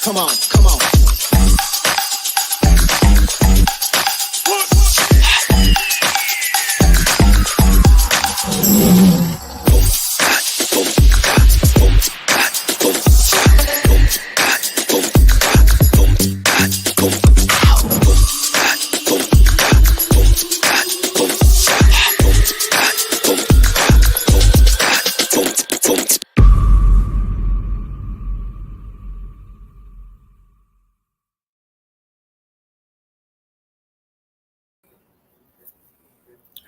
Come on, come on.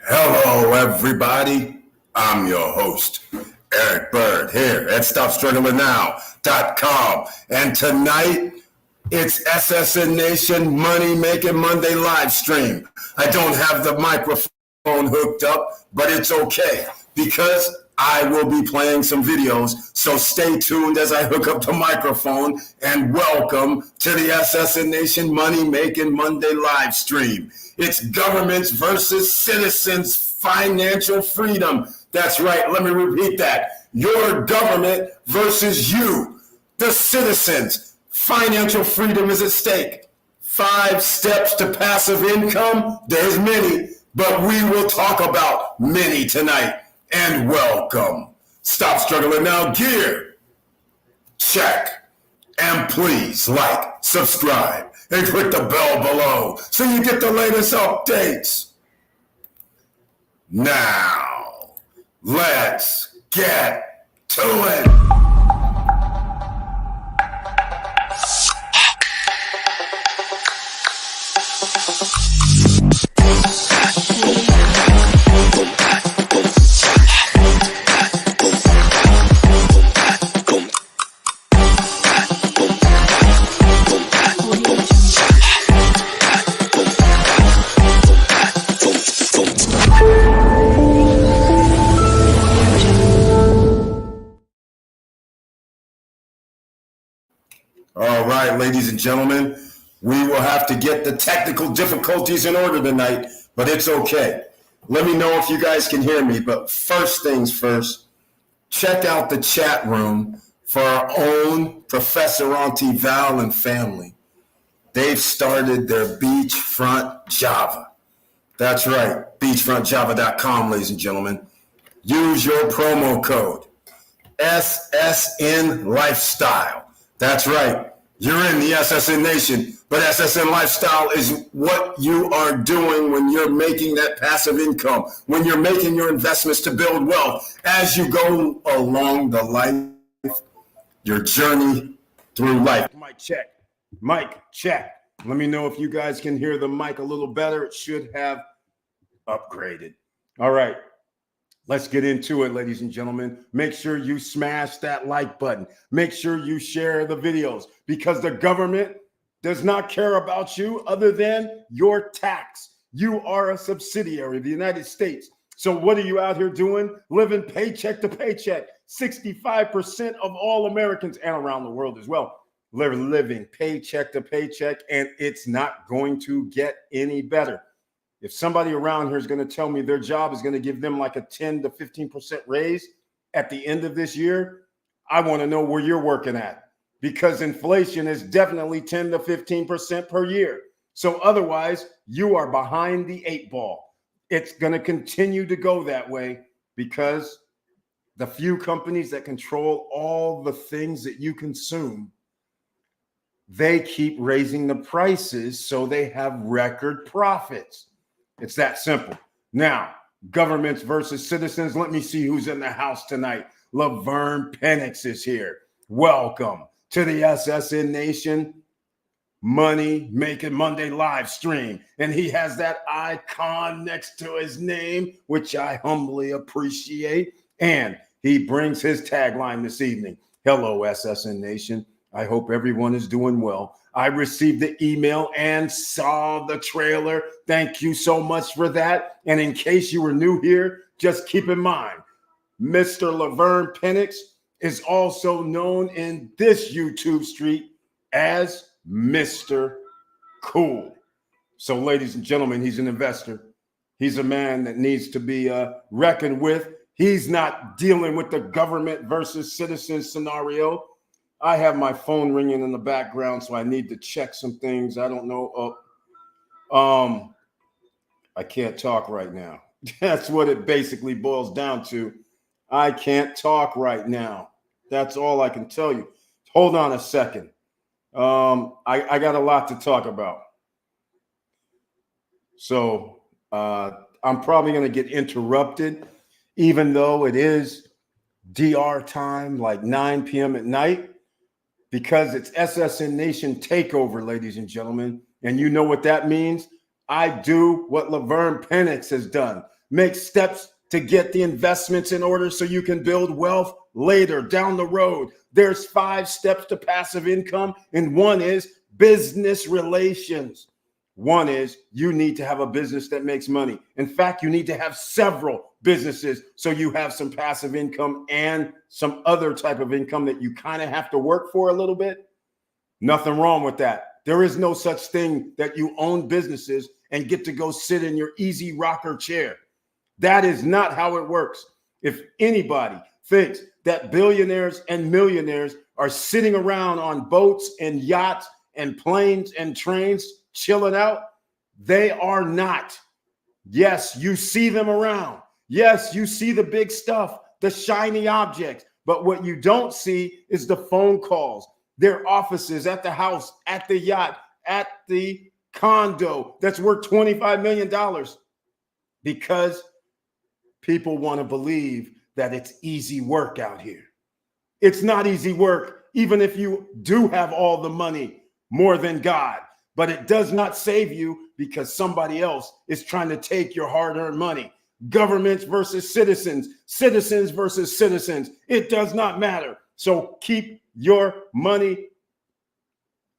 Hello, everybody. I'm your host, Eric Bird, here at StopStrugglingNow.com. And tonight, it's SSN Nation Money Making Monday live stream. I don't have the microphone hooked up, but it's okay because I will be playing some videos. So stay tuned as I hook up the microphone, and welcome to the SSN Nation Money Making Monday live stream. It's governments versus citizens, financial freedom. That's right. Let me repeat that. Your government versus you, the citizens. Financial freedom is at stake. 5 steps to passive income. There's many, but we will talk about many tonight. And welcome. Stop Struggling Now gear. Check. And please like, subscribe, and click the bell below so you get the latest updates. Now, let's get to it. All right, ladies and gentlemen, we will have to get the technical difficulties in order tonight, but it's okay. Let me know if you guys can hear me, but first things first, check out the chat room for our own Professor Auntie Val and family. They've started their Beachfront Java. That's right, beachfrontjava.com, ladies and gentlemen. Use your promo code SSN Lifestyle. That's right. You're in the SSN Nation, but SSN Lifestyle is what you are doing when you're making that passive income, when you're making your investments to build wealth as you go along the life, your journey through life. Mic check. Mic check. Let me know if you guys can hear the mic a little better. It should have upgraded. All right. Let's get into it, ladies and gentlemen. Make sure you smash that like button. Make sure you share the videos because the government does not care about you other than your tax. You are a subsidiary of the United States. So what are you out here doing? Living paycheck to paycheck. 65% of all Americans and around the world as well living paycheck to paycheck, and it's not going to get any better. If somebody around here is going to tell me their job is going to give them like a 10 to 15% raise at the end of this year, I want to know where you're working at, because inflation is definitely 10 to 15% per year. So otherwise, you are behind the 8 ball. It's going to continue to go that way because the few companies that control all the things that you consume, they keep raising the prices so they have record profits. It's that simple. Now, governments versus citizens. Let me see who's in the house tonight. Laverne Penix is here. Welcome to the SSN Nation Money Making Monday live stream. And he has that icon next to his name, which I humbly appreciate. And he brings his tagline this evening. Hello, SSN Nation. I hope everyone is doing well. I received the email and saw the trailer. Thank you so much for that. And in case you were new here, just keep in mind, Mr. Laverne Penix is also known in this YouTube street as Mr. Cool. So, ladies and gentlemen, he's an investor. He's a man that needs to be reckoned with. He's not dealing with the government versus citizen scenario. I have my phone ringing in the background, so I need to check some things. I don't know. I can't talk right now. That's what it basically boils down to. I can't talk right now. That's all I can tell you. Hold on a second. I got a lot to talk about. So I'm probably going to get interrupted, even though it is DR time, like 9 p.m. at night, because it's SSN Nation takeover, ladies and gentlemen. And you know what that means? I do what Laverne Penix has done. Make steps to get the investments in order so you can build wealth later down the road. There's 5 steps to passive income, and one is business relations. One is you need to have a business that makes money. In fact, you need to have several businesses so you have some passive income and some other type of income that you kind of have to work for a little bit. Nothing wrong with that. There is no such thing that you own businesses and get to go sit in your easy rocker chair. That is not how it works. If anybody thinks that billionaires and millionaires are sitting around on boats and yachts and planes and trains chilling out, they are not. Yes, you see them around. Yes, you see the big stuff, the shiny objects. But what you don't see is the phone calls, their offices, at the house, at the yacht, at the condo that's worth $25 million, because people want to believe that it's easy work out here. It's not easy work, even if you do have all the money, more than God. But it does not save you because somebody else is trying to take your hard-earned money. Governments versus citizens, citizens versus citizens. It does not matter. So keep your money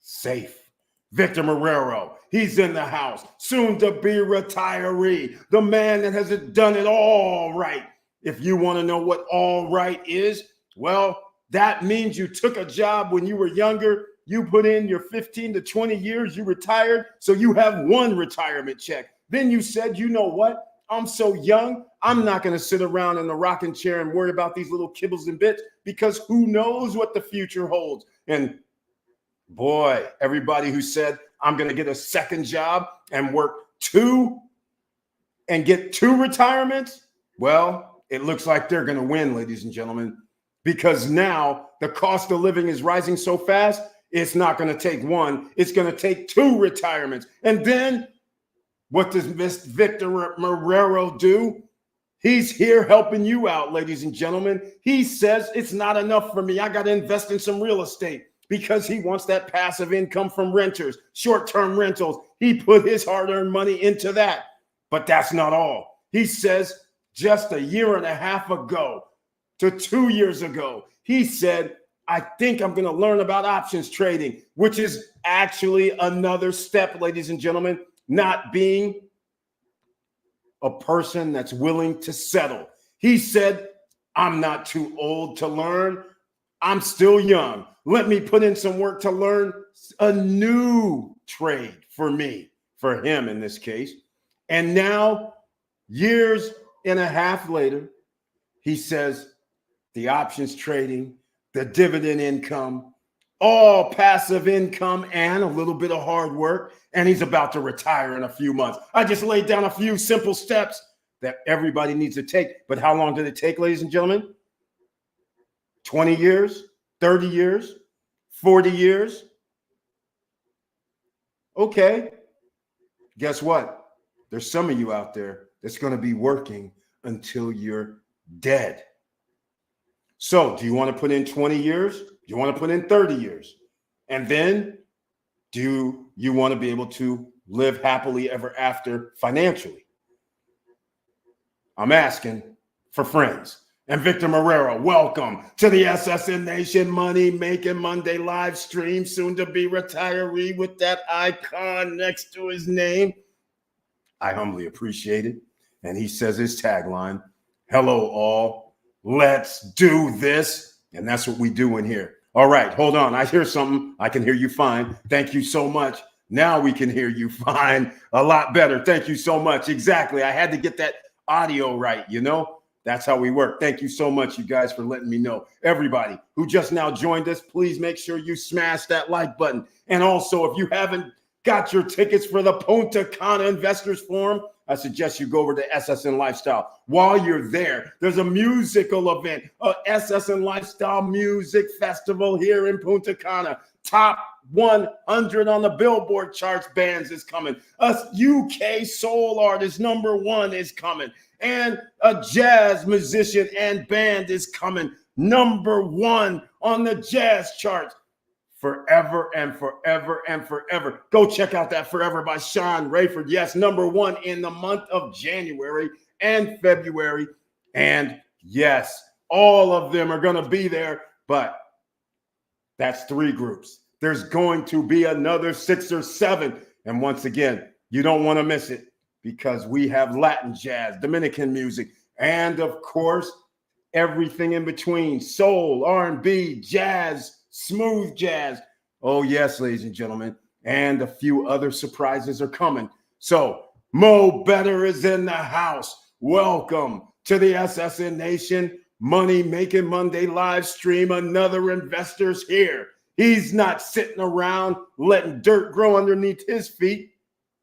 safe. Victor Marrero, he's in the house, soon to be retiree, the man that has done it all right. If you want to know what all right is, well, that means you took a job when you were younger. You put in your 15 to 20 years, you retired, so you have one retirement check. Then you said, you know what? I'm so young, I'm not going to sit around in the rocking chair and worry about these little kibbles and bits, because who knows what the future holds. And boy, everybody who said, I'm going to get a second job and work 2 and get 2 retirements, well, it looks like they're going to win, ladies and gentlemen, because now the cost of living is rising so fast. It's not going to take 1. It's going to take 2 retirements. And then what does Mr. Victor Marrero do? He's here helping you out, ladies and gentlemen. He says it's not enough for me. I got to invest in some real estate, because he wants that passive income from renters, short-term rentals. He put his hard-earned money into that. But that's not all. He says just a year and a half ago to 2 years ago, he said, I think I'm going to learn about options trading, which is actually another step, ladies and gentlemen, not being a person that's willing to settle. He said, I'm not too old to learn. I'm still young. Let me put in some work to learn a new trade for me, for him in this case. And now, years and a half later, he says the options trading, the dividend income, all passive income and a little bit of hard work, and he's about to retire in a few months. I just laid down a few simple steps that everybody needs to take. But how long did it take, ladies and gentlemen? 20 years, 30 years, 40 years? Okay. Guess what? There's some of you out there that's going to be working until you're dead. So do you want to put in 20 years? Do you want to put in 30 years? And then do you want to be able to live happily ever after financially? I'm asking for friends. And Victor Marrero, welcome to the SSN Nation Money Making Monday live stream, soon to be retiree with that icon next to his name. I humbly appreciate it. And he says his tagline, hello all, let's do this. And that's what we do in here. All right, hold on. I hear something. I can hear you fine. Thank you so much. Now we can hear you fine. A lot better. Thank you so much. Exactly. I had to get that audio right, you know. That's how we work. Thank you so much, you guys, for letting me know. Everybody who just now joined us, please make sure you smash that like button. And also, if you haven't got your tickets for the Punta Cana Investors Forum, I suggest you go over to SSN Lifestyle. While you're there, there's a musical event, a SSN Lifestyle Music Festival here in Punta Cana. Top 100 on the Billboard charts bands is coming. A UK soul artist #1 is coming. And a jazz musician and band is coming. #1 on the jazz charts. Forever and forever and forever. Go check out that Forever by Sean Rayford. Yes, #1 in the month of January and February. And yes, all of them are going to be there, but that's 3 groups. There's going to be another 6 or 7. And once again, you don't want to miss it because we have Latin jazz, Dominican music, and of course, everything in between: soul, R&B, jazz, smooth jazz. Oh, yes, ladies and gentlemen. And a few other surprises are coming. So Mo Better is in the house. Welcome to the SSN Nation Money Making Monday live stream. Another investor's here. He's not sitting around letting dirt grow underneath his feet.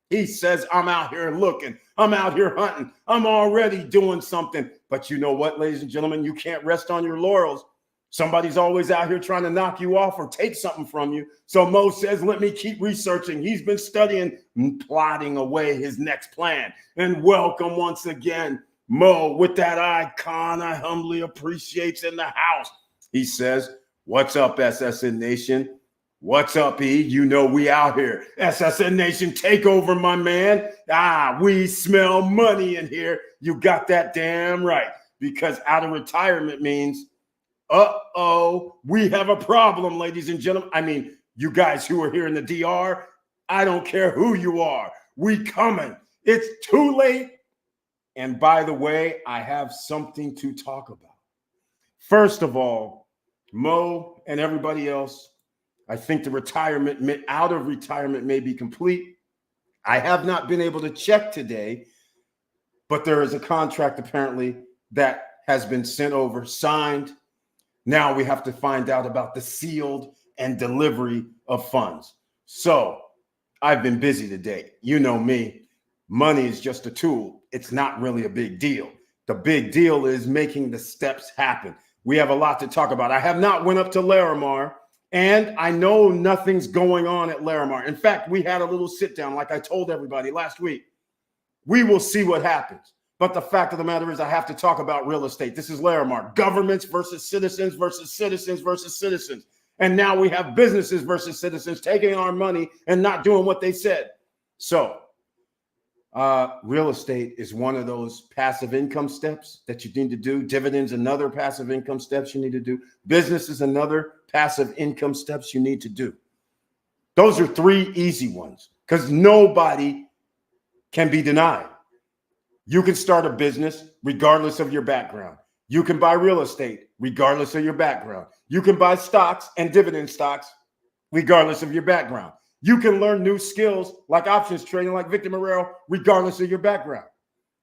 He says, I'm out here looking. I'm out here hunting. I'm already doing something. But you know what, ladies and gentlemen? You can't rest on your laurels. Somebody's always out here trying to knock you off or take something from you. So Mo says, let me keep researching. He's been studying and plotting away his next plan. And welcome once again, Mo, with that icon I humbly appreciate in the house. He says, what's up, SSN Nation? What's up, E? You know we out here. SSN Nation, take over, my man. We smell money in here. You got that damn right. Because out of retirement means, we have a problem, ladies and gentlemen. I mean, you guys who are here in the DR, I don't care who you are. We coming. It's too late. And by the way, I have something to talk about. First of all, Mo and everybody else, I think the out of retirement may be complete. I have not been able to check today, but there is a contract apparently that has been sent over, signed. Now we have to find out about the sealed and delivery of funds. So I've been busy today. You know me. Money is just a tool. It's not really a big deal. The big deal is making the steps happen. We have a lot to talk about. I have not went up to Larimar, and I know nothing's going on at Larimar. In fact, we had a little sit down, like I told everybody last week. We will see what happens. But the fact of the matter is I have to talk about real estate. This is Larimar. Governments versus citizens versus citizens versus citizens. And now we have businesses versus citizens taking our money and not doing what they said. So real estate is one of those passive income steps that you need to do. Dividends, another passive income steps you need to do. Business is another passive income steps you need to do. Those are 3 easy ones because nobody can be denied. You can start a business regardless of your background. You can buy real estate regardless of your background. You can buy stocks and dividend stocks regardless of your background. You can learn new skills like options trading, like Victor Marrero, regardless of your background.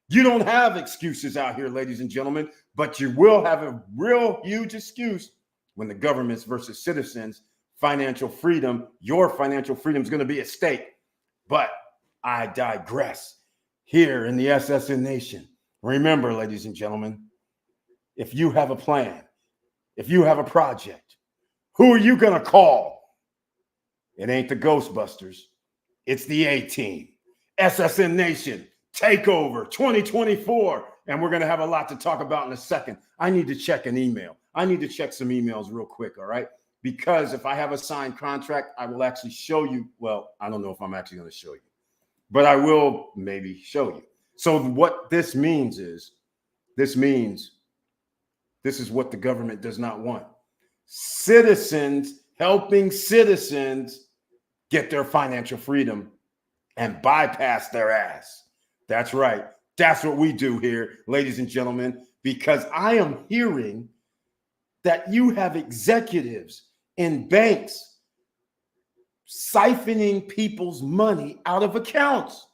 You don't have excuses out here, ladies and gentlemen, but you will have a real huge excuse when the government's versus citizens, financial freedom, your financial freedom is going to be at stake. But I digress. Here in the SSN Nation, remember, ladies and gentlemen, if you have a plan, if you have a project, who are you going to call? It ain't the Ghostbusters. It's the A-Team. SSN Nation, Takeover 2024. And we're going to have a lot to talk about in a second. I need to check an email. I need to check some emails real quick, all right? Because if I have a signed contract, I will actually show you. Well, I don't know if I'm actually going to show you, but I will maybe show you. So what this means is, this is what the government does not want. Citizens helping citizens get their financial freedom and bypass their ass. That's right. That's what we do here, ladies and gentlemen, because I am hearing that you have executives in banks siphoning people's money out of accounts.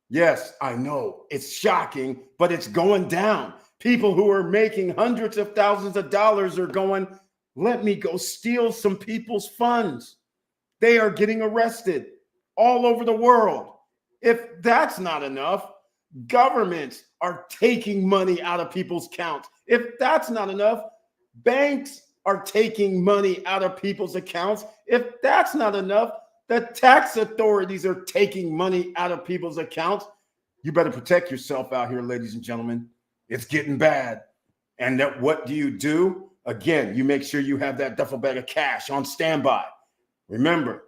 Yes, I know it's shocking, but it's going down. People who are making hundreds of thousands of dollars are going, let me go steal some people's funds. They are getting arrested all over the world. If that's not enough, governments are taking money out of people's accounts. If that's not enough, banks are taking money out of people's accounts. If that's not enough, the tax authorities are taking money out of people's accounts. You better protect yourself out here, ladies and gentlemen. It's getting bad. And what do? Again, you make sure you have that duffel bag of cash on standby. Remember,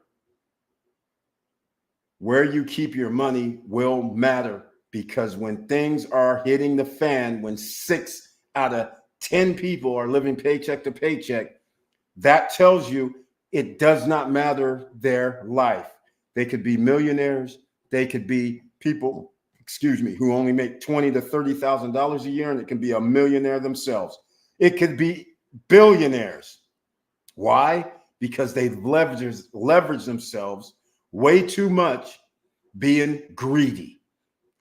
where you keep your money will matter, because when things are hitting the fan, when 6 out of 10 people are living paycheck to paycheck, that tells you it does not matter their life. They could be millionaires. They could be people, who only make $20,000 to $30,000 a year, and it can be a millionaire themselves. It could be billionaires. Why? Because they've leveraged themselves way too much being greedy.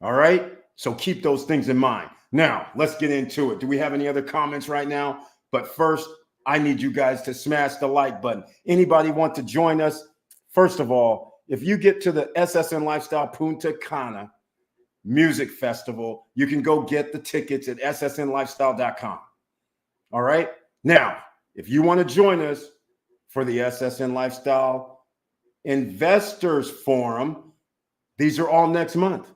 All right? So keep those things in mind. Now, let's get into it. Do we have any other comments right now? But first, I need you guys to smash the like button. Anybody want to join us? First of all, if you get to the SSN Lifestyle Punta Cana Music Festival, you can go get the tickets at ssnlifestyle.com. All right? Now, if you want to join us for the SSN Lifestyle Investors Forum, these are all next month.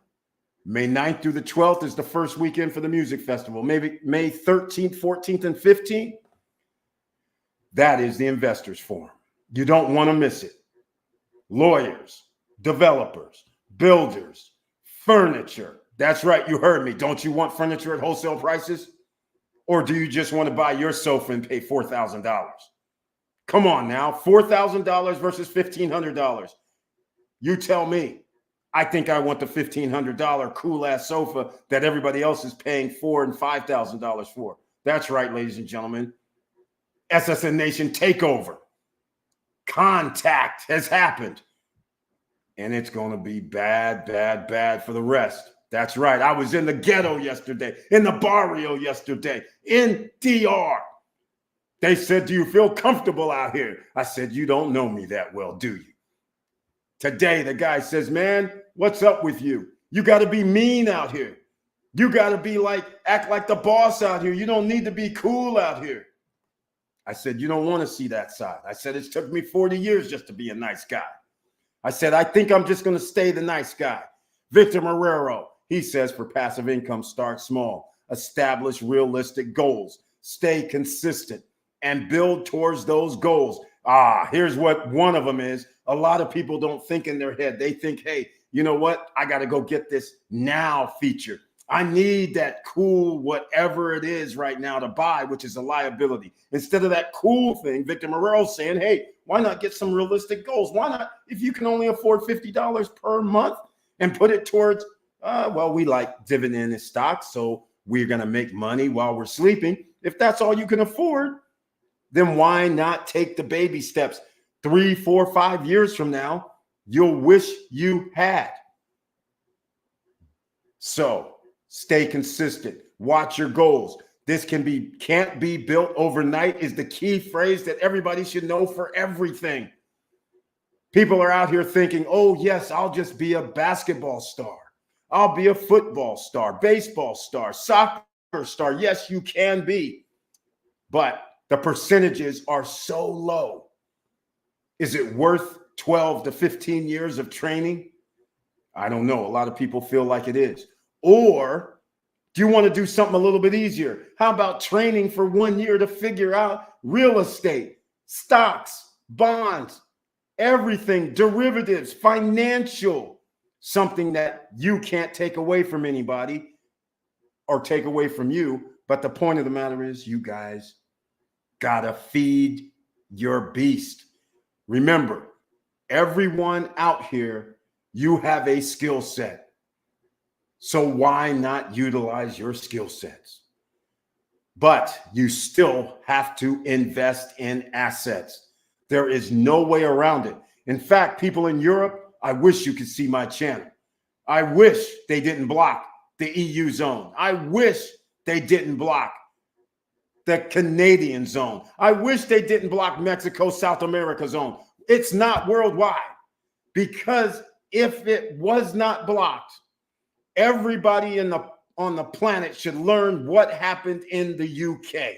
May 9th through the 12th is the first weekend for the music festival. Maybe May 13th, 14th, and 15th. That is the Investors Forum. You don't want to miss it. Lawyers, developers, builders, furniture. That's right, you heard me. Don't you want furniture at wholesale prices? Or do you just want to buy your sofa and pay $4,000? Come on now, $4,000 versus $1,500. You tell me. I think I want the $1,500 cool-ass sofa that everybody else is paying $4,000 and $5,000 for. That's right, ladies and gentlemen. SSN Nation takeover. Contact has happened. And it's going to be bad, bad, bad for the rest. That's right. I was in the ghetto yesterday, in the barrio yesterday, in DR. They said, do you feel comfortable out here? I said, you don't know me that well, do you? Today, the guy says, man, what's up with you? You got to be mean out here. You got to be act like the boss out here. You don't need to be cool out here. I said, you don't want to see that side. I said, it's took me 40 years just to be a nice guy. I said, I think I'm just going to stay the nice guy. Victor Marrero, he says, for passive income, start small, establish realistic goals, stay consistent, and build towards those goals. Here's what one of them is. A lot of people don't think in their head. They think, hey, you know what? I got to go get this now feature. I need that cool whatever it is right now to buy, which is a liability. Instead of that cool thing, Victor Marrero saying, hey, why not get some realistic goals? Why not, if you can only afford $50 per month and put it towards, we like dividend and stocks, so we're going to make money while we're sleeping. If that's all you can afford, then why not take the baby steps? 3, 4, 5 years from now, you'll wish you had. So stay consistent. Watch your goals. This can't be built overnight is the key phrase that everybody should know for everything. People are out here thinking, oh, yes, I'll just be a basketball star. I'll be a football star, baseball star, soccer star. Yes, you can be. But the percentages are so low. Is it worth 12 to 15 years of training? I don't know. A lot of people feel like it is. Or do you want to do something a little bit easier? How about training for 1 year to figure out real estate, stocks, bonds, everything, derivatives, financial, something that you can't take away from anybody or take away from you. But the point of the matter is you guys gotta feed your beast. Remember, everyone out here, you have a skill set. So why not utilize your skill sets? But you still have to invest in assets. There is no way around it. In fact, people in Europe, I wish you could see my channel. I wish they didn't block the EU zone. I wish they didn't block the Canadian zone. I wish they didn't block Mexico, South America zone. It's not worldwide, because if it was not blocked, everybody on the planet should learn what happened in the UK.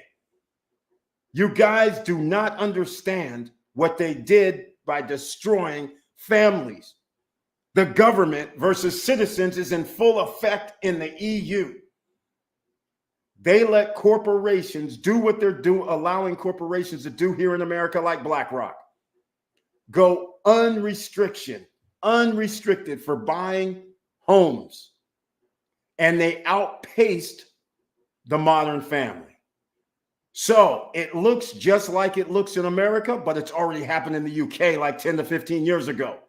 You guys do not understand what they did by destroying families. The government versus citizens is in full effect in the EU. They let corporations do what they're doing, allowing corporations to do here in America, like BlackRock, go unrestricted for buying homes. And they outpaced the modern family. So it looks just like it looks in America, but it's already happened in the UK like 10 to 15 years ago.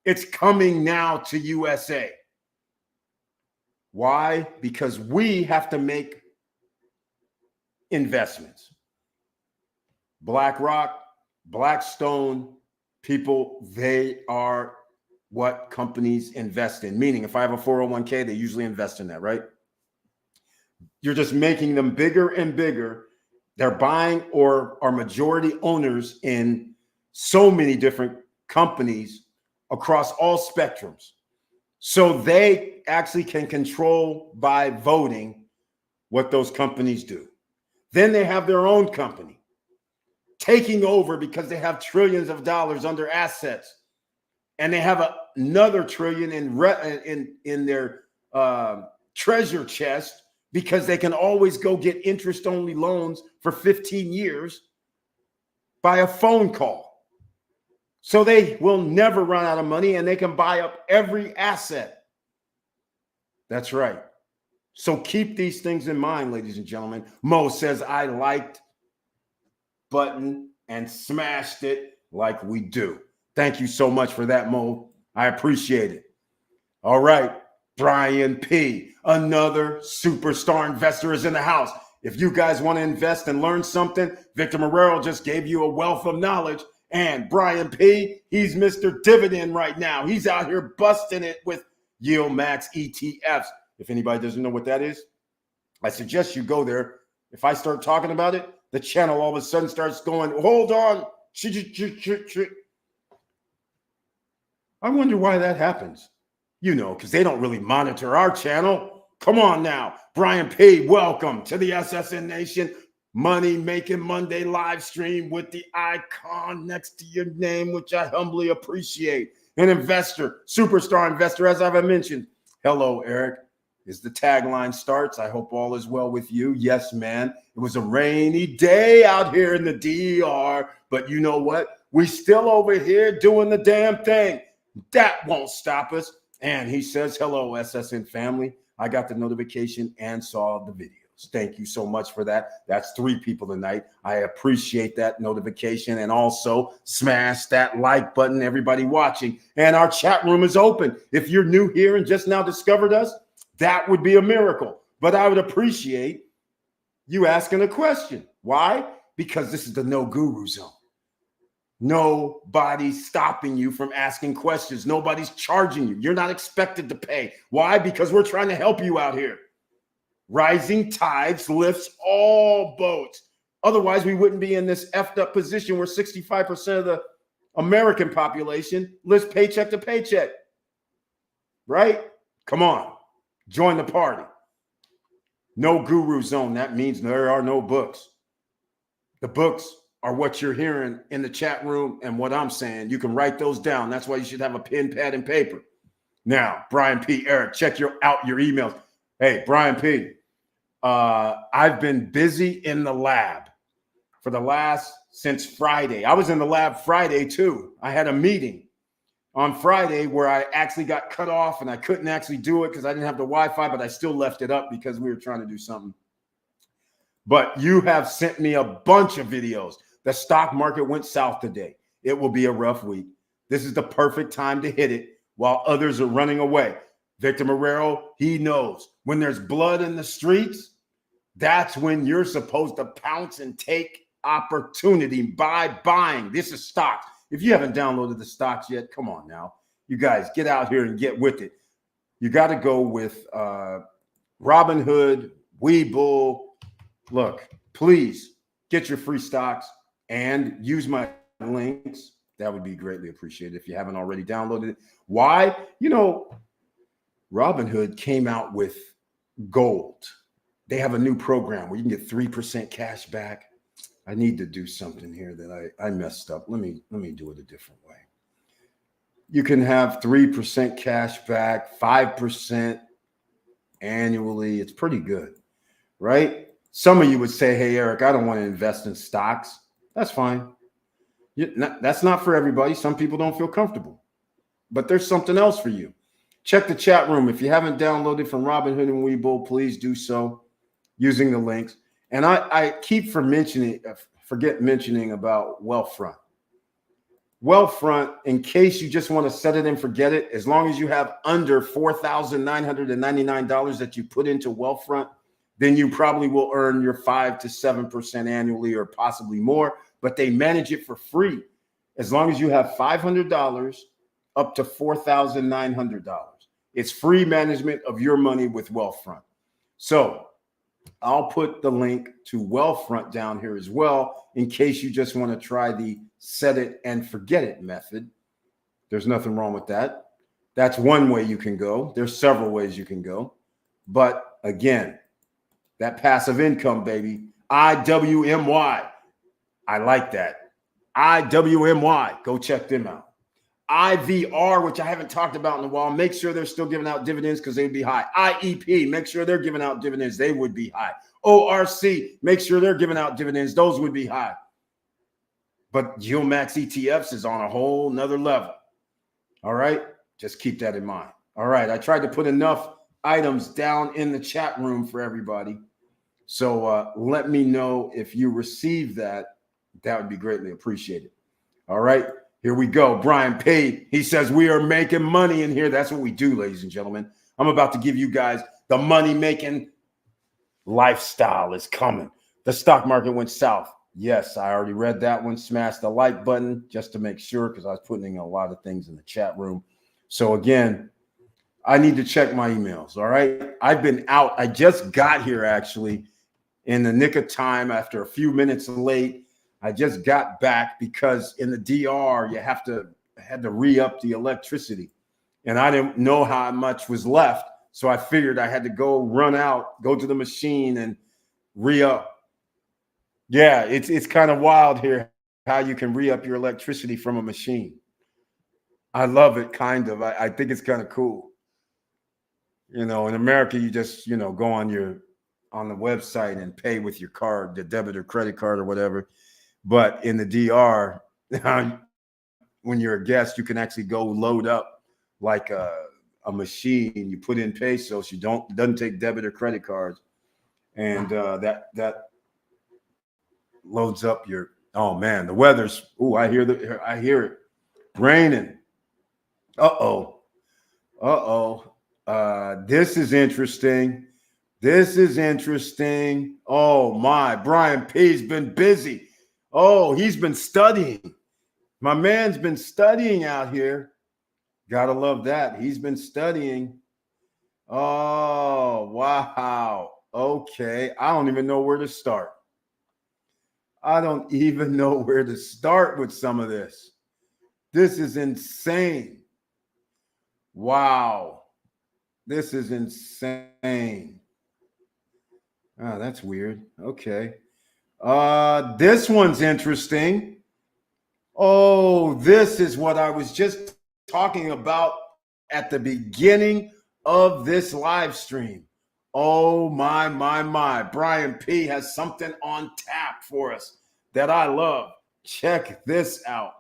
It's coming now to USA. Why? Because we have to make investments. BlackRock, Blackstone, people, they are what companies invest in. Meaning, if I have a 401k, they usually invest in that, right? You're just making them bigger and bigger. They're buying or are majority owners in so many different companies across all spectrums. So they actually can control by voting what those companies do. Then they have their own company taking over because they have trillions of dollars under assets, and they have another trillion in their treasure chest because they can always go get interest-only loans for 15 years by a phone call. So they will never run out of money, and they can buy up every asset. That's right. So keep these things in mind, ladies and gentlemen. Mo says, I liked button and smashed it like we do. Thank you so much for that, Mo. I appreciate it. All right, Brian P., another superstar investor, is in the house. If you guys want to invest and learn something, Victor Marrero just gave you a wealth of knowledge. And Brian P., he's Mr. Dividend right now. He's out here busting it with Yield Max ETFs. If anybody doesn't know what that is, I suggest you go there. If I start talking about it, the channel all of a sudden starts going, hold on. I wonder why that happens. You know, because they don't really monitor our channel. Come on now. Brian P., welcome to the SSN Nation Money Making Monday live stream with the icon next to your name, which I humbly appreciate. An investor, superstar investor, as I've mentioned. Hello, Eric. As the tagline starts, I hope all is well with you. Yes, man. It was a rainy day out here in the DR, but you know what? We still over here doing the damn thing. That won't stop us. And he says, hello, SSN family. I got the notification and saw the videos. Thank you so much for that. That's 3 people tonight. I appreciate that notification, and also smash that like button, everybody watching. And our chat room is open. If you're new here and just now discovered us, that would be a miracle. But I would appreciate you asking a question. Why? Because this is the no guru zone. Nobody's stopping you from asking questions. Nobody's charging you. You're not expected to pay. Why? Because we're trying to help you out here. Rising tides lifts all boats. Otherwise, we wouldn't be in this effed up position where 65% of the American population lives paycheck to paycheck. Right? Come on. Join the party. No guru zone. That means there are no books. The books are what you're hearing in the chat room and what I'm saying. You can write those down. That's why you should have a pen, pad, and paper. Now, Brian P., Eric, check out your emails. Hey, Brian P., I've been busy in the lab since Friday. I was in the lab Friday too. I had a meeting on Friday where I actually got cut off and I couldn't actually do it because I didn't have the Wi-Fi, but I still left it up because we were trying to do something. But you have sent me a bunch of videos. The stock market went south today. It will be a rough week. This is the perfect time to hit it while others are running away. Victor Marrero, he knows when there's blood in the streets, that's when you're supposed to pounce and take opportunity by buying. This is stocks. If you haven't downloaded the stocks yet, come on now. You guys get out here and get with it. You got to go with Robinhood, Webull. Look, please get your free stocks and use my links. That would be greatly appreciated if you haven't already downloaded it. Why? You know, Robinhood came out with gold. They have a new program where you can get 3% cash back. I need to do something here that I messed up. Let me do it a different way. You can have 3% cash back, 5% annually. It's pretty good, right? Some of you would say, hey, Eric, I don't want to invest in stocks. That's fine. That's not for everybody. Some people don't feel comfortable, but there's something else for you. Check the chat room. If you haven't downloaded from Robinhood and Webull, please do so using the links. And I keep forget mentioning about Wealthfront. Wealthfront, in case you just want to set it and forget it, as long as you have under $4,999 that you put into Wealthfront, then you probably will earn your 5 to 7% annually or possibly more, but they manage it for free. As long as you have $500 up to $4,900. It's free management of your money with Wealthfront. So I'll put the link to Wealthfront down here as well, in case you just want to try the set it and forget it method. There's nothing wrong with that. That's one way you can go. There's several ways you can go. But again, that passive income, baby, IWMY. I like that. IWMY. Go check them out. IVR, which I haven't talked about in a while, make sure they're still giving out dividends because they'd be high. IEP, make sure they're giving out dividends. They would be high. ORC, make sure they're giving out dividends. Those would be high. But GeoMax ETFs is on a whole nother level. All right. Just keep that in mind. All right. I tried to put enough items down in the chat room for everybody. So let me know if you receive that. That would be greatly appreciated. All right. Here we go. Brian Pay. He says we are making money in here. That's what we do, ladies and gentlemen. I'm about to give you guys the money-making lifestyle is coming. The stock market went south. Yes, I already read that one. Smash the like button just to make sure, because I was putting in a lot of things in the chat room. So again, I need to check my emails. All right. I've been out. I just got here actually in the nick of time after a few minutes late. I just got back because in the DR, you had to re-up the electricity. And I didn't know how much was left. So I figured I had to run out, go to the machine and re-up. Yeah, it's kind of wild here how you can re-up your electricity from a machine. I love it, kind of. I think it's kind of cool. You know, in America, you just, go on the website and pay with your card, the debit or credit card or whatever. But in the DR, when you're a guest, you can actually go load up like a machine. You put in pesos. It doesn't take debit or credit cards, and that loads up your. Oh man, the weather's. Oh, I hear it raining. This is interesting. Oh my, Brian P's been busy. Oh, he's been studying. My man's been studying out here. Gotta love that. He's been studying. Oh, wow. Okay. I don't even know where to start. With some of this. This is insane. Wow. This is insane. Oh, that's weird. Okay. This one's interesting. Oh, this is what I was just talking about at the beginning of this live stream. Oh my. Brian P has something on tap for us that I love. Check this out.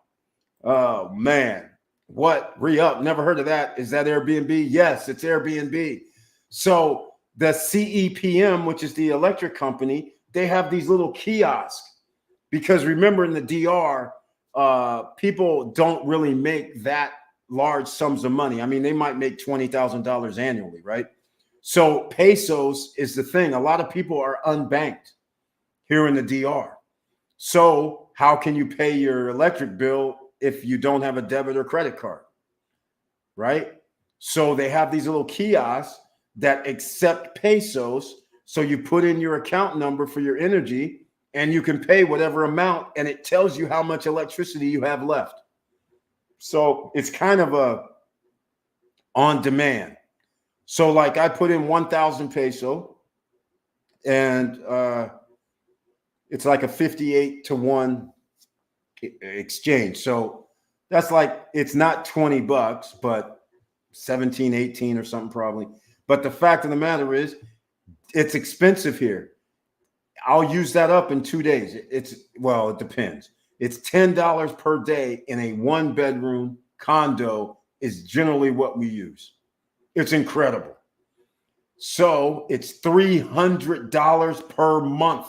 Oh man. What? Re-up. Never heard of that. Is that Airbnb? Yes, it's Airbnb. So the CEPM, which is the electric company, they have these little kiosks because remember in the DR, people don't really make that large sums of money. I mean, they might make $20,000 annually, right? So pesos is the thing. A lot of people are unbanked here in the DR. So how can you pay your electric bill if you don't have a debit or credit card, right? So they have these little kiosks that accept pesos So you put in your account number for your energy and you can pay whatever amount, and it tells you how much electricity you have left. So it's kind of a on demand. So like I put in 1,000 peso, and it's like a 58-to-1 exchange. So that's like, it's not $20, but 17, 18 or something probably. But the fact of the matter is, it's expensive here. I'll use that up in 2 days. Well, it depends. It's $10 per day in a 1-bedroom condo is generally what we use. It's incredible. So it's $300 per month.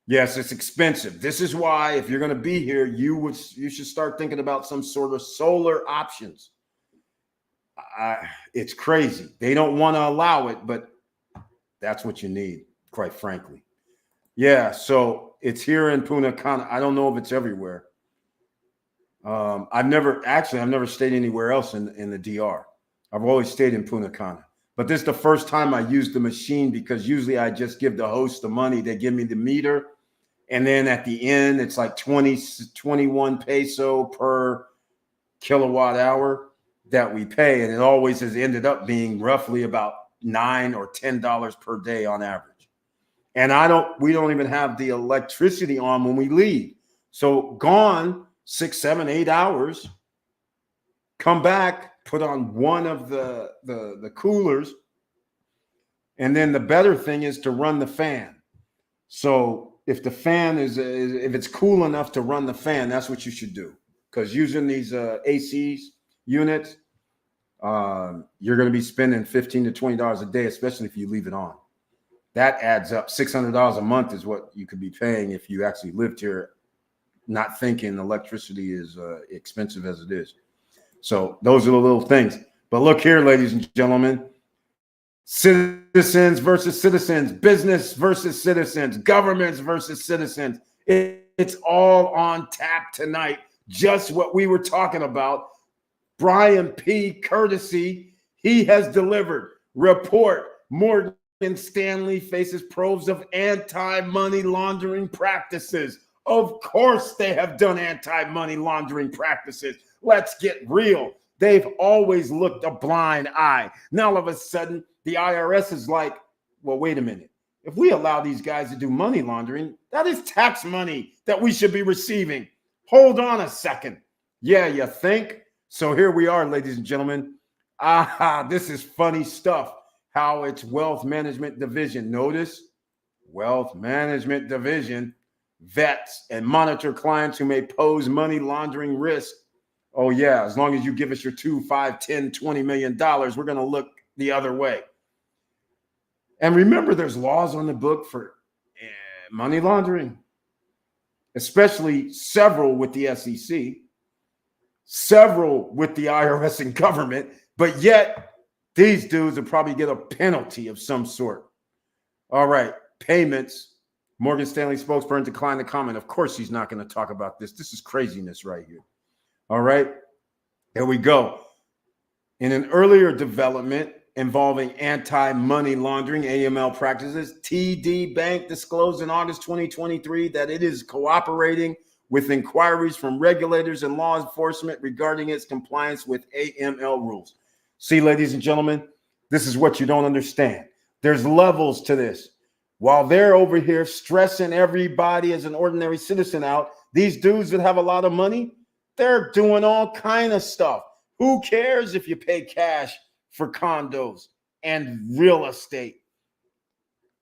Yes, it's expensive. This is why, if you're going to be here, you should start thinking about some sort of solar options. It's crazy. They don't want to allow it, but that's what you need, quite frankly. Yeah, so it's here in Punta Cana. I don't know if it's everywhere. I've never stayed anywhere else in the DR. I've always stayed in Punta Cana. But this is the first time I used the machine, because usually I just give the host the money. They give me the meter. And then at the end, it's like 21 peso per kilowatt hour that we pay. And it always has ended up being roughly about $9 or $10 per day on average. And we don't even have the electricity on when we leave. So gone 6, 7, 8 hours, come back, put on one of the coolers. And then the better thing is to run the fan. So if the fan if it's cool enough to run the fan, that's what you should do. Because using these ACs units, you're going to be spending $15 to $20 a day, especially if you leave it on. That adds up. $600 a month is what you could be paying if you actually lived here, not thinking electricity is expensive as it is. So those are the little things. But look here, ladies and gentlemen, citizens versus citizens, business versus citizens, governments versus citizens. It's all on tap tonight. Just what we were talking about. Brian P. Courtesy, he has delivered. Report: Morgan Stanley faces probes of anti-money laundering practices. Of course they have done anti-money laundering practices. Let's get real. They've always looked a blind eye. Now all of a sudden, the IRS is like, well, wait a minute. If we allow these guys to do money laundering, that is tax money that we should be receiving. Hold on a second. Yeah, you think? So here we are, ladies and gentlemen. This is funny stuff. How it's Wealth Management Division. Notice, Wealth Management Division vets and monitor clients who may pose money laundering risk. Oh yeah, as long as you give us your $2, $5, $10, $20 million, we're going to look the other way. And remember, there's laws on the book for money laundering, especially several with the SEC, several with the IRS and government, but yet these dudes will probably get a penalty of some sort. All right, payments. Morgan Stanley spokesperson declined to comment. Of course, he's not going to talk about this. This is craziness right here. All right, here we go. In an earlier development involving anti-money laundering, AML practices, TD Bank disclosed in August 2023 that it is cooperating with inquiries from regulators and law enforcement regarding its compliance with AML rules. See, ladies and gentlemen, this is what you don't understand. There's levels to this. While they're over here stressing everybody as an ordinary citizen out, these dudes that have a lot of money, they're doing all kind of stuff. Who cares if you pay cash for condos and real estate?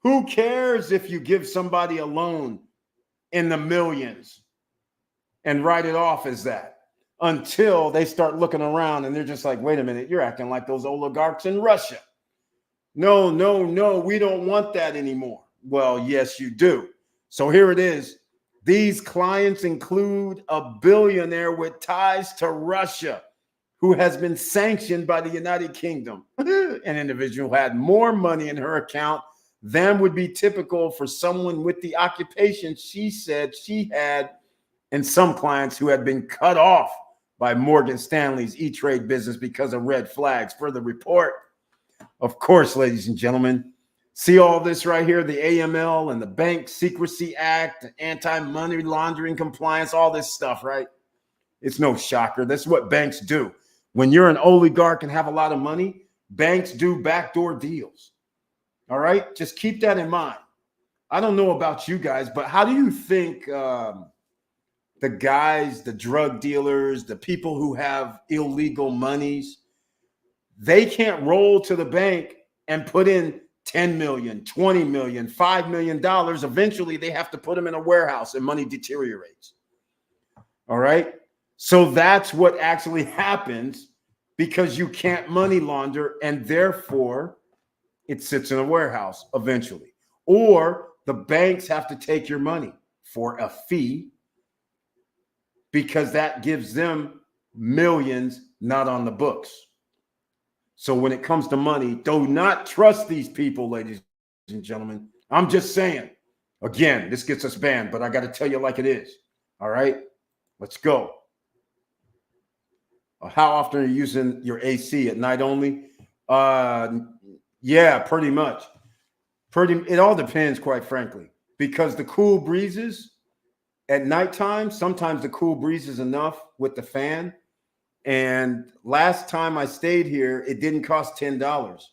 Who cares if you give somebody a loan in the millions and write it off as that? Until they start looking around and they're just like, wait a minute, you're acting like those oligarchs in Russia. No, we don't want that anymore. Well, yes, you do. So here it is. These clients include a billionaire with ties to Russia who has been sanctioned by the United Kingdom. An individual who had more money in her account than would be typical for someone with the occupation she said she had, and some clients who had been cut off by Morgan Stanley's E-Trade business because of red flags. Further report. Of course, ladies and gentlemen, See all this right here, the AML and the Bank Secrecy Act, anti-money laundering compliance, all this stuff, right? It's no shocker. That's what banks do. When you're an oligarch and have a lot of money, banks do backdoor deals. All right? Just keep that in mind. I don't know about you guys, but how do you think the guys, the drug dealers, the people who have illegal monies, they can't roll to the bank and put in 10 million, 20 million, $5 million. Eventually, they have to put them in a warehouse and money deteriorates. All right. So that's what actually happens because you can't money launder and therefore it sits in a warehouse eventually. Or the banks have to take your money for a fee because that gives them millions not on the books. So when it comes to money, do not trust these people, ladies and gentlemen. I'm just saying, again, this gets us banned, but I got to tell you like it is. All right, let's go. How often are you using your AC at night only? Yeah, pretty much. It all depends, quite frankly, because the cool breezes at nighttime, sometimes the cool breeze is enough with the fan. And last time I stayed here, it didn't cost $10,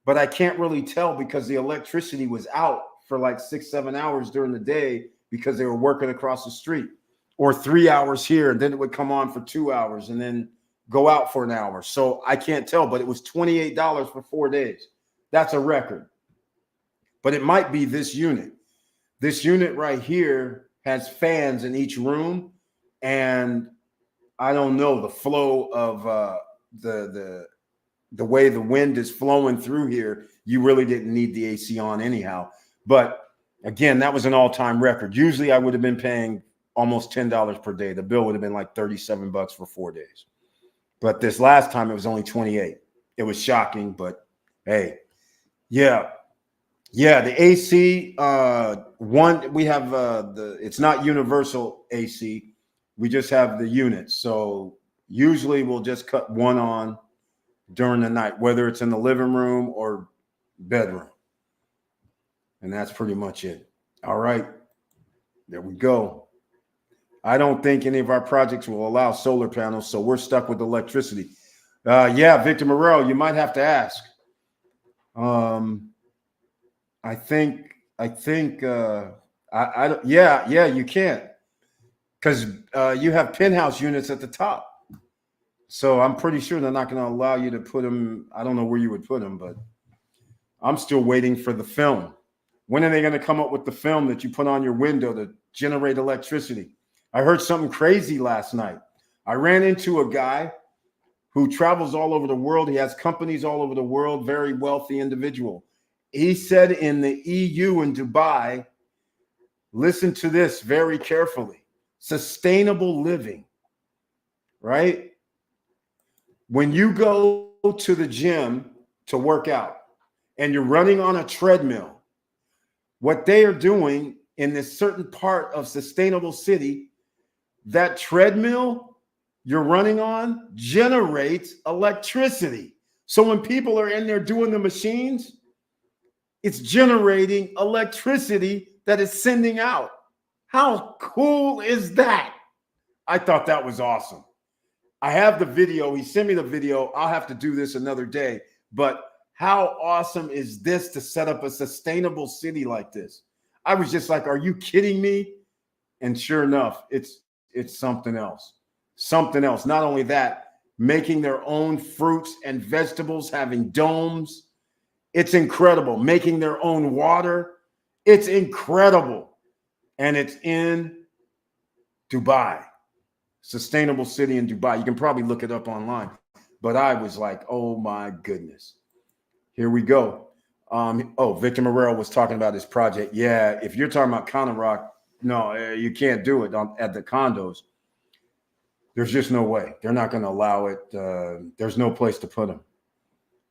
but I can't really tell because the electricity was out for like 6-7 hours during the day because they were working across the street, or 3 hours here. And then it would come on for 2 hours and then go out for an hour. So I can't tell, but it was $28 for 4 days. That's a record, but it might be this unit. This unit right here has fans in each room, and I don't know the flow of the way the wind is flowing through here. You really didn't need the AC on anyhow. But again, that was an all-time record. Usually I would have been paying almost $10 per day. The bill would have been like $37 for 4 days. But this last time it was only 28. It was shocking, but hey, yeah. Yeah, the AC, we have it's not universal AC. We just have the units. So usually we'll just cut one on during the night, whether it's in the living room or bedroom. And that's pretty much it. All right, there we go. I don't think any of our projects will allow solar panels, so we're stuck with electricity. Yeah, Victor Morel, you might have to ask. I think, yeah, you can't, because you have penthouse units at the top. So I'm pretty sure they're not going to allow you to put them. I don't know where you would put them, but I'm still waiting for the film. When are they going to come up with the film that you put on your window to generate electricity? I heard something crazy last night. I ran into a guy who travels all over the world. He has companies all over the world, very wealthy individual. He said in the EU in Dubai, listen to this very carefully, sustainable living, right? When you go to the gym to work out and you're running on a treadmill, what they are doing in this certain part of sustainable city, that treadmill you're running on generates electricity. So when people are in there doing the machines, it's generating electricity that is sending out. How cool is that? I thought that was awesome. I have the video. He sent me the video. I'll have to do this another day. But how awesome is this to set up a sustainable city like this? I was just like, are you kidding me? And sure enough, it's something else. Something else. Not only that, making their own fruits and vegetables, having domes. It's incredible. Making their own water. It's incredible. And it's in Dubai. Sustainable city in Dubai. You can probably look it up online. But I was like, oh my goodness. Here we go. Victor Morel was talking about his project. Yeah, if you're talking about Counter Rock, no, you can't do it at the condos. There's just no way. They're not going to allow it. There's no place to put them.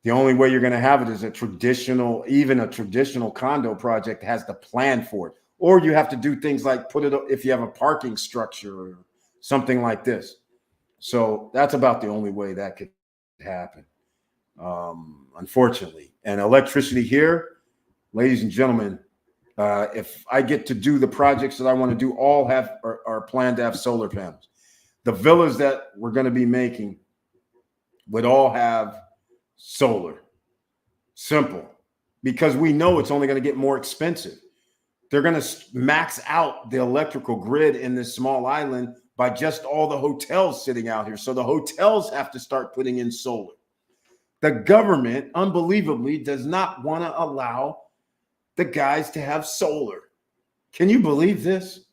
The only way you're going to have it is even a traditional condo project has the plan for it. Or you have to do things like put it up if you have a parking structure or something like this. So that's about the only way that could happen, unfortunately. And electricity here, ladies and gentlemen, if I get to do the projects that I want to do, all are planned to have solar panels. The villas that we're going to be making would all have solar. Simple. Because we know it's only going to get more expensive. They're going to max out the electrical grid in this small island by just all the hotels sitting out here. So the hotels have to start putting in solar. The government, unbelievably, does not want to allow the guys to have solar. Can you believe this?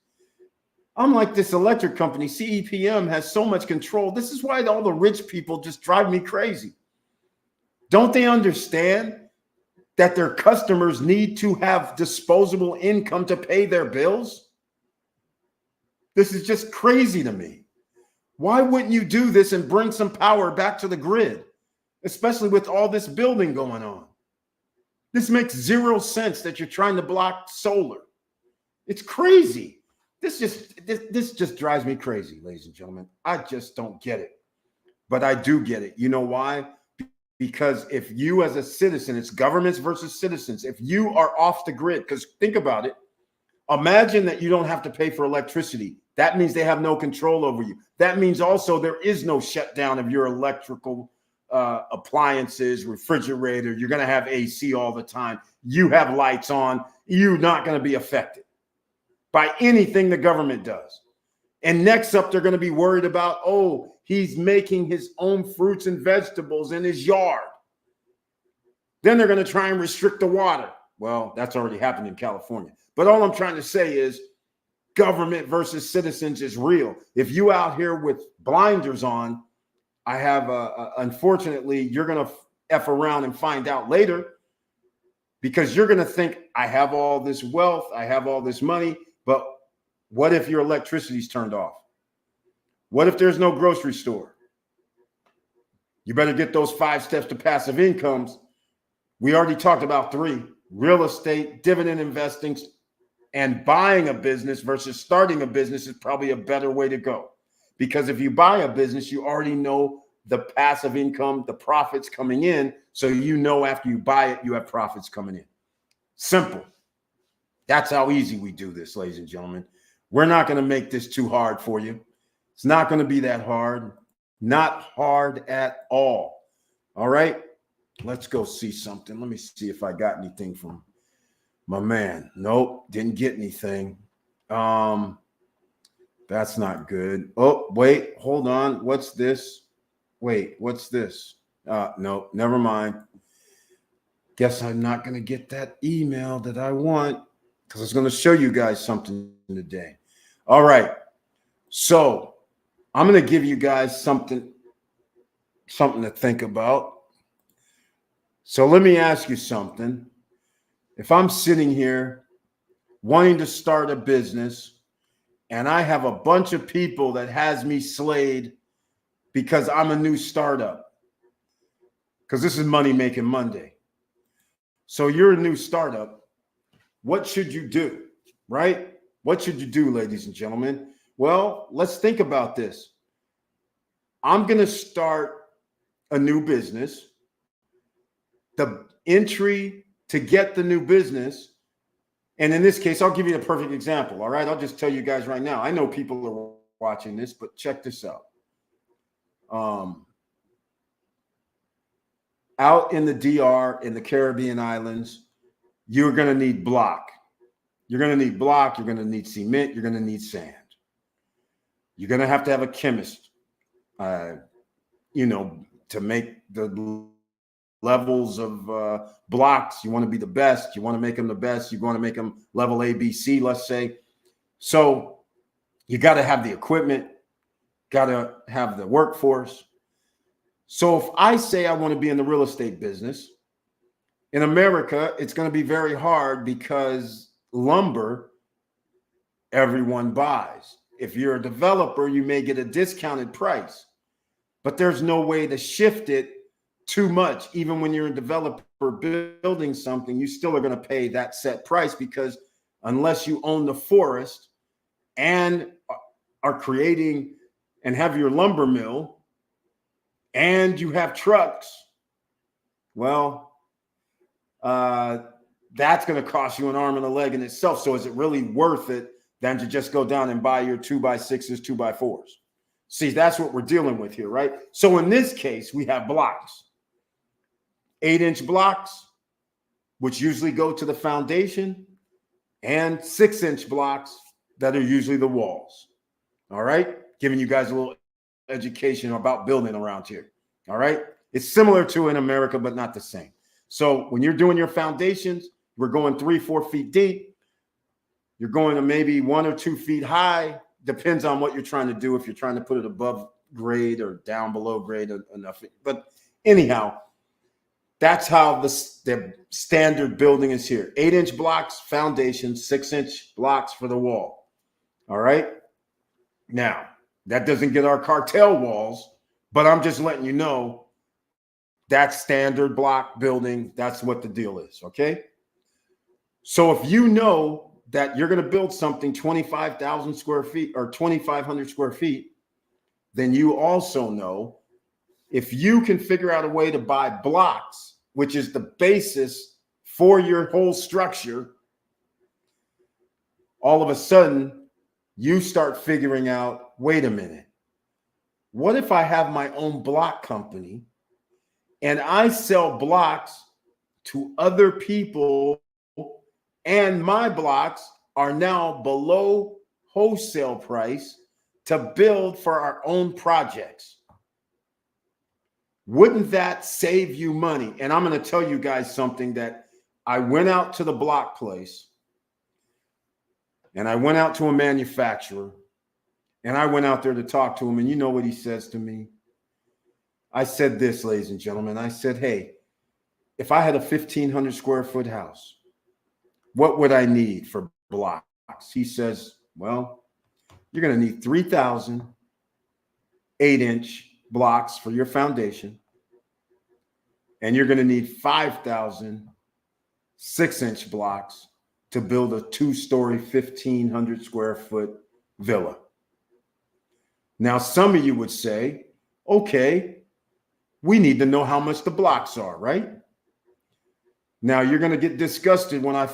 Unlike this electric company, CEPM has so much control. This is why all the rich people just drive me crazy. Don't they understand that their customers need to have disposable income to pay their bills? This is just crazy to me. Why wouldn't you do this and bring some power back to the grid, especially with all this building going on? This makes zero sense that you're trying to block solar. It's crazy. This just drives me crazy, ladies and gentlemen. I just don't get it. But I do get it. You know why? Because if you as a citizen, it's governments versus citizens. If you are off the grid, because think about it. Imagine that you don't have to pay for electricity. That means they have no control over you. That means also there is no shutdown of your electrical appliances, refrigerator. You're going to have AC all the time. You have lights on. You're not going to be affected by anything the government does. And next up, they're going to be worried about, oh, he's making his own fruits and vegetables in his yard. Then they're going to try and restrict the water. Well, that's already happened in California. But all I'm trying to say is government versus citizens is real. If you out here with blinders on, I have, unfortunately, you're going to F around and find out later, because you're going to think, I have all this wealth, I have all this money, but what if your electricity's turned off? What if there's no grocery store? You better get those 5 steps to passive incomes. We already talked about 3: real estate, dividend investing, and buying a business versus starting a business is probably a better way to go. Because if you buy a business, you already know the passive income, the profits coming in. So you know after you buy it, you have profits coming in. Simple. That's how easy we do this, ladies and gentlemen. We're not going to make this too hard for you. It's not going to be that hard. Not hard at all. All right. Let's go see something. Let me see if I got anything from my man. Nope. Didn't get anything. That's not good. Oh, wait. Hold on. What's this? Wait, what's this? No, never mind. Guess I'm not going to get that email that I want, because I was going to show you guys something today. All right. So I'm going to give you guys something to think about. So let me ask you something. If I'm sitting here wanting to start a business and I have a bunch of people that has me slayed because I'm a new startup, because this is Money Making Monday. So you're a new startup. What should you do, right? What should you do, ladies and gentlemen? Well, let's think about this. I'm going to start a new business. The entry to get the new business, and in this case, I'll give you a perfect example, all right? I'll just tell you guys right now. I know people are watching this, but check this out. Out in the DR, in the Caribbean islands, you're going to need block. You're going to need block. You're going to need cement. You're going to need sand. You're going to have a chemist, to make the levels of blocks. You want to be the best. You want to make them the best. You want to make them level A, B, C, let's say. So you got to have the equipment, got to have the workforce. So if I say I want to be in the real estate business, in America, it's going to be very hard because lumber, everyone buys. If you're a developer, you may get a discounted price, but there's no way to shift it too much. Even when you're a developer building something, you still are going to pay that set price, because unless you own the forest and are creating and have your lumber mill and you have trucks, well, that's going to cost you an arm and a leg in itself. So is it really worth it than to just go down and buy your 2x6s, 2x4s? See, that's what we're dealing with here, right? So in this case, we have blocks, 8-inch blocks, which usually go to the foundation, and 6-inch blocks that are usually the walls. All right. Giving you guys a little education about building around here. All right. It's similar to in America, but not the same. So when you're doing your foundations, we're going 3-4 feet deep. You're going to maybe 1 or 2 feet high. Depends on what you're trying to do. If you're trying to put it above grade or down below grade enough. But anyhow, that's how the standard building is here. 8-inch blocks, foundation, 6-inch blocks for the wall. All right. Now, that doesn't get our cartel walls, but I'm just letting you know that's standard block building. That's what the deal is. Okay. So if you know that you're going to build something 25,000 square feet or 2,500 square feet, then you also know if you can figure out a way to buy blocks, which is the basis for your whole structure, all of a sudden you start figuring out, wait a minute, what if I have my own block company and I sell blocks to other people and my blocks are now below wholesale price to build for our own projects? Wouldn't that save you money? And I'm going to tell you guys something that I went out to the block place and I went out to a manufacturer and I went out there to talk to him. And you know what he says to me? I said this, ladies and gentlemen. I said, hey, if I had a 1,500 square foot house, what would I need for blocks? He says, well, you're going to need 3,000 8-inch blocks for your foundation. And you're going to need 5,000 6-inch blocks to build a 2-story, 1,500 square foot villa. Now, some of you would say, okay, we need to know how much the blocks are, right? Now, you're going to get disgusted when I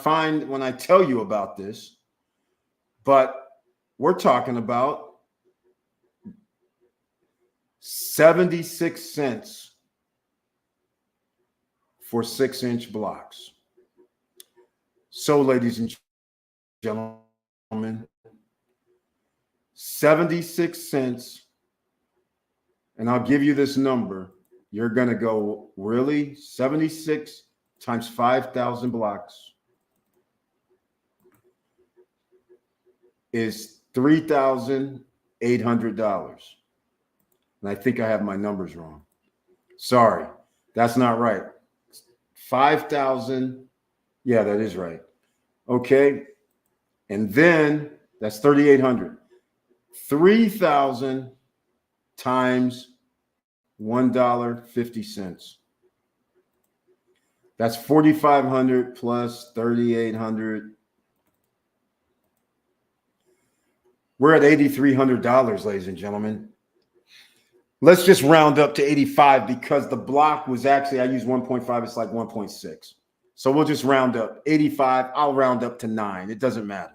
tell you about this, but we're talking about 76 cents for 6-inch blocks. So, ladies and gentlemen, 76 cents, and I'll give you this number. You're going to go, really? 76 times 5,000 blocks is $3,800. And I think I have my numbers wrong. Sorry, that's not right. 5,000. Yeah, that is right. Okay. And then that's 3,800. 3,000 times $1.50. That's 4,500 plus 3,800. We're at $8,300, ladies and gentlemen. Let's just round up to 85 because the block was actually, I use 1.5. It's like 1.6. So we'll just round up 85. I'll round up to 9. It doesn't matter.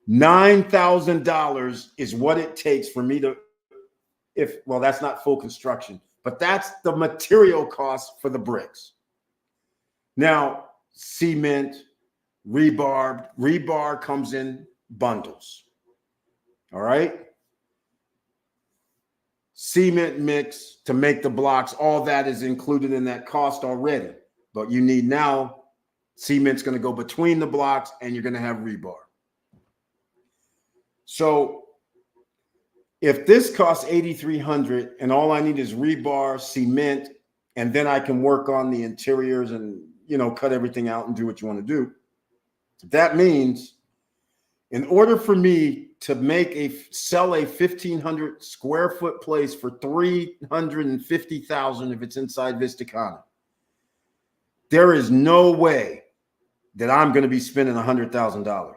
$9,000 is what it takes for me to, well, that's not full construction, but that's the material cost for the bricks. Now, cement, rebar comes in bundles. All right. Cement mix to make the blocks, all that is included in that cost already. But you need now, cement's going to go between the blocks and you're going to have rebar. So if this costs $8,300 and all I need is rebar, cement, and then I can work on the interiors and, cut everything out and do what you want to do. That means in order for me to sell a 1,500 square foot place for $350,000 if it's inside Vistacana, there is no way that I'm going to be spending $100,000.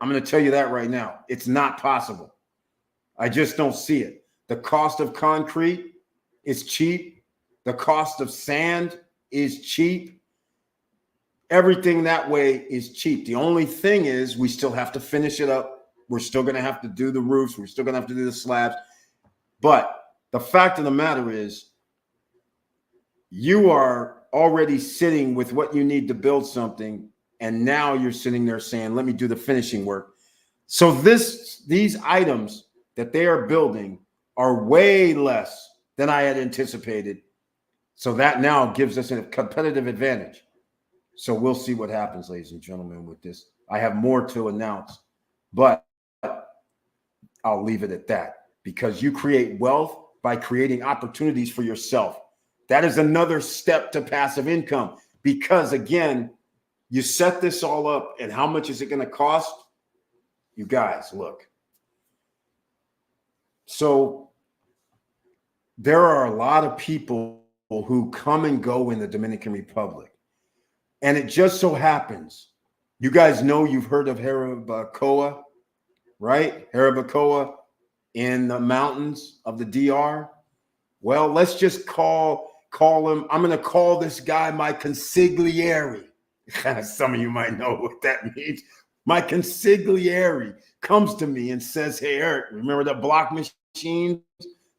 I'm going to tell you that right now. It's not possible. I just don't see it. The cost of concrete is cheap. The cost of sand is cheap. Everything that way is cheap. The only thing is we still have to finish it up. We're still going to have to do the roofs. We're still going to have to do the slabs. But the fact of the matter is you are already sitting with what you need to build something. And now you're sitting there saying, let me do the finishing work. So these items that they are building are way less than I had anticipated. So that now gives us a competitive advantage. So we'll see what happens, ladies and gentlemen, with this. I have more to announce, but I'll leave it at that, because you create wealth by creating opportunities for yourself. That is another step to passive income, because again, you set this all up, and how much is it going to cost? You guys, look. So there are a lot of people who come and go in the Dominican Republic. And it just so happens, you guys know, you've heard of Jarabacoa, right? Jarabacoa in the mountains of the DR. Well, let's just call him. I'm going to call this guy my consigliere. Some of you might know what that means. My consigliere comes to me and says, hey, Eric, remember the block machines?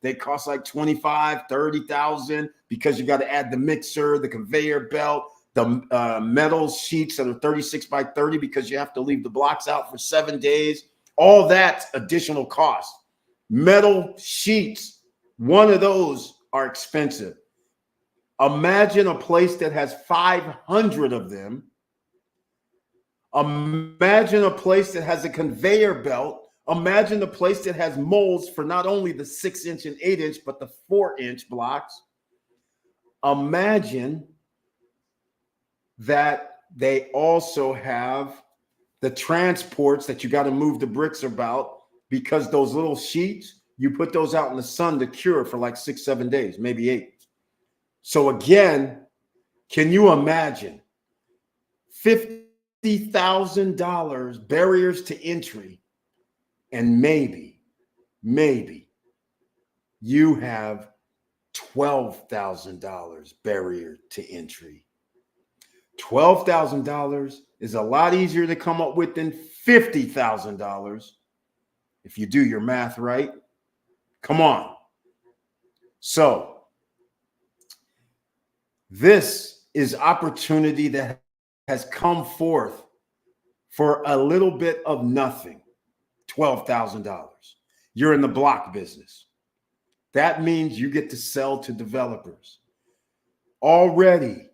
They cost like 25, 30,000 because you got to add the mixer, the conveyor belt, the metal sheets that are 36 by 30 because you have to leave the blocks out for 7 days. All that additional cost. Metal sheets, one of those are expensive. Imagine a place that has 500 of them. Imagine a place that has a conveyor belt. Imagine a place that has molds for not only the 6-inch and 8-inch, but the 4-inch blocks. Imagine that they also have the transports that you got to move the bricks about, because those little sheets, you put those out in the sun to cure for like 6-7 days, maybe 8. So again, can you imagine $50,000 barriers to entry, and maybe you have $12,000 barrier to entry. $12,000 is a lot easier to come up with than $50,000 if you do your math right. Come on. So this is opportunity that has come forth for a little bit of nothing. $12,000. You're in the block business. That means you get to sell to developers. Already,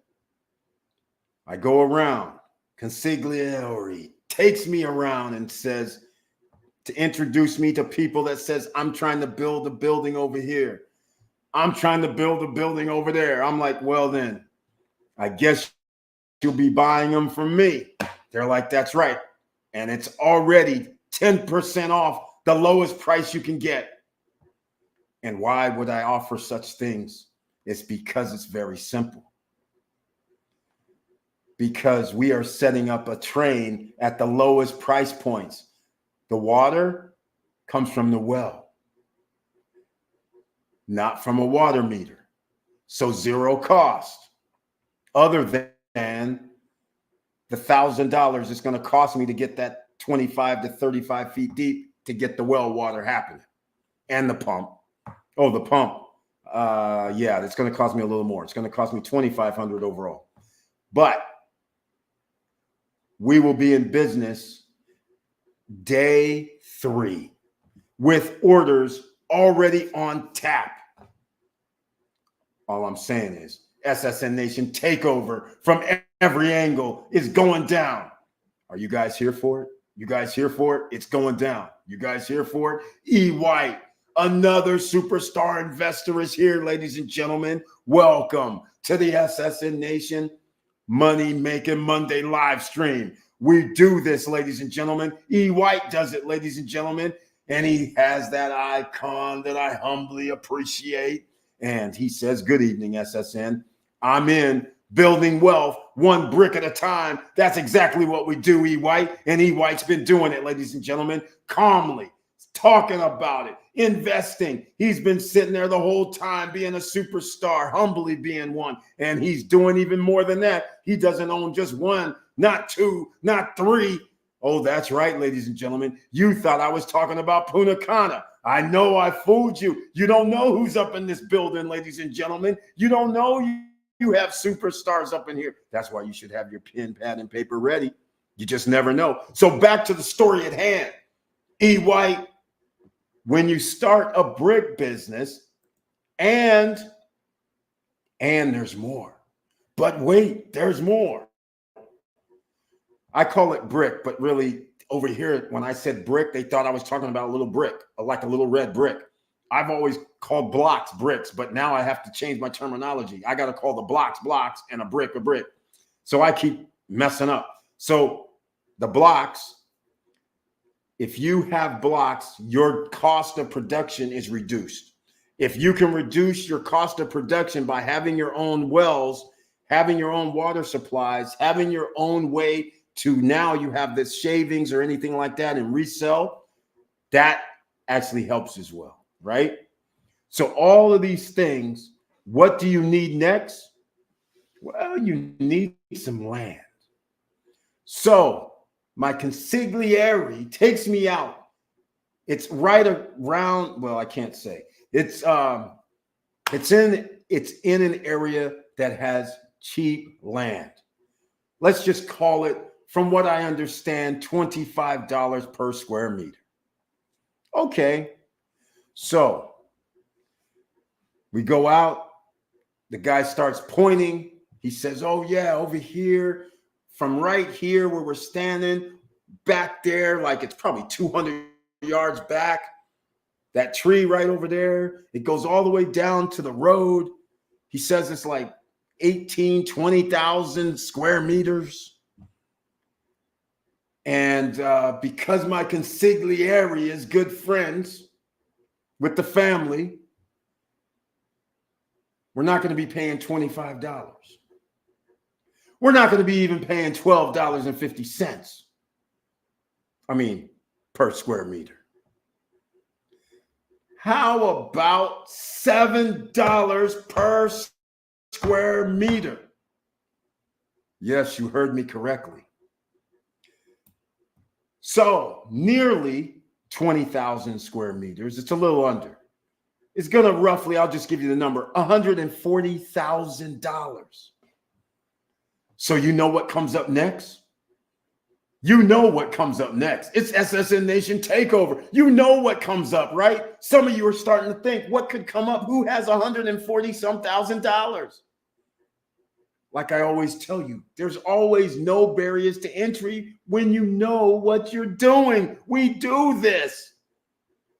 I go around, consigliere takes me around and says, to introduce me to people that says, I'm trying to build a building over here. I'm trying to build a building over there. I'm like, well then, I guess you'll be buying them from me. They're like, that's right. And it's already 10% off the lowest price you can get. And why would I offer such things? It's because it's very simple. Because we are setting up a train at the lowest price points. The water comes from the well, not from a water meter. So zero cost, other than the $1,000 it's going to cost me to get that 25 to 35 feet deep to get the well water happening. And the pump. Oh, the pump. Yeah, it's going to cost me a little more. It's going to cost me $2,500 overall. But we will be in business day 3 with orders already on tap. All I'm saying is SSN Nation takeover from every angle is going down. Are you guys here for it? You guys here for it? It's going down. You guys here for it? E. White, another superstar investor, is here, ladies and gentlemen. Welcome to the SSN Nation Money Making Monday live stream. We do this, ladies and gentlemen. E. White does it, ladies and gentlemen. And he has that icon that I humbly appreciate. And he says, good evening, SSN. I'm in building wealth one brick at a time. That's exactly what we do, E. White. And E. White's been doing it, ladies and gentlemen, calmly, talking about it, investing. He's been sitting there the whole time being a superstar, humbly being one. And he's doing even more than that. He doesn't own just one, not two, not three. Oh, that's right, ladies and gentlemen. You thought I was talking about Punta Cana. I know I fooled you. You don't know who's up in this building, ladies and gentlemen. You don't know you have superstars up in here. That's why you should have your pen, pad, and paper ready. You just never know. So back to the story at hand. E. White, when you start a brick business, and there's more. But wait, there's more. I call it brick, but really over here, when I said brick, they thought I was talking about a little brick, like a little red brick. I've always called blocks bricks, but now I have to change my terminology. I got to call the blocks blocks and a brick. So I keep messing up. So the blocks, if you have blocks, your cost of production is reduced. If you can reduce your cost of production by having your own wells, having your own water supplies, having your own way to now you have this shavings or anything like that and resell, that actually helps as well, right? So all of these things, what do you need next? Well, you need some land. So my consigliere takes me out. It's right around, well, I can't say. It's in an area that has cheap land. Let's just call it, from what I understand, $25 per square meter. Okay. So we go out. The guy starts pointing. He says, oh, yeah, over here, from right here where we're standing, back there, like it's probably 200 yards back, that tree right over there, it goes all the way down to the road. He says it's like 20,000 square meters. And because my consigliere is good friends with the family, we're not going to be paying $25. We're not going to be even paying $12.50. I mean, per square meter. How about $7 per square meter? Yes, you heard me correctly. So nearly 20,000 square meters. It's a little under. It's going to roughly, I'll just give you the number, $140,000. So you know what comes up next? You know what comes up next. It's SSN Nation Takeover. You know what comes up, right? Some of you are starting to think, what could come up? Who has $140,000? Like I always tell you, there's always no barriers to entry when you know what you're doing. We do this.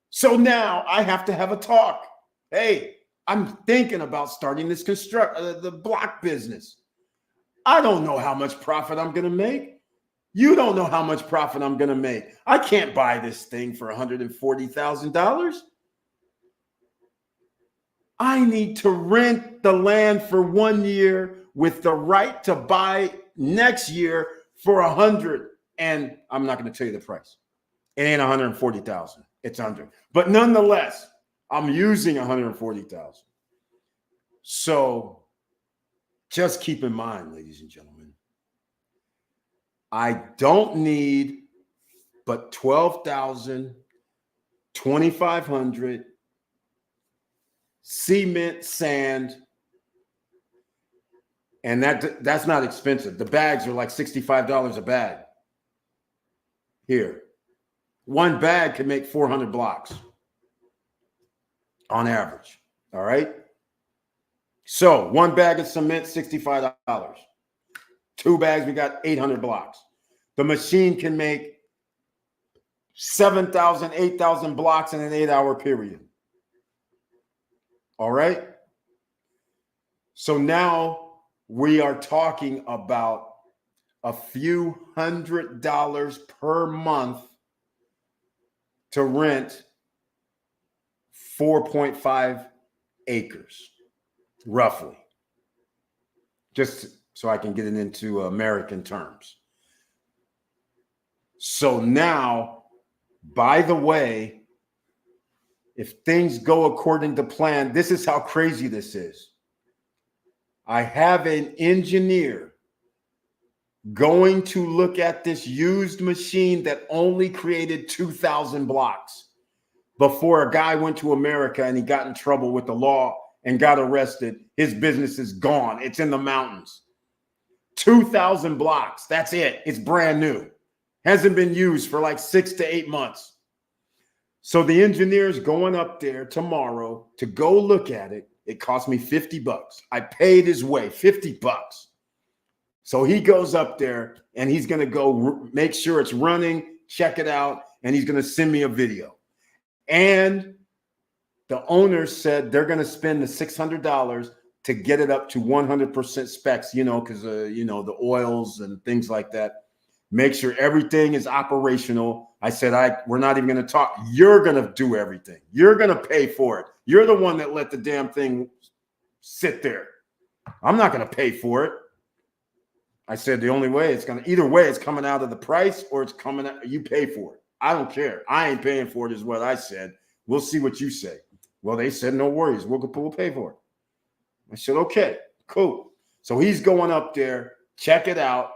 So now I have to have a talk. Hey, I'm thinking about starting this the block business. I don't know how much profit I'm going to make. You don't know how much profit I'm going to make. I can't buy this thing for $140,000. I need to rent the land for 1 year with the right to buy next year for 100. And I'm not going to tell you the price. It ain't 140,000. It's 100. But nonetheless, I'm using 140,000. So just keep in mind, ladies and gentlemen, I don't need but 12,000, 2,500 cement, sand, and that's not expensive. The bags are like $65 a bag. Here, one bag can make 400 blocks on average. All right. So one bag of cement, $65. 2 bags, we got 800 blocks. The machine can make 7,000, 8,000 blocks in an 8-hour period. All right. So now we are talking about a few $100s per month to rent 4.5 acres, roughly. Just so I can get it into American terms. So now, by the way, if things go according to plan, this is how crazy this is. I have an engineer going to look at this used machine that only created 2,000 blocks before a guy went to America and he got in trouble with the law and got arrested. His business is gone. It's in the mountains. 2,000 blocks. That's it. It's brand new. Hasn't been used for like 6 to 8 months. So the engineer's going up there tomorrow to go look at it. It cost me $50. I paid his way, $50. So he goes up there and he's going to go make sure it's running, check it out, and he's going to send me a video. And the owner said they're going to spend the $600 to get it up to 100% specs, because, the oils and things like that. Make sure everything is operational. I said, we're not even going to talk. You're going to do everything. You're going to pay for it. You're the one that let the damn thing sit there. I'm not going to pay for it. I said, the only way either way, it's coming out of the price or it's coming out, you pay for it. I don't care. I ain't paying for it is what I said. We'll see what you say. Well, they said, no worries. We'll pay for it. I said, okay, cool. So he's going up there, check it out,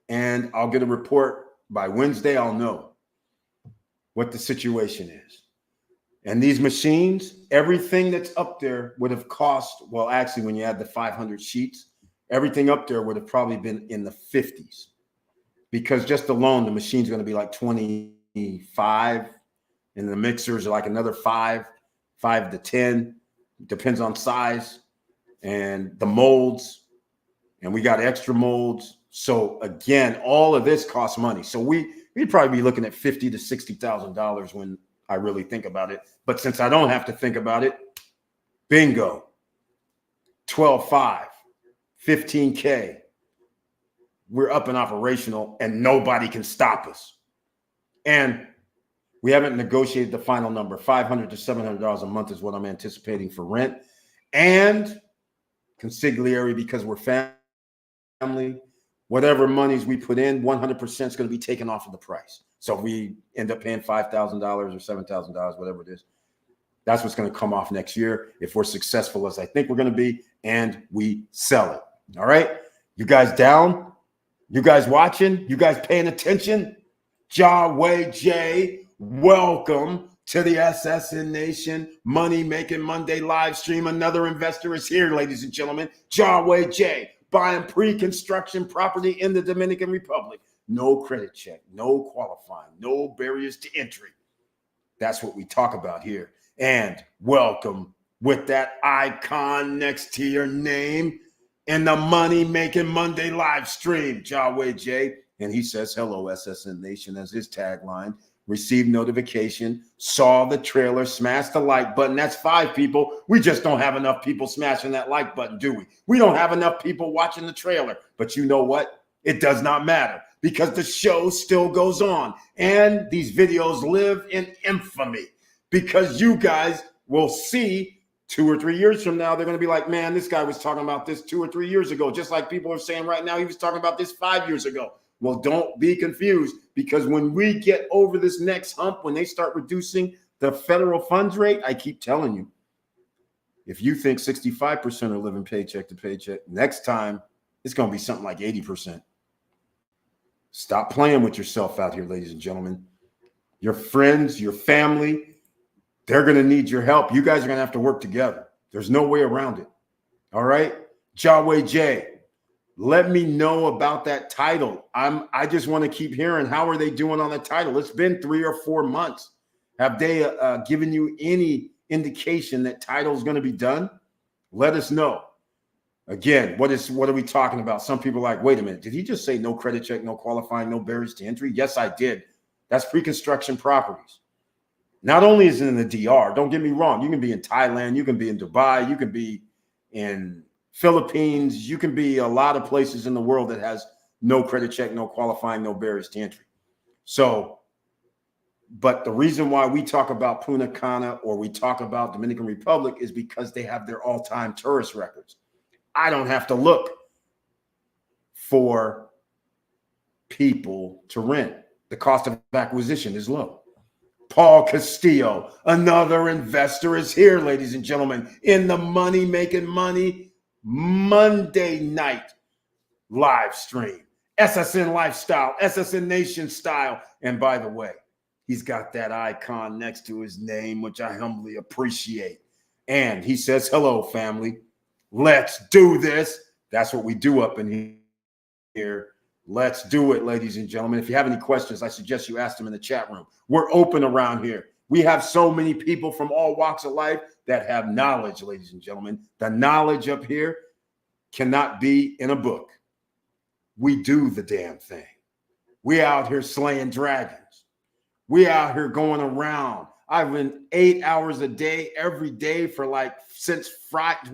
and I'll get a report by Wednesday. I'll know what the situation is. And these machines, everything that's up there would have cost, well, actually, when you add the 500 sheets, everything up there would have probably been in the 50s, because just alone, the machine's going to be like 25, and the mixers are like another 5 to 10, depends on size and the molds. And we got extra molds. So again, all of this costs money. So we'd probably be looking at $50,000 to $60,000 when I really think about it. But since I don't have to think about it, bingo, 12.5, 15K. We're up and operational, and nobody can stop us. And we haven't negotiated the final number. $500 to $700 a month is what I'm anticipating for rent and consigliere, because we're family. Whatever monies we put in, 100% is going to be taken off of the price. So if we end up paying $5,000 or $7,000, whatever it is, that's what's going to come off next year if we're successful as I think we're going to be, and we sell it. All right? You guys down? You guys watching? You guys paying attention? Jawway J, welcome to the SSN Nation Money Making Monday live stream. Another investor is here, ladies and gentlemen. Jawway J, buying pre-construction property in the Dominican Republic. No credit check, no qualifying, no barriers to entry. That's what we talk about here. And welcome with that icon next to your name in the Money Making Monday live stream, Jawway J. And he says, hello, SSN Nation, as his tagline. Received notification, saw the trailer, smashed the like button. That's 5 people. We just don't have enough people smashing that like button, do we? We don't have enough people watching the trailer. But you know what? It does not matter, because the show still goes on. And these videos live in infamy, because you guys will see 2 or 3 years from now, they're going to be like, man, this guy was talking about this 2 or 3 years ago. Just like people are saying right now, he was talking about this 5 years ago. Well, don't be confused, because when we get over this next hump, when they start reducing the federal funds rate, I keep telling you, if you think 65% are living paycheck to paycheck, next time it's going to be something like 80%. Stop playing with yourself out here, ladies and gentlemen. Your friends, your family, they're going to need your help. You guys are going to have to work together. There's no way around it. All right? Jawway J, let me know about that title. I just want to keep hearing, how are they doing on the title? It's been 3 or 4 months. Have they given you any indication that title is going to be done? Let us know. Again, what are we talking about? Some people are like, wait a minute, did he just say no credit check, no qualifying, no barriers to entry? Yes, I did. That's pre-construction properties. Not only is it in the DR, don't get me wrong. You can be in Thailand, you can be in Dubai, you can be in Philippines, you can be a lot of places in the world that has no credit check, no qualifying, no barriers to entry. So, but the reason why we talk about Punta Cana or we talk about Dominican Republic is because they have their all-time tourist records. I don't have to look for people to rent. The cost of acquisition is low. Paul Castillo, another investor, is here, ladies and gentlemen, in the Money Making Money Monday night live stream. SSN Lifestyle, SSN Nation style. And by the way, he's got that icon next to his name, which I humbly appreciate. And he says, hello, family. Let's do this. That's what we do up in here. Let's do it, ladies and gentlemen. If you have any questions, I suggest you ask them in the chat room. We're open around here. We have so many people from all walks of life that have knowledge, ladies and gentlemen. The knowledge up here cannot be in a book. We do the damn thing. We out here slaying dragons. We out here going around. I've been 8 hours a day, every day for like since Friday,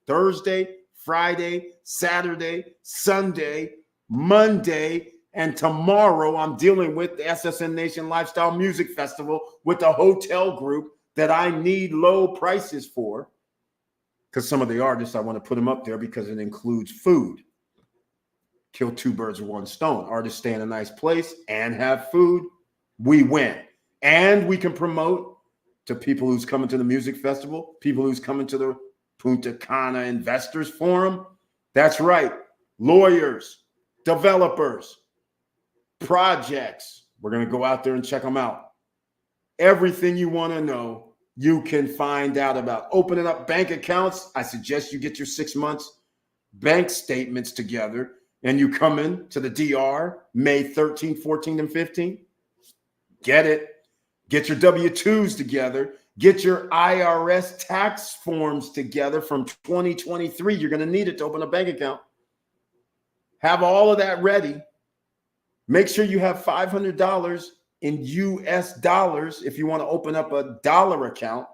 Thursday, Friday, Saturday, Sunday, Monday, and tomorrow I'm dealing with the SSN Nation Lifestyle Music Festival with a hotel group that I need low prices for, because some of the artists, I want to put them up there because it includes food. Kill two birds with one stone. Artists stay in a nice place and have food. We win. And we can promote to people who's coming to the music festival, people who's coming to the Punta Cana Investors Forum. That's right. Lawyers, developers, projects. We're going to go out there and check them out. Everything you want to know, you can find out about. Opening up bank accounts. I suggest you get your 6 months bank statements together and you come in to the DR May 13, 14, and 15. Get it. Get your W-2s together. Get your IRS tax forms together from 2023. You're going to need it to open a bank account. Have all of that ready. Make sure you have $500 in US dollars if you want to open up a dollar account.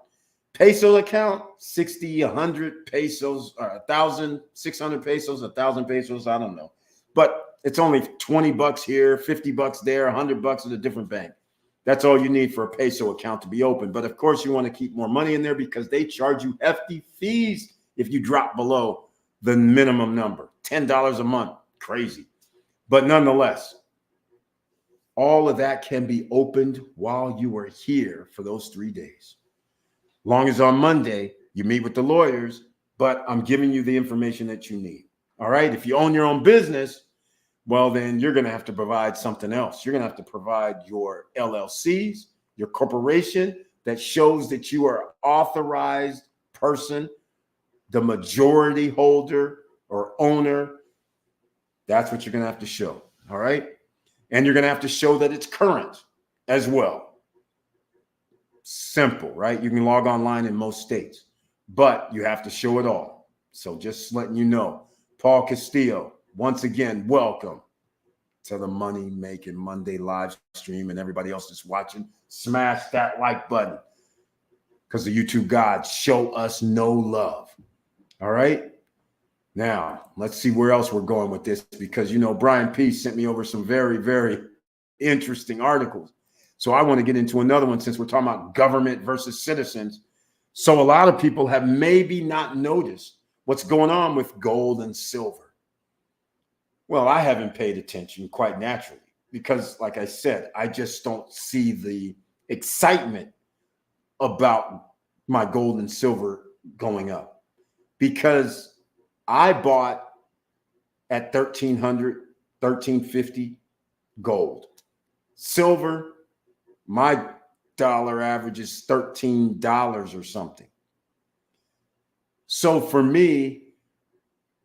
Peso account, 60, 100 pesos, 1,600 pesos, 1,000 pesos, I don't know. But it's only 20 bucks here, 50 bucks there, 100 bucks at a different bank. That's all you need for a peso account to be open. But of course, you want to keep more money in there because they charge you hefty fees if you drop below the minimum number, $10 a month. Crazy. But nonetheless, all of that can be opened while you are here for those 3 days. Long as on Monday, you meet with the lawyers, but I'm giving you the information that you need. All right. If you own your own business, well, then you're going to have to provide something else. You're going to have to provide your LLCs, your corporation that shows that you are authorized person, the majority holder or owner. That's what you're going to have to show. All right. And you're going to have to show that it's current as well. Simple, right? You can log online in most states, but you have to show it all. So just letting you know, Paul Castillo, once again, welcome to the Money Making Monday live stream, and everybody else that's watching, smash that like button because the YouTube gods show us no love. All right. Now, let's see where else we're going with this because, you know, Brian P. sent me over some very, very interesting articles. So I want to get into another one since we're talking about government versus citizens. So a lot of people have maybe not noticed what's going on with gold and silver. Well, I haven't paid attention quite naturally because, like I said, I just don't see the excitement about my gold and silver going up because I bought at 1,300, 1,350 gold. Silver, my dollar average is $13 or something. So for me,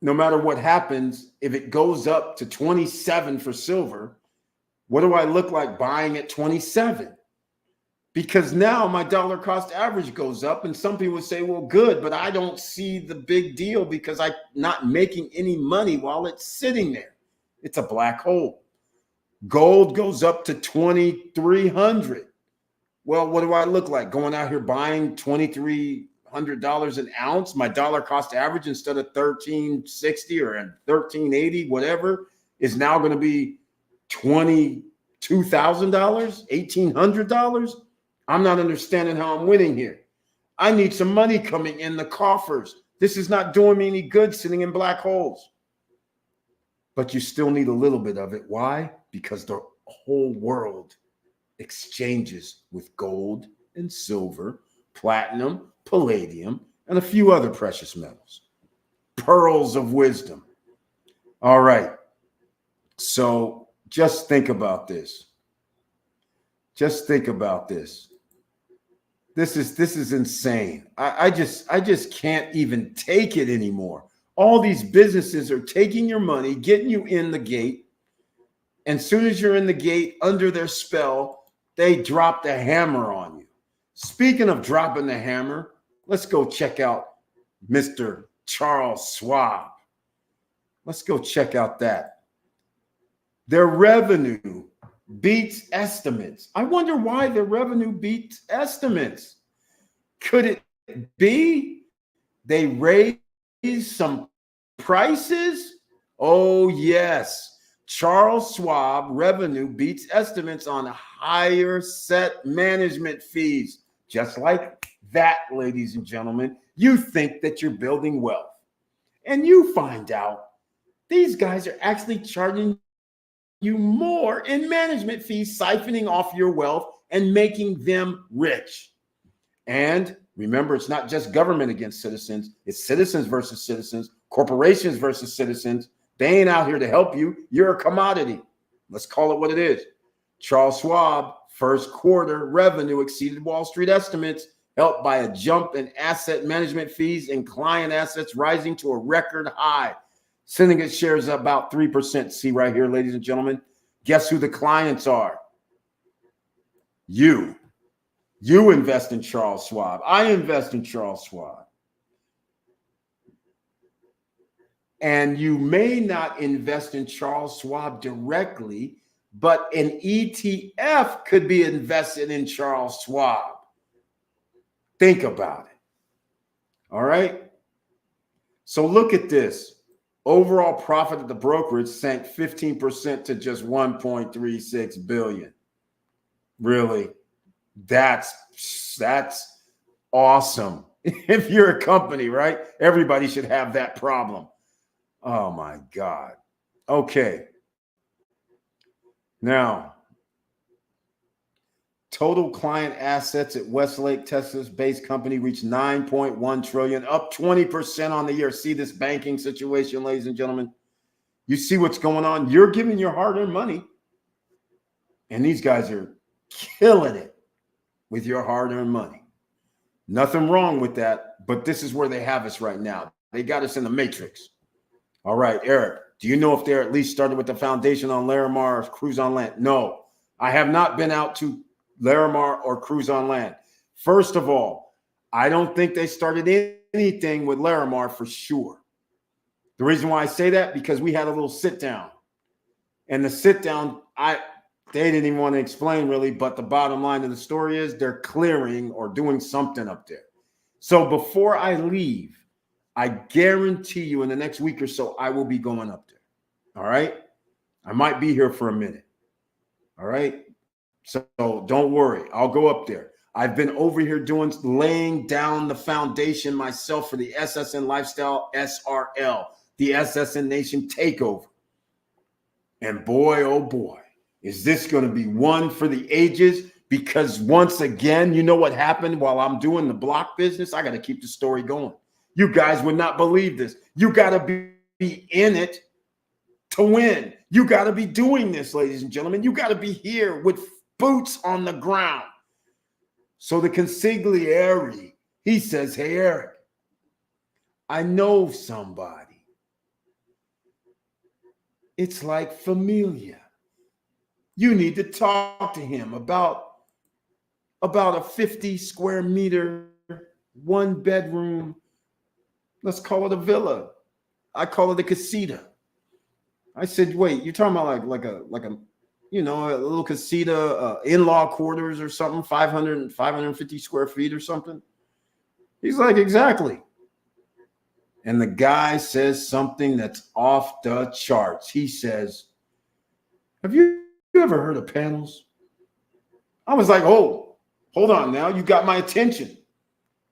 no matter what happens, if it goes up to 27 for silver, what do I look like buying at 27? Because now my dollar cost average goes up and some people say, well, good, but I don't see the big deal because I'm not making any money while it's sitting there. It's a black hole. Gold goes up to 2,300. Well, what do I look like going out here buying $2,300 an ounce? My dollar cost average instead of $1,360 or $1,380, whatever, is now going to be $22,000, $1,800. I'm not understanding how I'm winning here. I need some money coming in the coffers. This is not doing me any good sitting in black holes. But you still need a little bit of it. Why? Because the whole world exchanges with gold and silver, platinum, palladium, and a few other precious metals. Pearls of wisdom. All right. So just think about this. Just think about this. This is insane. I just can't even take it anymore. All these businesses are taking your money, getting you in the gate. And as soon as you're in the gate under their spell, they drop the hammer on you. Speaking of dropping the hammer, let's go check out Mr. Charles Schwab. Let's go check out that. Their revenue beats estimates. I wonder why their revenue beats estimates. Could it be they raised some prices? Oh, yes. Charles Schwab revenue beats estimates on higher set management fees. Just like that, ladies and gentlemen, you think that you're building wealth. And you find out these guys are actually charging you more in management fees, siphoning off your wealth and making them rich. And remember, it's not just government against citizens. It's citizens versus citizens, corporations versus citizens. They ain't out here to help you. You're a commodity. Let's call it what it is. Charles Schwab, first quarter revenue exceeded Wall Street estimates, helped by a jump in asset management fees and client assets rising to a record high. Syndicate shares about 3%. See right here, ladies and gentlemen. Guess who the clients are? You. You invest in Charles Schwab. I invest in Charles Schwab. And you may not invest in Charles Schwab directly, but an ETF could be invested in Charles Schwab. Think about it. All right. So look at this. Overall profit of the brokerage sank 15% to just 1.36 billion. Really? That's awesome. If you're a company, right? Everybody should have that problem. Oh my God. Okay. Now, total client assets at Westlake, Texas-based company reached 9.1 trillion, up 20% on the year. See this banking situation, ladies and gentlemen? You see what's going on? You're giving your hard-earned money, and these guys are killing it with your hard-earned money. Nothing wrong with that, but this is where they have us right now. They got us in the matrix. All right, Eric, do you know if they're at least started with the foundation on Larimar or Cruise on Land? No, I have not been out to Larimar or Cruise on Land. First of all, I don't think they started anything with Larimar for sure. The reason why I say that, because we had a little sit down, and the sit down, they didn't even want to explain really, but the bottom line of the story is they're clearing or doing something up there. So before I leave, I guarantee you in the next week or so, I will be going up there. All right. I might be here for a minute. All right. So don't worry. I'll go up there. I've been over here laying down the foundation myself for the SSN Lifestyle SRL, the SSN Nation takeover. And boy, oh boy, is this going to be one for the ages? Because once again, you know what happened while I'm doing the block business? I got to keep the story going. You guys would not believe this. You got to be in it to win. You got to be doing this, ladies and gentlemen. You got to be here with boots on the ground. So the consigliere, he says, hey, Eric, I know somebody. It's like familia. You need to talk to him about a 50 square meter, 1 bedroom. Let's call it a villa. I call it a casita. I said, wait, you're talking about like a you know, a little casita, in-law quarters or something, 550 square feet or something? He's like, exactly. And the guy says something that's off the charts. He says, have you ever heard of panels? I was like, oh, hold on now. You got my attention.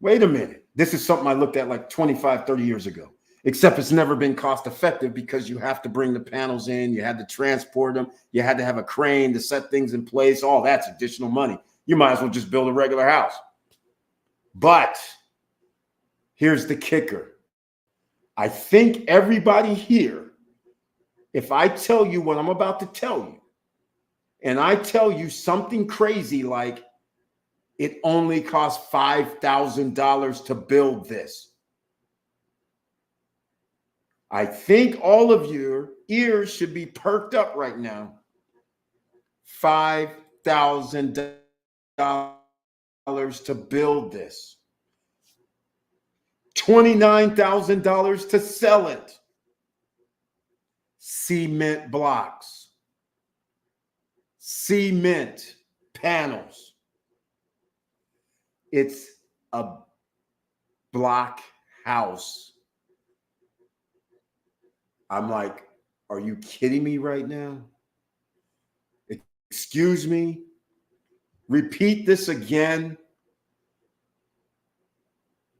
Wait a minute. This is something I looked at like 25, 30 years ago. except it's never been cost effective because you have to bring the panels in, you had to transport them, you had to have a crane to set things in place. All that's additional money. You might as well just build a regular house. But here's the kicker. I think everybody here, if I tell you what I'm about to tell you, and I tell you something crazy like it only costs $5,000 to build this, I think all of your ears should be perked up right now. $5,000 to build this. $29,000 to sell it. Cement blocks. Cement panels. It's a block house. I'm like, are you kidding me right now? Excuse me? Repeat this again.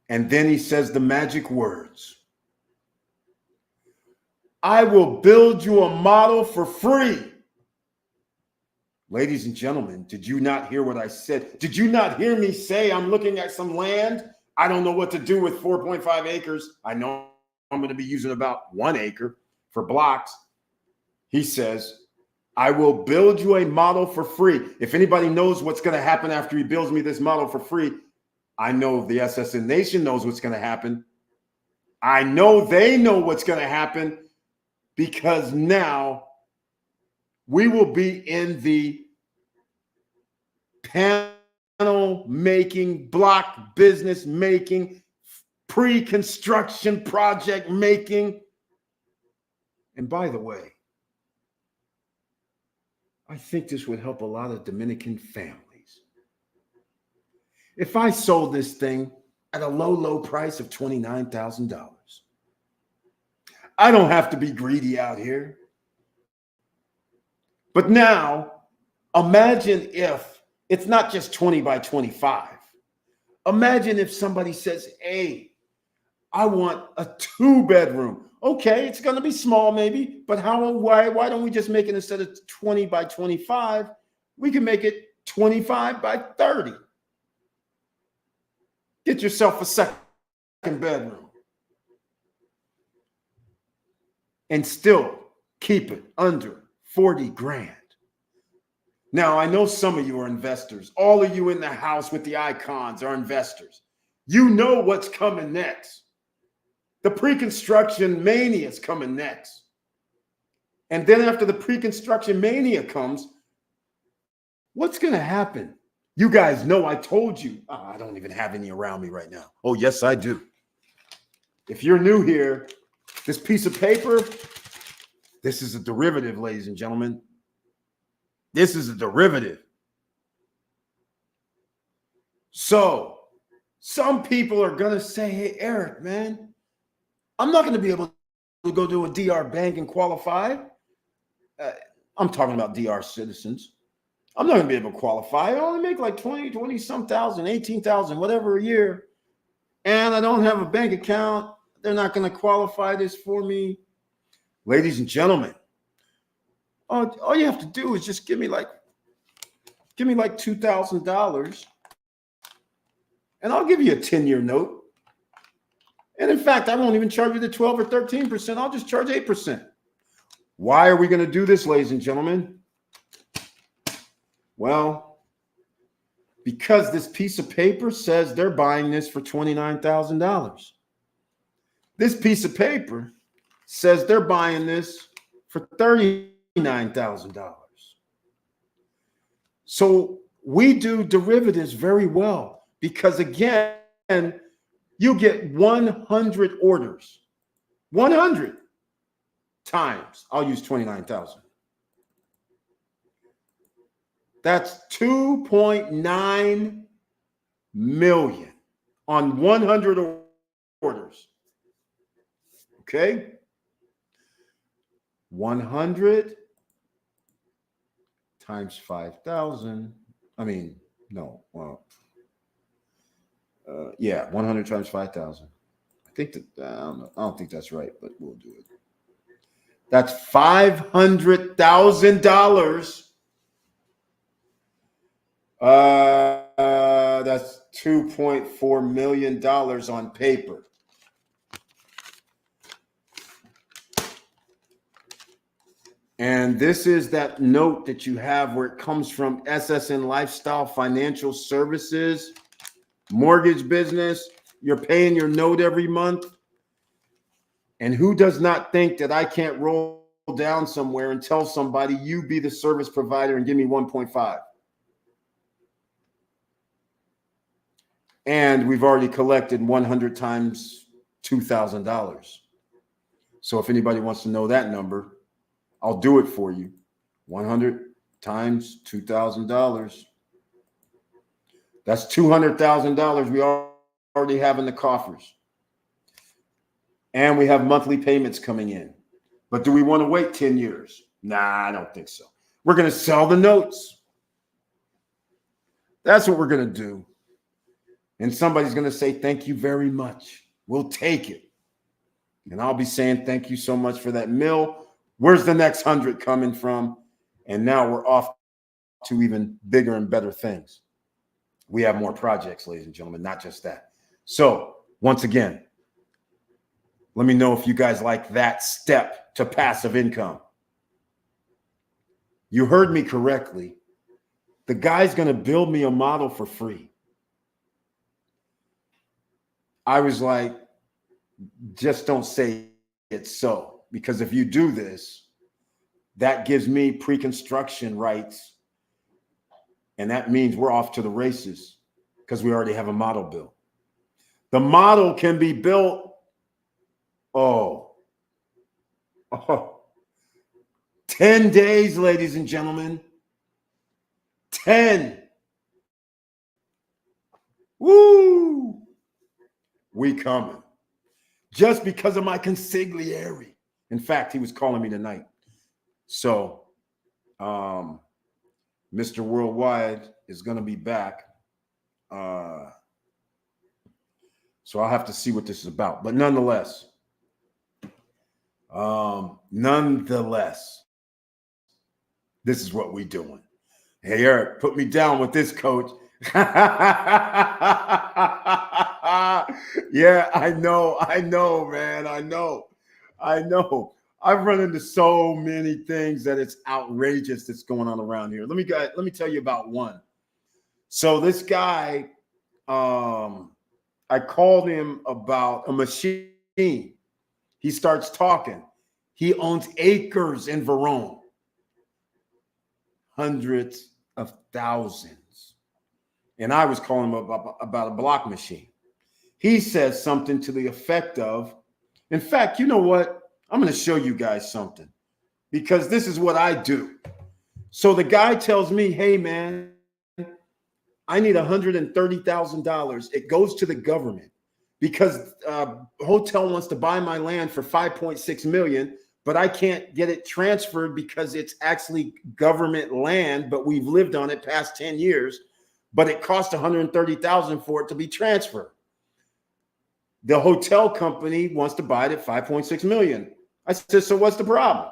And then he says the magic words. I will build you a model for free. Ladies and gentlemen, did you not hear what I said? Did you not hear me say I'm looking at some land? I don't know what to do with 4.5 acres. I know I'm going to be using about 1 acre for blocks. He says, I will build you a model for free. If anybody knows what's going to happen after he builds me this model for free, I know the SSN Nation knows what's going to happen. I know they know what's going to happen because now we will be in the panel making, block business making, pre-construction project making. And by the way, I think this would help a lot of Dominican families. If I sold this thing at a low, low price of $29,000, I don't have to be greedy out here. But now, imagine if it's not just 20 by 25. Imagine if somebody says, hey, I want a 2-bedroom. Okay, it's going to be small maybe, but why don't we just make it, instead of 20 by 25, we can make it 25 by 30. Get yourself a second bedroom and still keep it under 40 grand. Now, I know some of you are investors. All of you in the house with the icons are investors. You know what's coming next. The pre-construction mania is coming next. And then after the pre-construction mania comes, what's going to happen? You guys know I told you. Oh, I don't even have any around me right now. Oh, yes, I do. If you're new here, this piece of paper, this is a derivative, ladies and gentlemen. This is a derivative. So some people are going to say, hey, Eric, man, I'm not going to be able to go to a DR bank and qualify. I'm talking about DR citizens. I'm not going to be able to qualify. I only make like 20 some thousand, 18,000, whatever a year. And I don't have a bank account. They're not going to qualify this for me. Ladies and gentlemen, all you have to do is just give me like $2,000 and I'll give you a 10-year note. And in fact, I won't even charge you the 12 or 13%. I'll just charge 8%. Why are we going to do this, ladies and gentlemen? Well, because this piece of paper says they're buying this for $29,000. This piece of paper says they're buying this for $39,000. So we do derivatives very well because, again, you get 100 orders. 100 times, I'll use 29,000. That's 2.9 million on 100 orders. Okay? 100 times 5,000. I mean, no. Well, yeah, 100 times 5,000. think that I don't know. I don't think that's right, but we'll do it. That's $500,000. That's $2.4 million on paper. And this is that note that you have where it comes from SSN Lifestyle Financial Services, mortgage business. You're paying your note every month. And who does not think that I can't roll down somewhere and tell somebody you be the service provider and give me 1.5? And we've already collected 100 times $2,000. So if anybody wants to know that number, I'll do it for you. 100 times $2,000. That's $200,000 we already have in the coffers. And we have monthly payments coming in. But do we want to wait 10 years? Nah, I don't think so. We're going to sell the notes. That's what we're going to do. And somebody's going to say, thank you very much. We'll take it. And I'll be saying, thank you so much for that mill. Where's the next 100 coming from? And now we're off to even bigger and better things. We have more projects, ladies and gentlemen, not just that. So once again, let me know if you guys like that step to passive income. You heard me correctly. The guy's going to build me a model for free. I was like, just don't say it's so. Because if you do this, that gives me pre-construction rights. And that means we're off to the races because we already have a model built. The model can be built, 10 days, ladies and gentlemen. 10. Woo! We coming. Just because of my consigliere. In fact, he was calling me tonight. So, Mr. Worldwide is going to be back. So I'll have to see what this is about. But nonetheless, this is what we doing. Hey, Eric, put me down with this, coach. Yeah, I know, man. I know. I've run into so many things that it's outrageous that's going on around here. Let me tell you about one. So this guy, I called him about a machine. He starts talking. He owns acres in Verone. Hundreds of thousands. And I was calling him about a block machine. He says something to the effect of, in fact, you know what? I'm going to show you guys something because this is what I do. So the guy tells me, hey, man, I need $130,000. It goes to the government because hotel wants to buy my land for $5.6 million, but I can't get it transferred because it's actually government land, but we've lived on it past 10 years, but it cost $130,000 for it to be transferred. The hotel company wants to buy it at $5.6 million. I said, so what's the problem?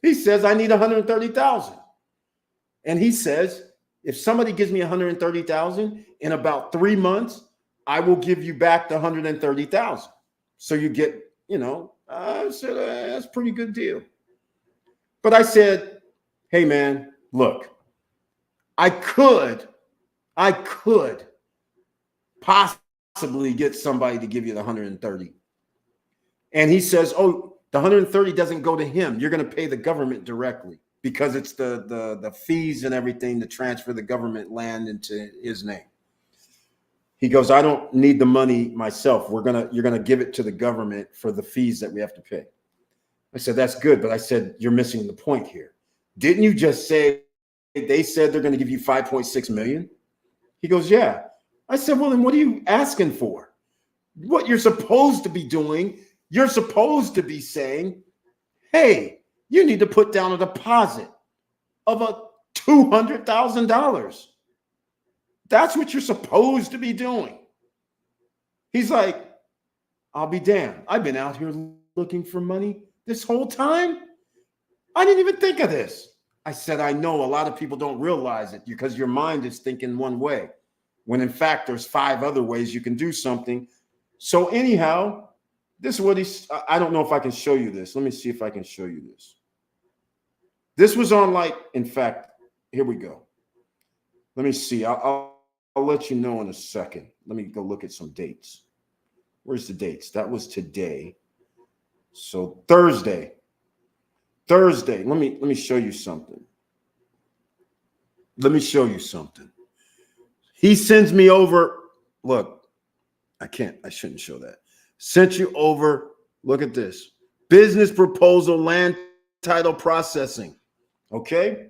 He says, I need $130,000. And he says, if somebody gives me $130,000 in about 3 months, I will give you back the $130,000. So you get, I said, that's a pretty good deal. But I said, hey, man, look, I could possibly get somebody to give you the 130. And he says, oh, the 130 doesn't go to him. You're going to pay the government directly because it's the fees and everything to transfer the government land into his name. He goes, I don't need the money myself. You're going to give it to the government for the fees that we have to pay. I said, that's good. But I said, you're missing the point here. Didn't you just say they said they're going to give you $5.6 million? He goes, yeah. I said, well, then what are you asking for? What you're supposed to be doing, you're supposed to be saying, hey, you need to put down a deposit of $200,000. That's what you're supposed to be doing. He's like, I'll be damned. I've been out here looking for money this whole time. I didn't even think of this. I said, I know a lot of people don't realize it because your mind is thinking one way, when in fact, there's 5 other ways you can do something. So anyhow, this is what I don't know if I can show you this. Let me see if I can show you this. This was on in fact, here we go. Let me see. I'll let you know in a second. Let me go look at some dates. Where's the dates? That was today. So Thursday. Let me show you something. Let me show you something. He sends me over. Look, I shouldn't show that. Sent you over. Look at this. Business proposal, land title processing. Okay.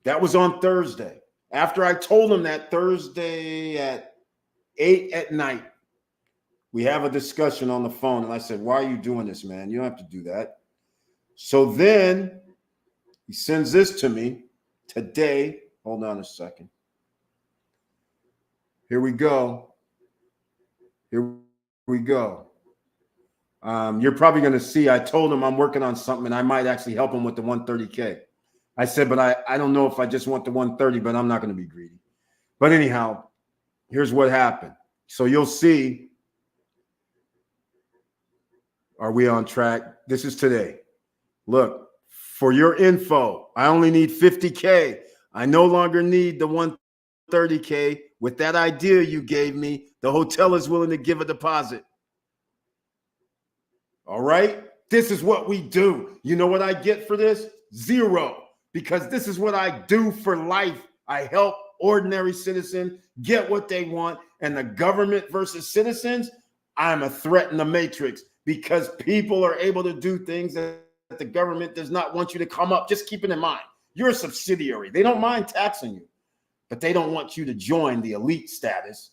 That was on Thursday. After I told him that Thursday at 8 at night, we have a discussion on the phone. And I said, why are you doing this, man? You don't have to do that. So then he sends this to me today. Hold on a second. Here we go. You're probably going to see, I told him I'm working on something and I might actually help him with the 130K. I said, but I don't know if I just want the 130, but I'm not going to be greedy. But anyhow, here's what happened. So you'll see. Are we on track? This is today. Look, for your info, I only need 50K. I no longer need the 130K. With that idea you gave me, the hotel is willing to give a deposit. All right? This is what we do. You know what I get for this? 0. Because this is what I do for life. I help ordinary citizens get what they want. And the government versus citizens, I'm a threat in the matrix because people are able to do things that the government does not want you to come up. Just keep it in mind. You're a subsidiary. They don't mind taxing you, but they don't want you to join the elite status.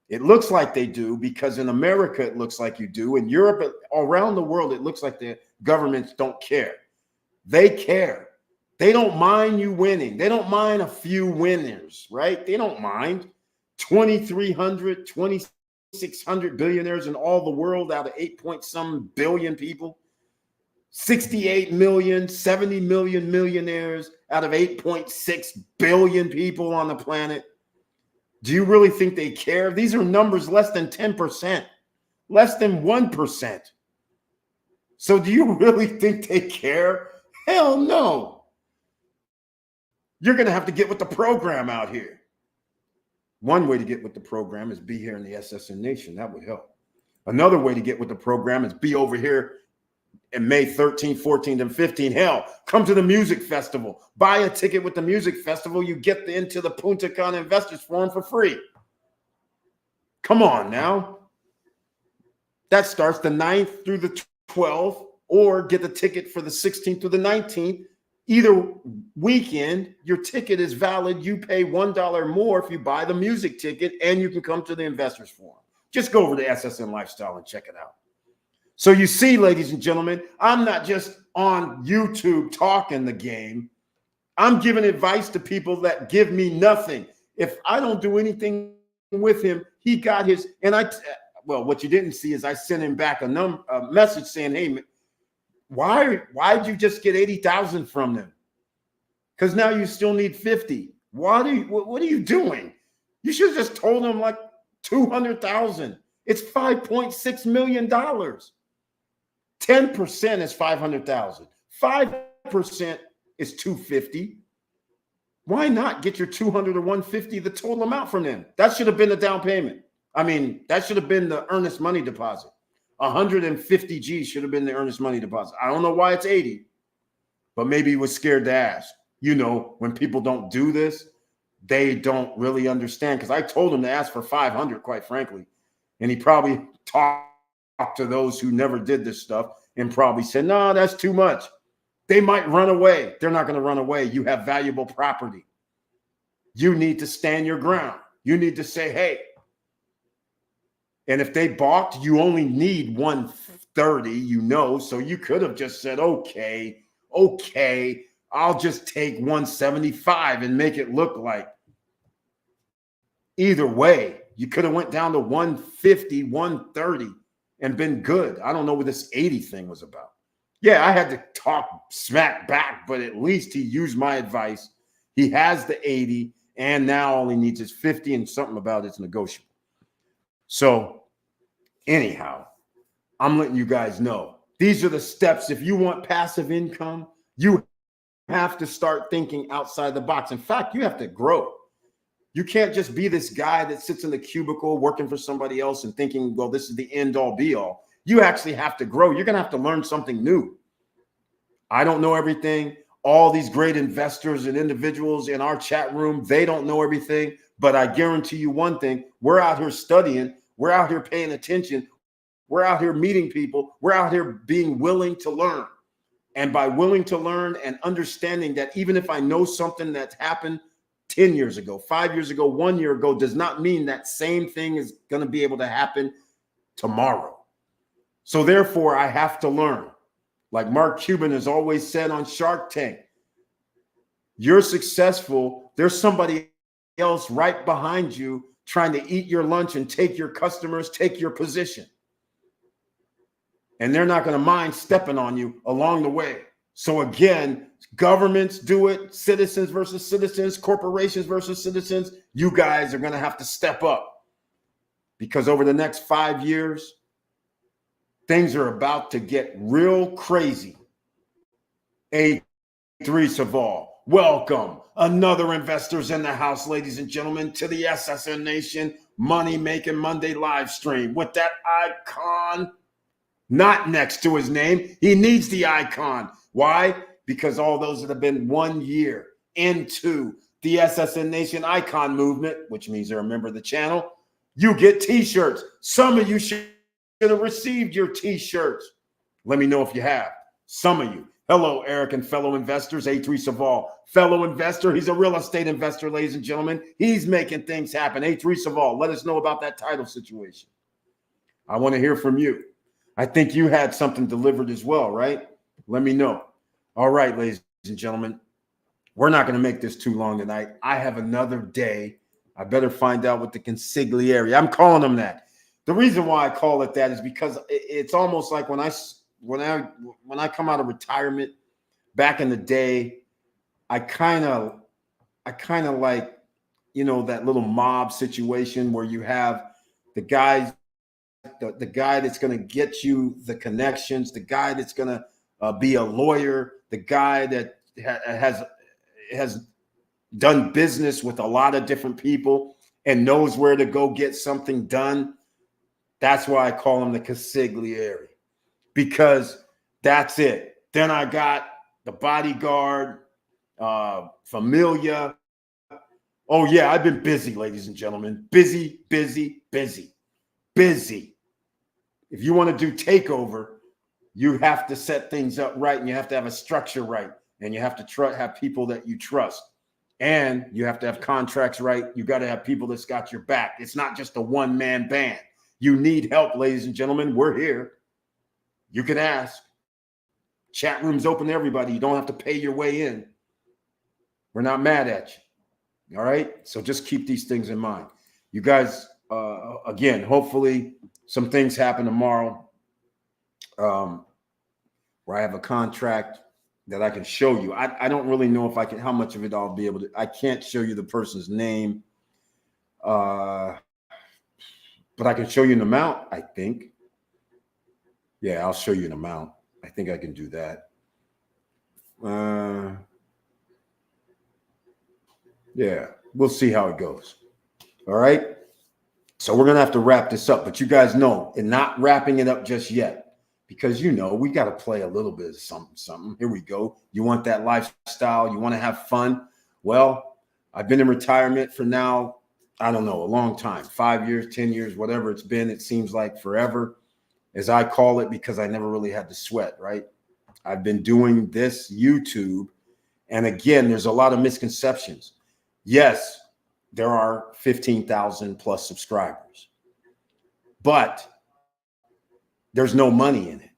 It looks like they do because in America, it looks like you do. In Europe, around the world, it looks like the governments don't care. They care. They don't mind you winning. They don't mind a few winners, right? They don't mind 2,300, 2,600 billionaires in all the world out of 8-point-some billion people. 68 million, 70 million millionaires out of 8.6 billion people on the planet. Do you really think they care? These are numbers less than 10%, less than 1%. So do you really think they care? Hell no. You're going to have to get with the program out here. One way to get with the program is be here in the SSN Nation. That would help. Another way to get with the program is be over here in May 13th, 14th, and 15th. Hell, come to the music festival. Buy a ticket with the music festival. You get into the Punta Cana Investors Forum for free. Come on now. That starts the 9th through the 12th, or get the ticket for the 16th through the 19th. Either weekend, your ticket is valid. You pay $1 more if you buy the music ticket, and you can come to the Investors Forum. Just go over to SSN Lifestyle and check it out. So you see, ladies and gentlemen, I'm not just on YouTube talking the game. I'm giving advice to people that give me nothing. If I don't do anything with him, he got his, and well, what you didn't see is I sent him back a message saying, hey, why'd you just get 80,000 from them? Because now you still need 50. What are you doing? You should have just told them like 200,000. It's $5.6 million. 10% is 500,000. 5% is 250. Why not get your 200 or 150, the total amount from them? That should have been the down payment. I mean, that should have been the earnest money deposit. 150 G should have been the earnest money deposit. I don't know why it's 80, but maybe he was scared to ask. You know, when people don't do this, they don't really understand. Because I told him to ask for 500, quite frankly. And he probably talked to those who never did this stuff and probably said, no, that's too much. They might run away. They're not going to run away. You have valuable property. You need to stand your ground. You need to say, hey. And if they balked, you only need 130, you know. So you could have just said, okay, I'll just take 175 and make it look like. Either way, you could have went down to 150, 130 and been good. I don't know what this 80 thing was about. Yeah, I had to talk smack back, but at least he used my advice. He has the 80, and now all he needs is 50, and something about it's negotiable. So anyhow, I'm letting you guys know. These are the steps. If you want passive income, you have to start thinking outside the box. In fact, you have to grow. You can't just be this guy that sits in the cubicle working for somebody else and thinking, well, this is the end all be all. You actually have to grow. You're going to have to learn something new. I don't know everything. All these great investors and individuals in our chat room, they don't know everything. But I guarantee you one thing, we're out here studying. We're out here paying attention. We're out here meeting people. We're out here being willing to learn. And by willing to learn and understanding that even if I know something that's happened 10 years ago, 5 years ago, 1 year ago, does not mean that same thing is going to be able to happen tomorrow. So therefore, I have to learn. Like Mark Cuban has always said on Shark Tank, you're successful. There's somebody else right behind you trying to eat your lunch and take your customers, take your position. And they're not going to mind stepping on you along the way. So again, governments do it, citizens versus citizens, corporations versus citizens. You guys are going to have to step up because over the next 5 years, things are about to get real crazy. A3 Saval, welcome. Another investors in the house, ladies and gentlemen, to the SSN Nation Money Making Monday live stream with that icon not next to his name. He needs the icon. Why? Because all those that have been 1 year into the SSN Nation icon movement, which means they're a member of the channel, you get t-shirts. Some of you should have received your t-shirts. Let me know if you have. Some of you. Hello, Eric and fellow investors. A3 Saval, fellow investor. He's a real estate investor, ladies and gentlemen. He's making things happen. A3 Saval, let us know about that title situation. I want to hear from you. I think you had something delivered as well, right? Let me know. All right, ladies and gentlemen, we're not going to make this too long tonight. I have another day. I better find out what the consigliere. I'm calling them that. The reason why I call it that is because it's almost like when I come out of retirement back in the day, I kind of like, you know, that little mob situation where you have the guys. The guy that's going to get you the connections, the guy that's going to be a lawyer, the guy that has done business with a lot of different people and knows where to go get something done. That's why I call him the consigliere, because that's it. Then I got the bodyguard, familia. Oh yeah, I've been busy, ladies and gentlemen. Busy. If you want to do takeover, you have to set things up right, and you have to have a structure right, and you have to have people that you trust, and you have to have contracts right. You got to have people that's got your back. It's not just a one-man band. You need help, ladies and gentlemen. We're here. You can ask. Chat room's open to everybody. You don't have to pay your way in. We're not mad at you. All right? So just keep these things in mind. You guys, again, hopefully some things happen tomorrow where I have a contract that I can show you. I don't really know if I can, how much of it I'll be able to. I can't show you the person's name, but I can show you an amount, I think. Yeah, I'll show you an amount. I think I can do that. Yeah, we'll see how it goes. All right. So we're going to have to wrap this up, but you guys know, and not wrapping it up just yet, because, you know, we got to play a little bit of something. Here we go. You want that lifestyle? You want to have fun? Well, I've been in retirement for now, I don't know, a long time, 5 years, 10 years, whatever it's been. It seems like forever, as I call it, because I never really had to sweat, right? I've been doing this YouTube. And again, there's a lot of misconceptions. Yes, there are 15,000 plus subscribers, but there's no money in it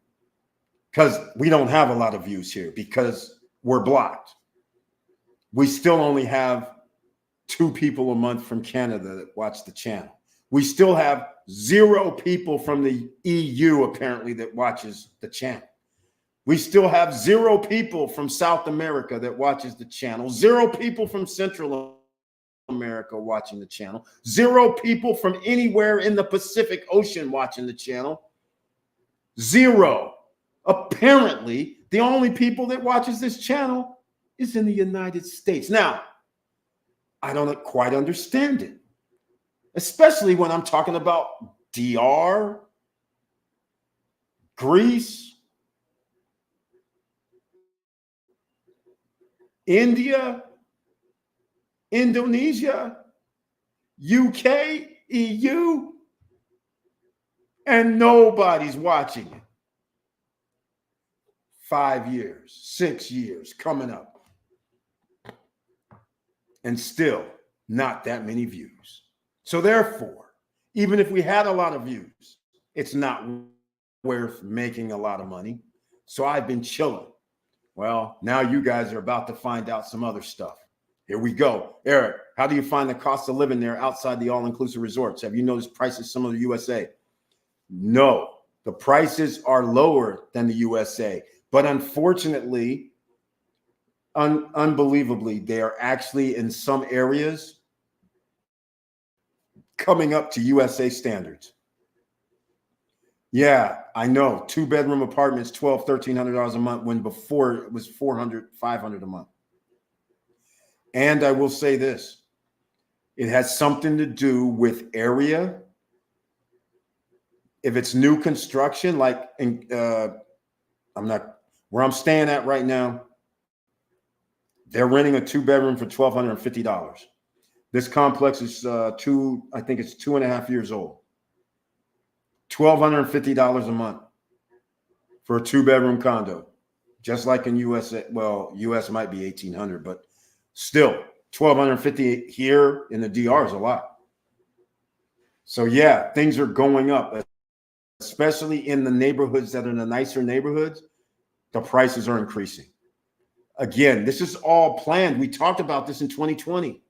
because we don't have a lot of views here because we're blocked. We still only have 2 people a month from Canada that watch the channel. We still have 0 people from the EU apparently that watches the channel. We still have 0 people from South America that watches the channel. 0 people from Central America watching the channel. 0 people from anywhere in the Pacific Ocean watching the channel. 0. Apparently, the only people that watches this channel is in the United States. Now, I don't quite understand it, especially when I'm talking about DR, Greece, India, Indonesia, UK, EU, and nobody's watching it. 5 years, 6 years coming up, and still not that many views. So therefore, even if we had a lot of views, it's not worth making a lot of money. So I've been chilling. Well, now you guys are about to find out some other stuff. Here we go. Eric, how do you find the cost of living there outside the all-inclusive resorts? Have you noticed prices similar to USA? No, the prices are lower than the USA. But unfortunately, unbelievably, they are actually in some areas coming up to USA standards. Yeah, I know. 2-bedroom apartments, $1,200, $1,300 a month, when before it was $400, $500 a month. And I will say this, it has something to do with area. If it's new construction, like where I'm staying at right now, they're renting a 2-bedroom for $1,250. This complex is I think it's 2.5 years old. $1,250 a month for a 2-bedroom condo, just like in USA. Well, US might be $1,800, but still $1,250 here in the DR is a lot. So yeah, things are going up, especially in the neighborhoods that are in the nicer neighborhoods. The prices are increasing. Again, this is all planned. We talked about this in 2020,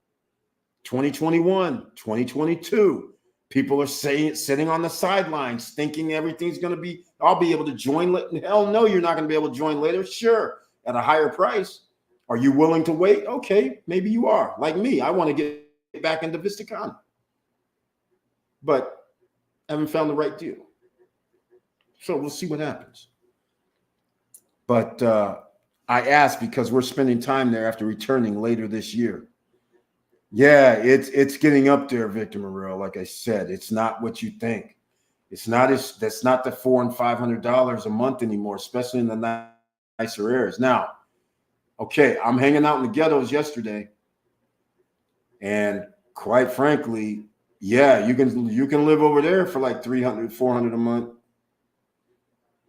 2021, 2022. People are sitting on the sidelines thinking everything's going to be, I'll be able to join. Hell no, you're not going to be able to join later. Sure, at a higher price. Are you willing to wait? Okay, maybe you are. Like me, I want to get back into Vistacana, but I haven't found the right deal. So we'll see what happens. But I asked because we're spending time there after returning later this year. Yeah, it's getting up there, Victor Morel. Like I said, it's not what you think. That's not the $400 and $500 a month anymore, especially in the nicer areas. Now, okay, I'm hanging out in the ghettos yesterday, and quite frankly, yeah, you can live over there for like $300, $400 a month.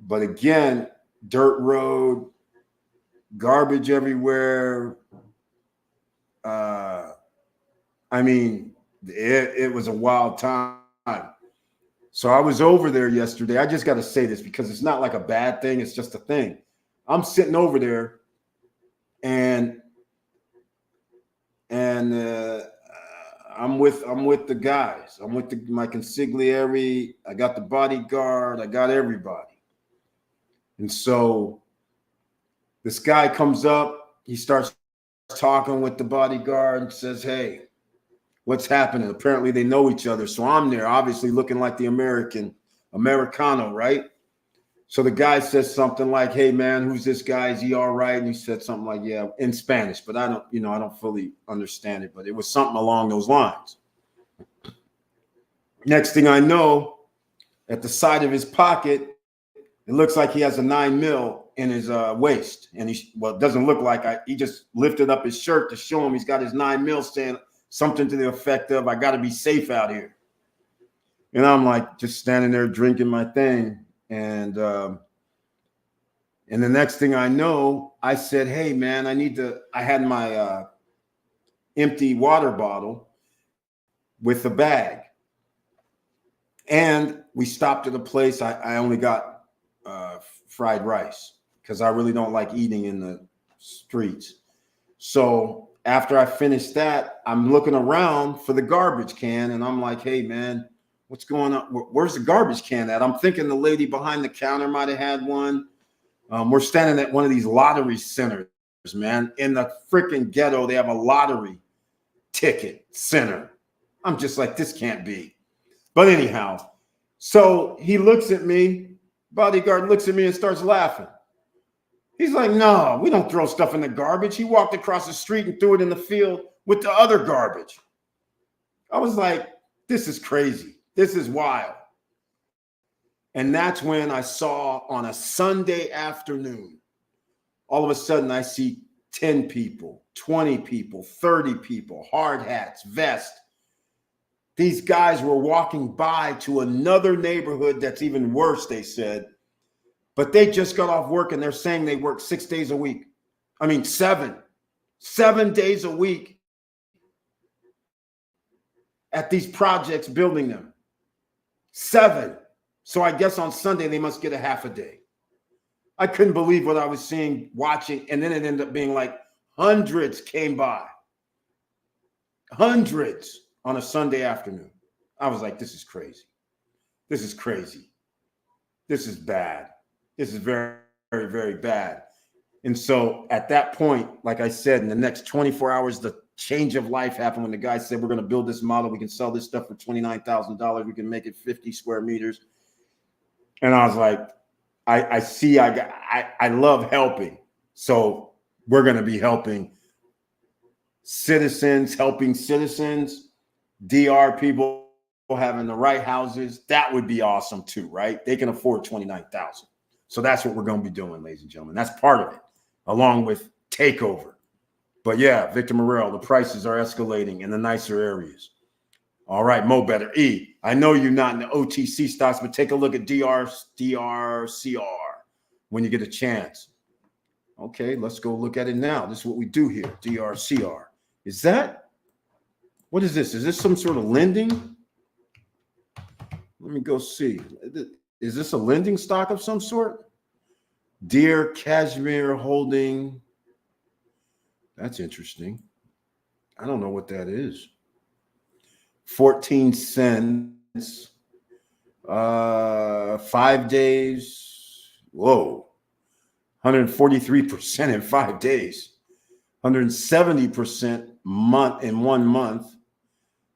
But again, dirt road, garbage everywhere. I mean, it was a wild time. So I was over there yesterday. I just got to say this because it's not like a bad thing. It's just a thing. I'm sitting over there, and I'm with the guys. I'm with my consigliere. I got the bodyguard. I got everybody. And so this guy comes up. He starts talking with the bodyguard and says, "Hey, what's happening?" Apparently they know each other. So I'm there, obviously looking like the Americano, right? So the guy says something like, "Hey man, who's this guy? Is he all right?" And he said something like, "Yeah," in Spanish, but I don't fully understand it, but it was something along those lines. Next thing I know, at the side of his pocket, it looks like he has a 9 mil in his waist. And it doesn't look like he just lifted up his shirt to show him he's got his 9 mil, saying something to the effect of, "I got to be safe out here." And I'm like, just standing there drinking my thing. And the next thing I know, I said, "Hey man, I had my empty water bottle with the bag. And we stopped at a place. I only got fried rice because I really don't like eating in the streets. So after I finished that, I'm looking around for the garbage can, and I'm like, "Hey man, What's going on? Where's the garbage can at? I'm thinking the lady behind the counter might have had one. We're standing at one of these lottery centers, man. In the freaking ghetto, they have a lottery ticket center. I'm just like, this can't be. But anyhow, so he looks at me, bodyguard looks at me and starts laughing. He's like, no, we don't throw stuff in the garbage. He walked across the street and threw it in the field with the other garbage. I was like, this is crazy. This is wild. And that's when I saw on a Sunday afternoon, all of a sudden I see 10 people, 20 people, 30 people, hard hats, vest. These guys were walking by to another neighborhood that's even worse, they said. But they just got off work and they're saying they work 6 days a week. I mean, 7 days a week at these projects building them. 7. So I guess on Sunday they must get a half a day. I couldn't believe what I was seeing, watching, and then it ended up being like hundreds came by. Hundreds on a Sunday afternoon. I was like, this is crazy. This is crazy. This is bad. This is very, very, very bad. And so at that point, like I said, in the next 24 hours, the change of life happened when the guy said, we're going to build this model. We can sell this stuff for $29,000. We can make it 50 square meters. And I was like, I love helping. So we're going to be helping citizens, DR people having the right houses. That would be awesome too, right? They can afford $29,000. So that's what we're going to be doing, ladies and gentlemen. That's part of it, along with takeover. But yeah, Victor Morel, the prices are escalating in the nicer areas. All right, Mo Better. E, I know you're not in the OTC stocks, but take a look at DRCR when you get a chance. Okay, let's go look at it now. This is what we do here, DRCR. What is this? Is this some sort of lending? Let me go see. Is this a lending stock of some sort? Dear Cashmere Holding. That's interesting. I don't know what that is. 14 cents. 5 days. Whoa. 143% in 5 days. 170% in 1 month.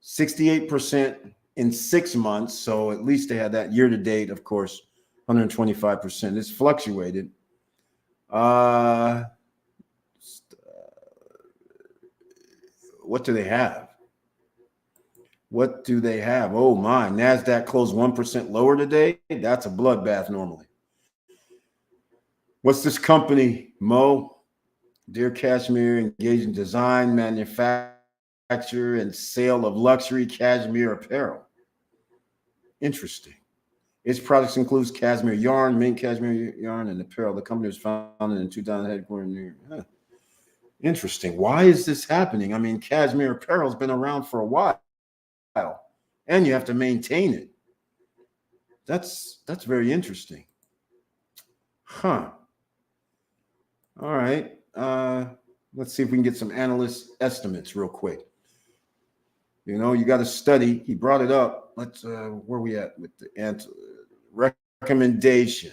68% in 6 months. So at least they had that year to date, of course, 125%. It's fluctuated. What do they have? What do they have? Oh my, NASDAQ closed 1% lower today. That's a bloodbath normally. What's this company, Mo? Dear Cashmere, engaged in design, manufacture, and sale of luxury cashmere apparel. Interesting. Its products includes cashmere yarn, mink cashmere yarn, and apparel. The company was founded in 2000, headquartered in New York. Huh. Interesting. Why is this happening? I mean, cashmere apparel has been around for a while, and you have to maintain it. That's very interesting. Huh. All right. Let's see if we can get some analyst estimates real quick. You know, you got to study. He brought it up. Let's where we at with the recommendation?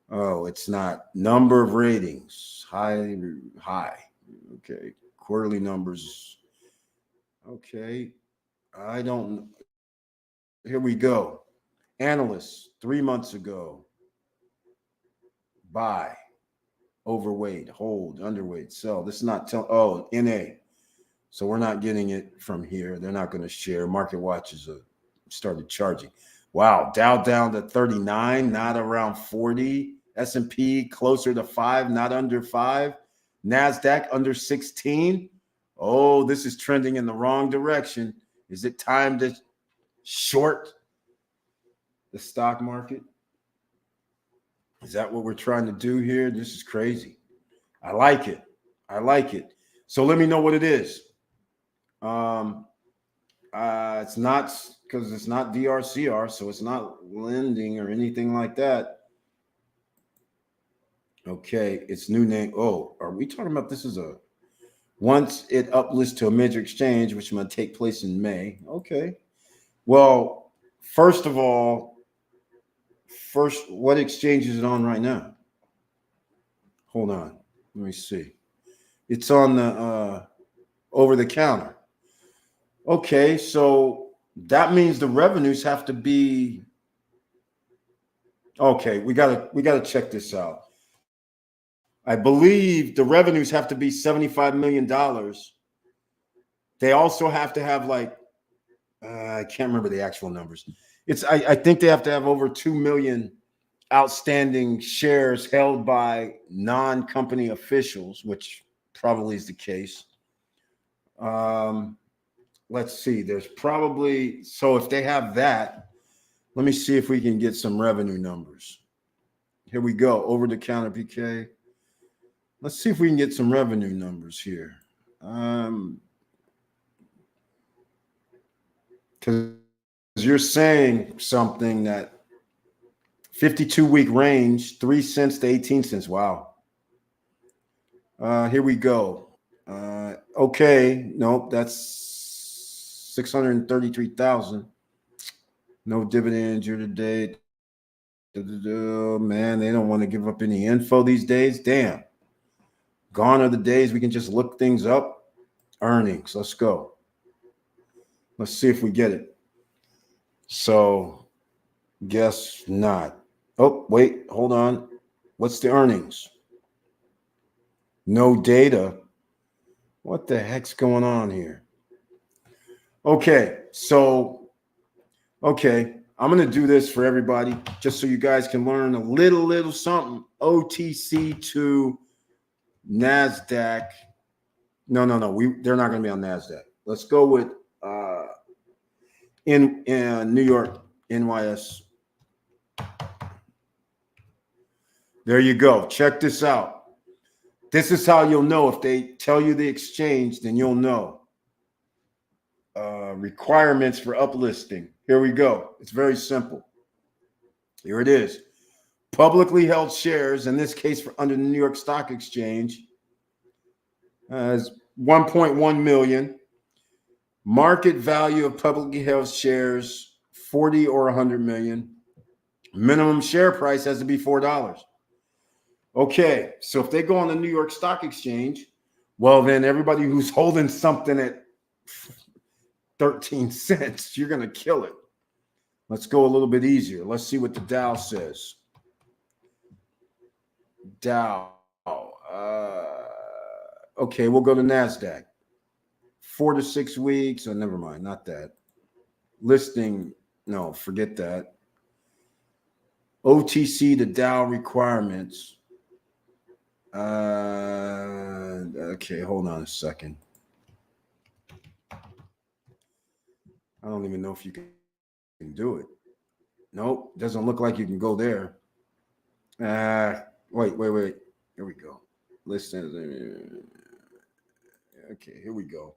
Oh, it's not. Number of ratings. High. Okay. Quarterly numbers. Okay. I don't. Here we go. Analysts 3 months ago. Buy. Overweight. Hold. Underweight. Sell. This is not. NA. So we're not getting it from here. They're not going to share. Market Watch has started charging. Wow. Dow down to 39, not around 40. S&P closer to 5, not under 5. NASDAQ under 16. Oh, this is trending in the wrong direction. Is it time to short the stock market? Is that what we're trying to do here? This is crazy. I like it. So let me know what it is. It's not, because it's not DRCR, so it's not lending or anything like that. Okay, its new name. Oh, are we talking about this is once it uplists to a major exchange, which might take place in May. Okay. Well, first of all, what exchange is it on right now? Hold on. Let me see. It's on the over the counter. Okay, so that means the revenues have to be okay. We gotta check this out. I believe the revenues have to be $75 million. They also have to have like I can't remember the actual numbers. I think they have to have over 2 million outstanding shares held by non-company officials, which probably is the case. Let's see. There's probably so if they have that, let me see if we can get some revenue numbers. Here we go. Over the counter PK. Let's see if we can get some revenue numbers here. Because you're saying something that 52-week range, 3 cents to 18 cents. Wow. Here we go. Okay. Nope. That's 633,000. No dividends year to date. Man, they don't want to give up any info these days. Damn. Gone are the days we can just look things up. Earnings. Let's go. Let's see if we get it. So, guess not. Oh, wait. Hold on. What's the earnings? No data. What the heck's going on here? Okay. So, okay. I'm going to do this for everybody just so you guys can learn a little something. OTC to NASDAQ. No. They're not going to be on NASDAQ. Let's go with in New York, NYS. There you go. Check this out. This is how you'll know. If they tell you the exchange, then you'll know. Requirements for uplisting. Here we go. It's very simple. Here it is. Publicly held shares, in this case for under the New York Stock Exchange, is 1.1 million. Market value of publicly held shares, 40 or 100 million. Minimum share price has to be $4. Okay, so if they go on the New York Stock Exchange, well, then everybody who's holding something at 13 cents, you're going to kill it. Let's go a little bit easier. Let's see what the Dow says. Dow. Okay, we'll go to NASDAQ. 4 to 6 weeks. Oh, never mind. Not that. Listing. No, forget that. OTC to Dow requirements. Okay, hold on a second. I don't even know if you can do it. Nope, doesn't look like you can go there. Wait. Here we go. Listen. Okay, here we go.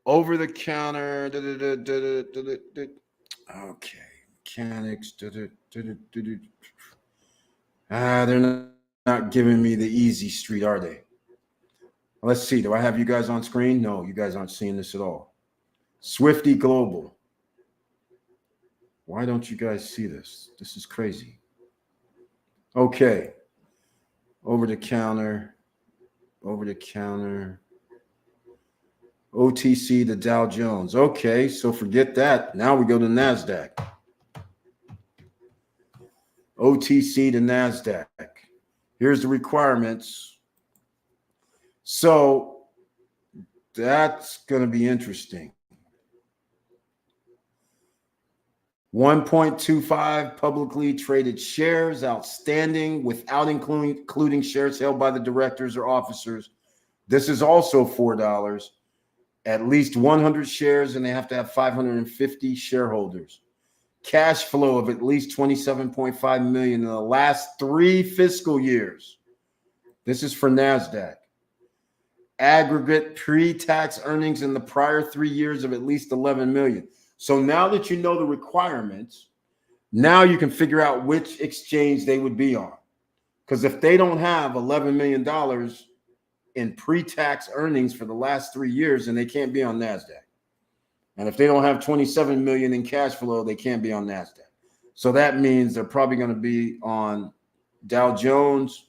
Over the counter. Okay, mechanics. They're not giving me the easy street, are they? Let's see. Do I have you guys on screen? No, you guys aren't seeing this at all. Swifty Global. Why don't you guys see this? This is crazy. Okay. Over the counter. OTC to Dow Jones. Okay, so forget that. Now we go to NASDAQ. OTC to NASDAQ. Here's the requirements. So that's going to be interesting. 1.25 publicly traded shares outstanding without including shares held by the directors or officers. This is also $4. At least 100 shares, and they have to have 550 shareholders. Cash flow of at least 27.5 million in the last 3 fiscal years. This is for NASDAQ. Aggregate pre-tax earnings in the prior 3 years of at least 11 million. So now that you know the requirements, now you can figure out which exchange they would be on. Because if they don't have $11 million, in pre-tax earnings for the last 3 years, and they can't be on NASDAQ. And if they don't have 27 million in cash flow, they can't be on NASDAQ. So that means they're probably going to be on Dow Jones.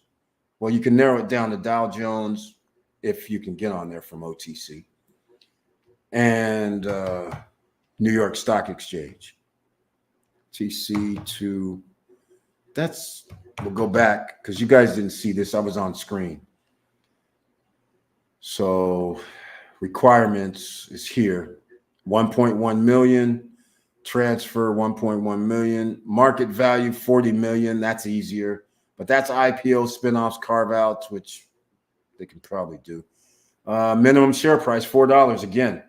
Well, you can narrow it down to Dow Jones if you can get on there from OTC, and New York Stock Exchange. TC to, we'll go back because you guys didn't see this. I was on screen. So requirements is here. 1.1 million, transfer 1.1 million, market value 40 million. That's easier, but that's IPO, spinoffs, carve outs, which they can probably do. Minimum share price $4 again.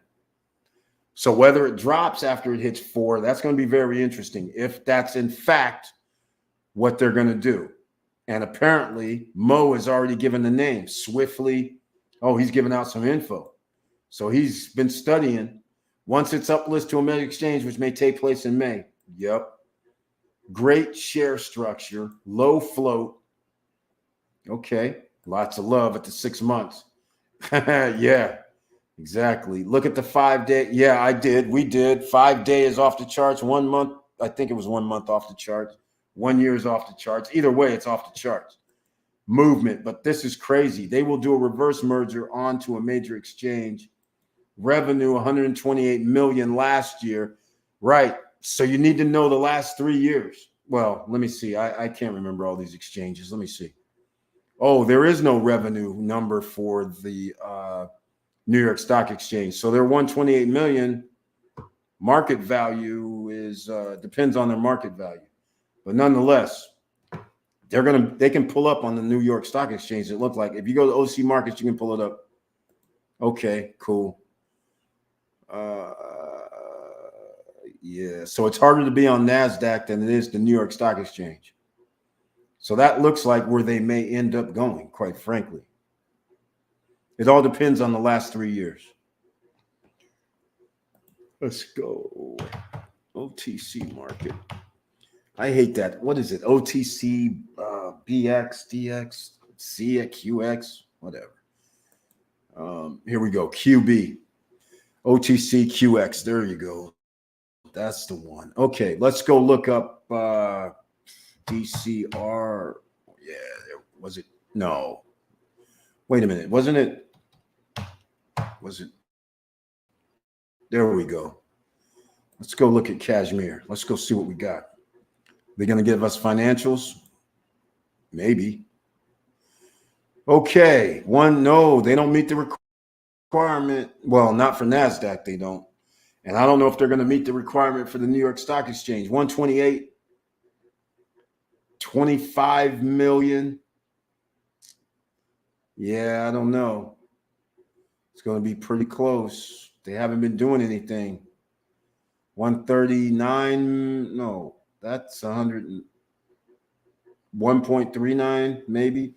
So whether it drops after it hits 4, that's going to be very interesting if that's in fact what they're going to do. And apparently Mo has already given the name swiftly. Oh, he's giving out some info. So he's been studying. Once it's uplisted to a major exchange, which may take place in May. Yep. Great share structure, low float. Okay. Lots of love at the 6 months. Yeah, exactly. Look at the 5 day. Yeah, I did. We did. 5 days off the charts. 1 month. I think it was 1 month off the charts. 1 year is off the charts. Either way, it's off the charts. Movement. But this is crazy. They will do a reverse merger onto a major exchange. Revenue 128 million last year. Right. So you need to know the last 3 years. Well, let me see. I can't remember all these exchanges. Let me see. Oh, there is no revenue number for the New York Stock Exchange. So their 128 million market value is depends on their market value. But nonetheless, they can pull up on the New York Stock Exchange. It looked like if you go to OC Markets, you can pull it up. Okay, cool. Yeah, so it's harder to be on NASDAQ than it is the New York Stock Exchange. So that looks like where they may end up going, quite frankly. It all depends on the last 3 years. Let's go. OTC market. I hate that. What is it? OTC, BX, DX, CX, QX, whatever. Here we go. QB. OTC QX. There you go. That's the one. Okay, let's go look up DCR. Yeah, was it? No. Wait a minute. Wasn't it? Was it? There we go. Let's go look at Kashmir. Let's go see what we got. They're going to give us financials? Maybe. Okay. No, they don't meet the requirement. Well, not for NASDAQ, they don't. And I don't know if they're going to meet the requirement for the New York Stock Exchange. 128, 25 million. Yeah, I don't know. It's going to be pretty close. They haven't been doing anything. 139. No, that's 1.39 maybe.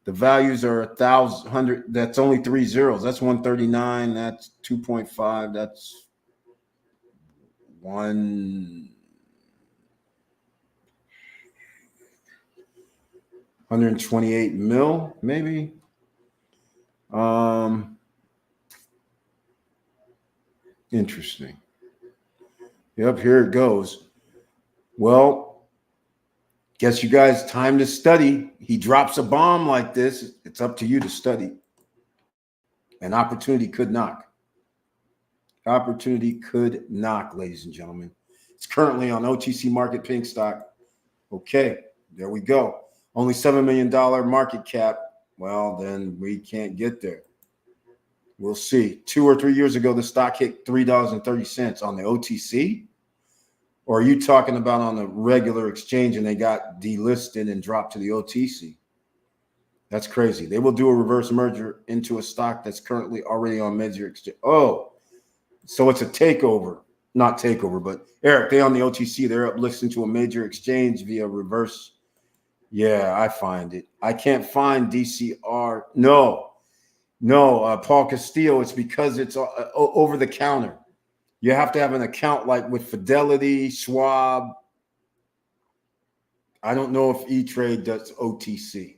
The values are 1,000. That's only 3 zeros. That's 139. That's 2.5. That's 128 mil, maybe. Interesting. Yep, here it goes. Well, guess you guys time to study. He drops a bomb like this. It's up to you to study. An opportunity could knock. Opportunity could knock, ladies and gentlemen. It's currently on OTC Market Pink Stock. Okay, there we go. Only $7 million market cap. Well, then we can't get there. We'll see. 2 or 3 years ago, the stock hit $3.30 on the OTC. Or are you talking about on the regular exchange and they got delisted and dropped to the OTC? That's crazy. They will do a reverse merger into a stock that's currently already on major exchange. Oh, so it's a takeover. Not takeover, but Eric, they on the OTC. They're up listing to a major exchange via reverse. Yeah, I find it. I can't find DCR. No, Paul Castillo. It's because it's over the counter. You have to have an account like with Fidelity, Schwab. I don't know if E-Trade does OTC,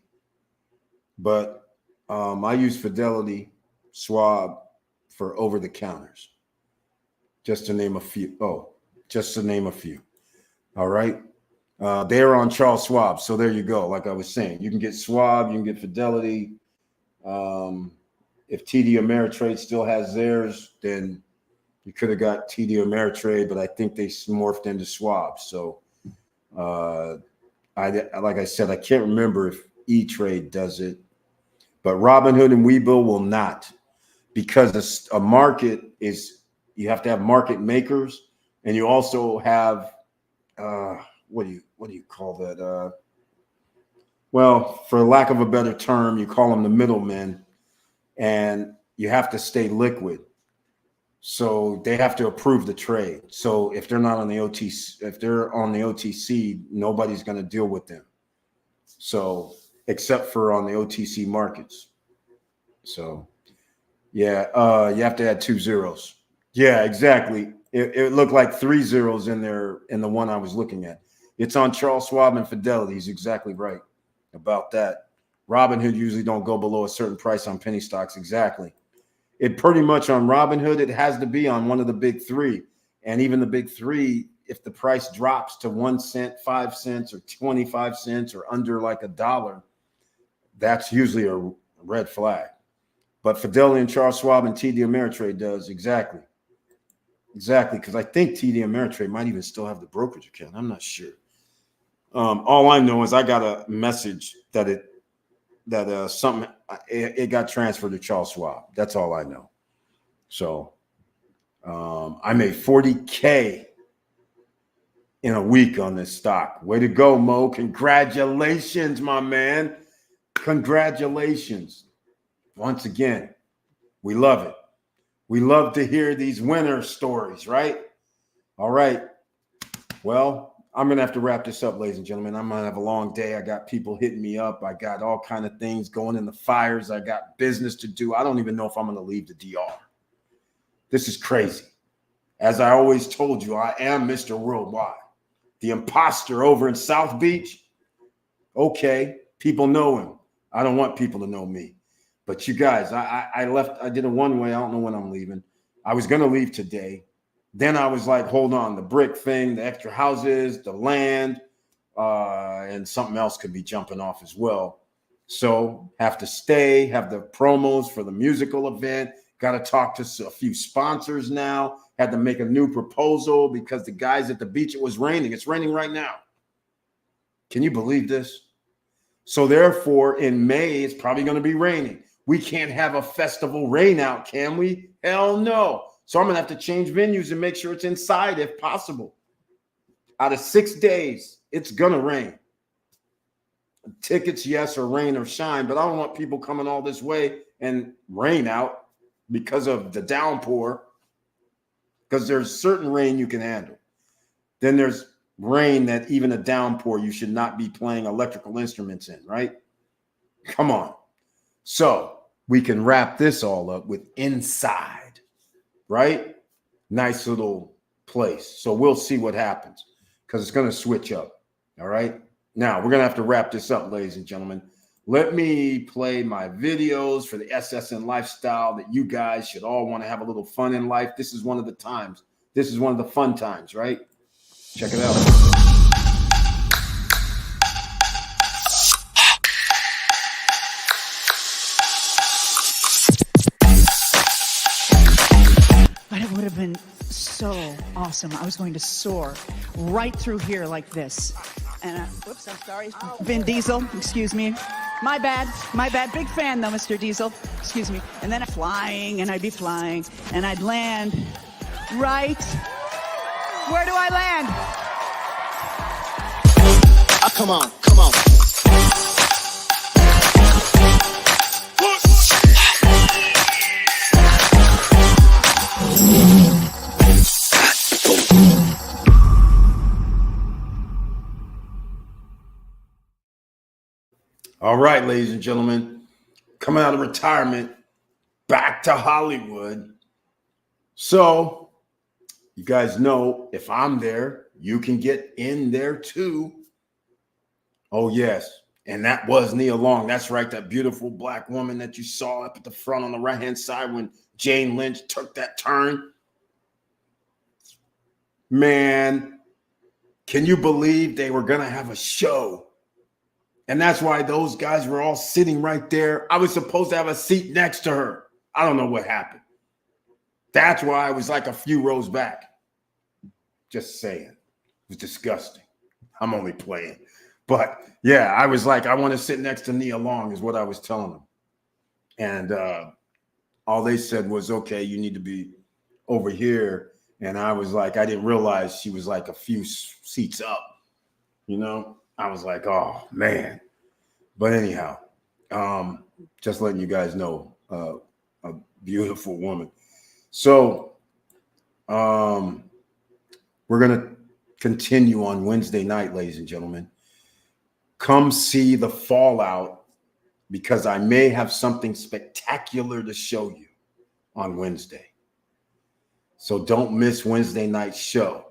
but I use Fidelity, Schwab for over the counters, just to name a few. Oh, just to name a few. All right. They're on Charles Schwab. So there you go. Like I was saying, you can get Schwab, you can get Fidelity. If TD Ameritrade still has theirs, then you could have got TD Ameritrade, but I think they morphed into Schwab. So like I said, I can't remember if E-Trade does it, but Robinhood and Webull will not, because a market is, you have to have market makers, and you also have what do you call that? Well, for lack of a better term, you call them the middlemen, and you have to stay liquid. So they have to approve the trade. So if they're not on the OTC, if they're on the OTC, nobody's going to deal with them. So except for on the OTC markets. So yeah, you have to add 2 zeros. Yeah, exactly. It looked like 3 zeros in there in the one I was looking at. It's on Charles Schwab and Fidelity. He's exactly right about that. Robinhood usually don't go below a certain price on penny stocks. Exactly. It pretty much on Robinhood, it has to be on one of the big three. And even the big three, if the price drops to 1 cent, 5 cents, or 25 cents, or under like $1, that's usually a red flag. But Fidelity and Charles Schwab and TD Ameritrade does exactly. Exactly, because I think TD Ameritrade might even still have the brokerage account. I'm not sure. All I know is I got a message that it got transferred to Charles Schwab. That's all I know. So I made 40K in a week on this stock. Way to go, Mo. Congratulations, my man. Congratulations. Once again, we love it. We love to hear these winner stories, right? All right. Well, I'm going to have to wrap this up, ladies and gentlemen. I'm going to have a long day. I got people hitting me up. I got all kind of things going in the fires. I got business to do. I don't even know if I'm going to leave the DR. This is crazy. As I always told you, I am Mr. Worldwide. The imposter over in South Beach. Okay, people know him. I don't want people to know me. But you guys, I left. I did it one way. I don't know when I'm leaving. I was going to leave today. Then I was like, hold on, the brick thing, the extra houses, the land, and something else could be jumping off as well. So have to stay, have the promos for the musical event. Got to talk to a few sponsors now. Had to make a new proposal because the guys at the beach, it was raining. It's raining right now. Can you believe this? So therefore, in May, it's probably going to be raining. We can't have a festival rain out, can we? Hell no. So I'm going to have to change venues and make sure it's inside if possible. Out of 6 days, it's going to rain. Tickets, yes, or rain or shine, but I don't want people coming all this way and rain out because of the downpour, because there's certain rain you can handle. Then there's rain that even a downpour, you should not be playing electrical instruments in, right? Come on. So we can wrap this all up with inside, right? Nice little place. So we'll see what happens because it's going to switch up. All right. Now we're going to have to wrap this up, ladies and gentlemen. Let me play my videos for the SSN lifestyle that you guys should all want to have a little fun in life. This is one of the times. This is one of the fun times, right? Check it out. But it would have been so awesome. I was going to soar right through here like this. And whoops, I'm sorry. Vin Diesel, excuse me. My bad. Big fan though, Mr. Diesel. Excuse me. And then I'd be flying, and I'd land right. Where do I land? Oh, come on. All right, ladies and gentlemen, coming out of retirement, back to Hollywood. So you guys know if I'm there, you can get in there too. Oh, yes. And that was Nia Long. That's right, that beautiful black woman that you saw up at the front on the right-hand side when Jane Lynch took that turn. Man, can you believe they were going to have a show? And that's why those guys were all sitting right there. I was supposed to have a seat next to her. I don't know what happened. That's why I was like a few rows back. Just saying. It was disgusting. I'm only playing. But yeah, I was like, I want to sit next to Nia Long is what I was telling them. And all they said was, okay, you need to be over here. And I was like, I didn't realize she was like a few seats up, you know? I was like, oh, man. But anyhow, just letting you guys know, a beautiful woman. So we're going to continue on Wednesday night, ladies and gentlemen. Come see the fallout because I may have something spectacular to show you on Wednesday. So don't miss Wednesday night's show.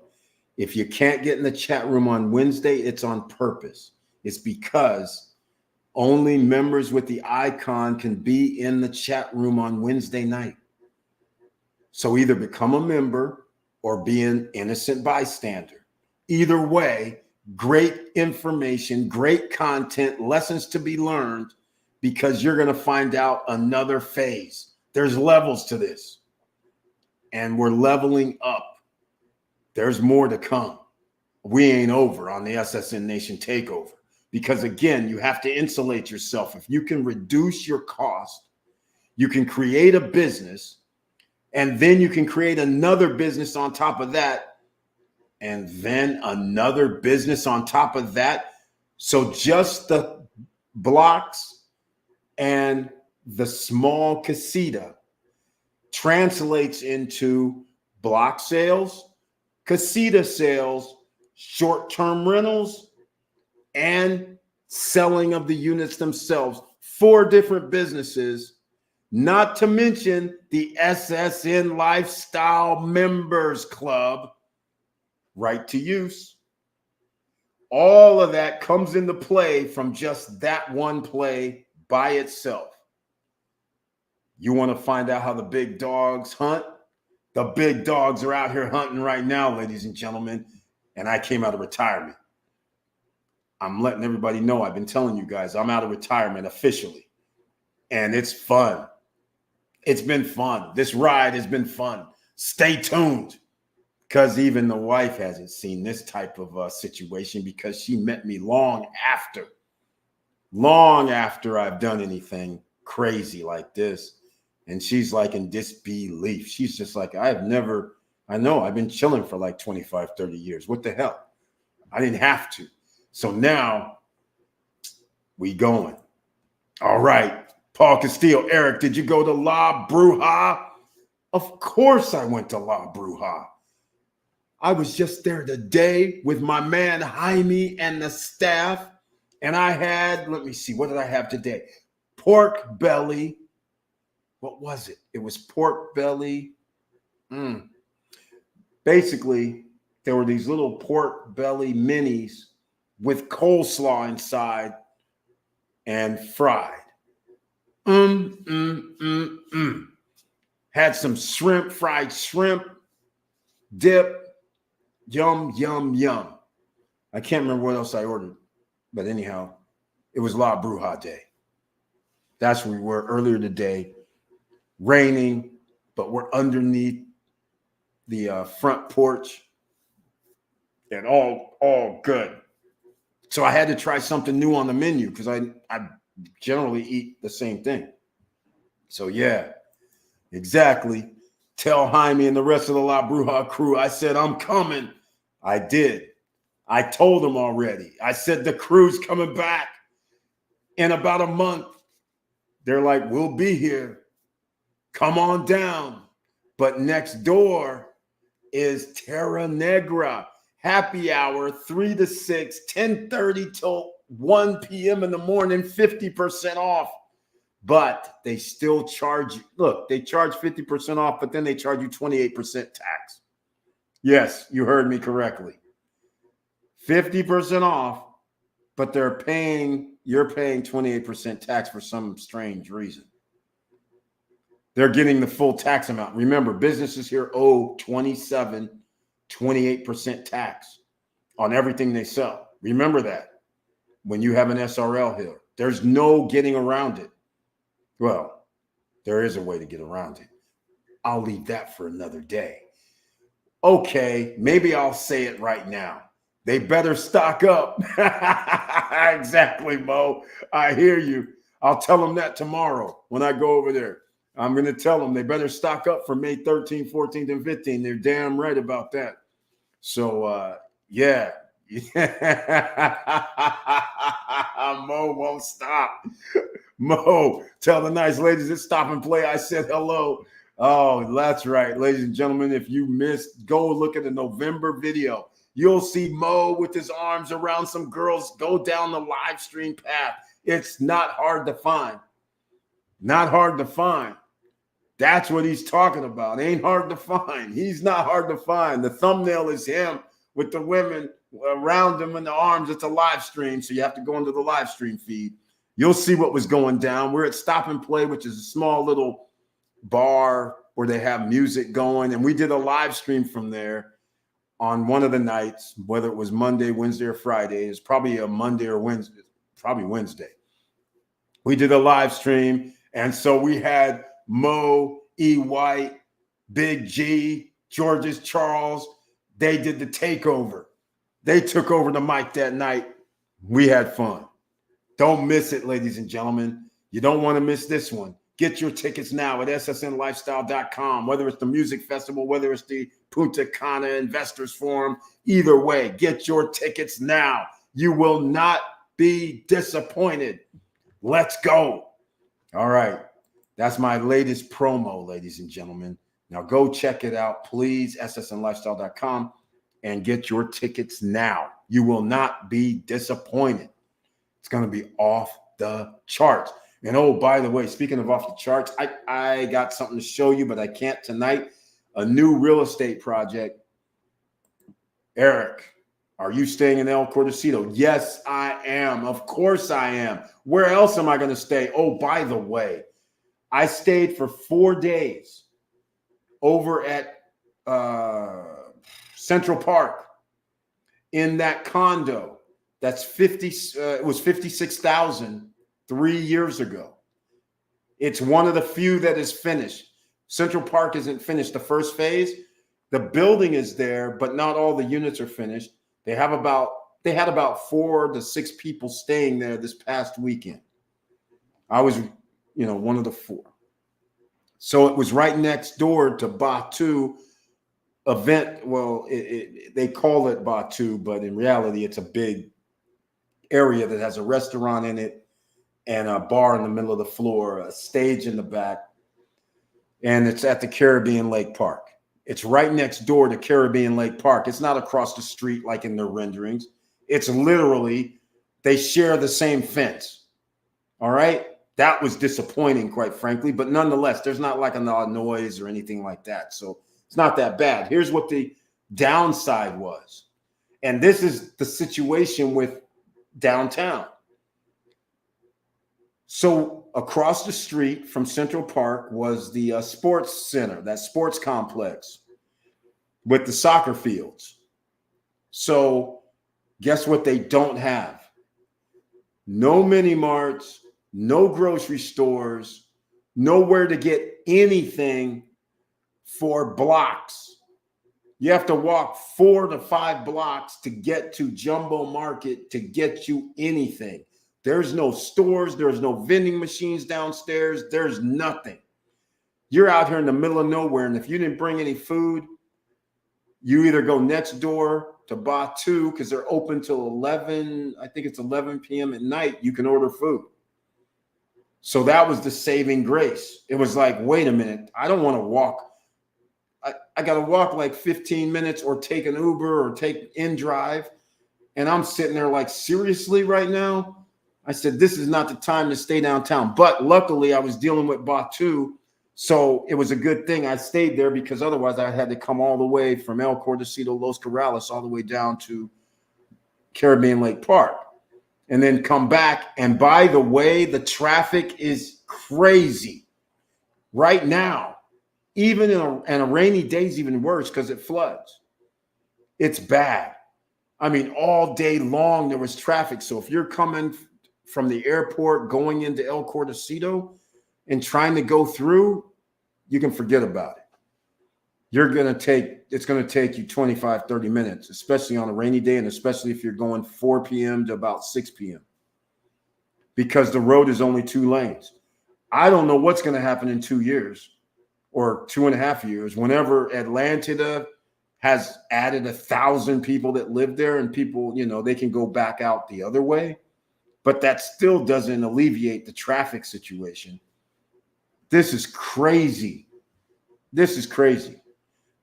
If you can't get in the chat room on Wednesday, it's on purpose. It's because only members with the icon can be in the chat room on Wednesday night. So either become a member or be an innocent bystander. Either way, great information, great content, lessons to be learned, because you're going to find out another phase. There's levels to this, and we're leveling up. There's more to come. We ain't over on the SSN Nation takeover because, again, you have to insulate yourself. If you can reduce your cost, you can create a business, and then you can create another business on top of that, and then another business on top of that. So just the blocks and the small casita translates into block sales, casita sales, short-term rentals, and selling of the units themselves. 4 different businesses, not to mention the SSN Lifestyle Members Club, right to use. All of that comes into play from just that one play by itself. You want to find out how the big dogs hunt? The big dogs are out here hunting right now, ladies and gentlemen, and I came out of retirement. I'm letting everybody know, I've been telling you guys, I'm out of retirement officially, and it's fun. It's been fun. This ride has been fun. Stay tuned, because even the wife hasn't seen this type of situation because she met me long after I've done anything crazy like this. And she's like in disbelief. She's just like, I know I've been chilling for like 25, 30 years. What the hell? I didn't have to. So now we going. All right. Paul Castillo, Eric, did you go to La Bruja? Of course I went to La Bruja. I was just there today with my man Jaime and the staff. And I had, let me see, what did I have today? Pork belly. What was it? It was pork belly. Basically, there were these little pork belly minis with coleslaw inside and fried. Had some shrimp, fried shrimp, dip. Yum, yum, yum. I can't remember what else I ordered. But anyhow, it was La Bruja Day. That's where we were earlier today. Raining, but we're underneath the front porch and all good. So I had to try something new on the menu because I generally eat the same thing. So yeah, exactly. Tell Jaime and the rest of the La Bruja crew, I said, I'm coming. I did. I told them already. I said, the crew's coming back in about a month. They're like, we'll be here. Come on down. But next door is Terra Negra. Happy hour, 3 to 6, 10:30 till 1 p.m. in the morning, 50% off. But they still charge you. Look, they charge 50% off, but then they charge you 28% tax. Yes, you heard me correctly. 50% off, but you're paying 28% tax for some strange reason. They're getting the full tax amount. Remember, businesses here owe 28% tax on everything they sell. Remember that when you have an SRL here. There's no getting around it. Well, there is a way to get around it. I'll leave that for another day. Okay, maybe I'll say it right now. They better stock up. Exactly, Mo. I hear you. I'll tell them that tomorrow when I go over there. I'm going to tell them they better stock up for May 13th, 14th, and 15th. They're damn right about that. So, yeah. Mo won't stop. Mo, tell the nice ladies that stop and play I said hello. Oh, that's right. Ladies and gentlemen, if you missed, go look at the November video. You'll see Mo with his arms around some girls go down the live stream path. It's not hard to find. Not hard to find. That's what he's talking about. Ain't hard to find. He's not hard to find. The thumbnail is him with the women around him in the arms. It's a live stream, so you have to go into the live stream feed. You'll see what was going down. We're at Stop and Play, which is a small little bar where they have music going, and we did a live stream from there on one of the nights, whether it was Monday, Wednesday, or Friday. It's probably a Monday or Wednesday, probably Wednesday. We did a live stream, and so we had Mo, E. White, Big G, Georges Charles. They did the takeover. They took over the mic that night. We had fun. Don't miss it, ladies and gentlemen. You don't want to miss this one. Get your tickets now at ssnlifestyle.com, whether it's the music festival, whether it's the Punta Cana Investors Forum. Either way, get your tickets now. You will not be disappointed. Let's go. All right. That's my latest promo, ladies and gentlemen. Now go check it out, please, ssnlifestyle.com, and get your tickets now. You will not be disappointed. It's going to be off the charts. And oh, by the way, speaking of off the charts, I got something to show you, but I can't tonight. A new real estate project. Eric, are you staying in El Cordacito? Yes, I am. Of course I am. Where else am I going to stay? Oh, by the way, I stayed for 4 days over at Central Park in that condo. That's 50. It was 56,000 3 years ago. It's one of the few that is finished. Central Park isn't finished. The first phase, the building is there, but not all the units are finished. They had about 4 to 6 people staying there this past weekend. I was, one of the 4. So it was right next door to Batu event. Well, they call it Batu, but in reality, it's a big area that has a restaurant in it and a bar in the middle of the floor, a stage in the back. And it's at the Caribbean Lake Park. It's right next door to Caribbean Lake Park. It's not across the street like in their renderings. It's literally, they share the same fence. All right? That was disappointing, quite frankly. But nonetheless, there's not like a lot of noise or anything like that. So it's not that bad. Here's what the downside was. And this is the situation with downtown. So across the street from Central Park was the sports center, that sports complex with the soccer fields. So guess what they don't have? No mini marts, no grocery stores, nowhere to get anything for blocks. You have to walk 4 to 5 blocks to get to Jumbo Market to get you anything. There's no stores. There's no vending machines downstairs. There's nothing. You're out here in the middle of nowhere. And if you didn't bring any food, you either go next door to Batu because they're open till 11. I think it's 11 p.m. at night. You can order food. So that was the saving grace. It was like, wait a minute. I don't want to walk. I got to walk like 15 minutes or take an Uber or take InDrive. And I'm sitting there like, seriously right now? I said, this is not the time to stay downtown. But luckily, I was dealing with Batu, so it was a good thing I stayed there because otherwise I had to come all the way from El Cordacito, Los Corrales, all the way down to Caribbean Lake Park. and then come back. And by the way, the traffic is crazy right now. Even in a rainy day is even worse because it floods. It's bad. I mean, all day long there was traffic. So if you're coming from the airport going into El Cortocito and trying to go through, you can forget about it. It's going to take you 25, 30 minutes, especially on a rainy day, and especially if you're going 4 p.m. to about 6 p.m. because the road is only 2 lanes. I don't know what's going to happen in 2 years or 2.5 years whenever Atlanta has added 1,000 people that live there, and people, they can go back out the other way. But that still doesn't alleviate the traffic situation. This is crazy. This is crazy.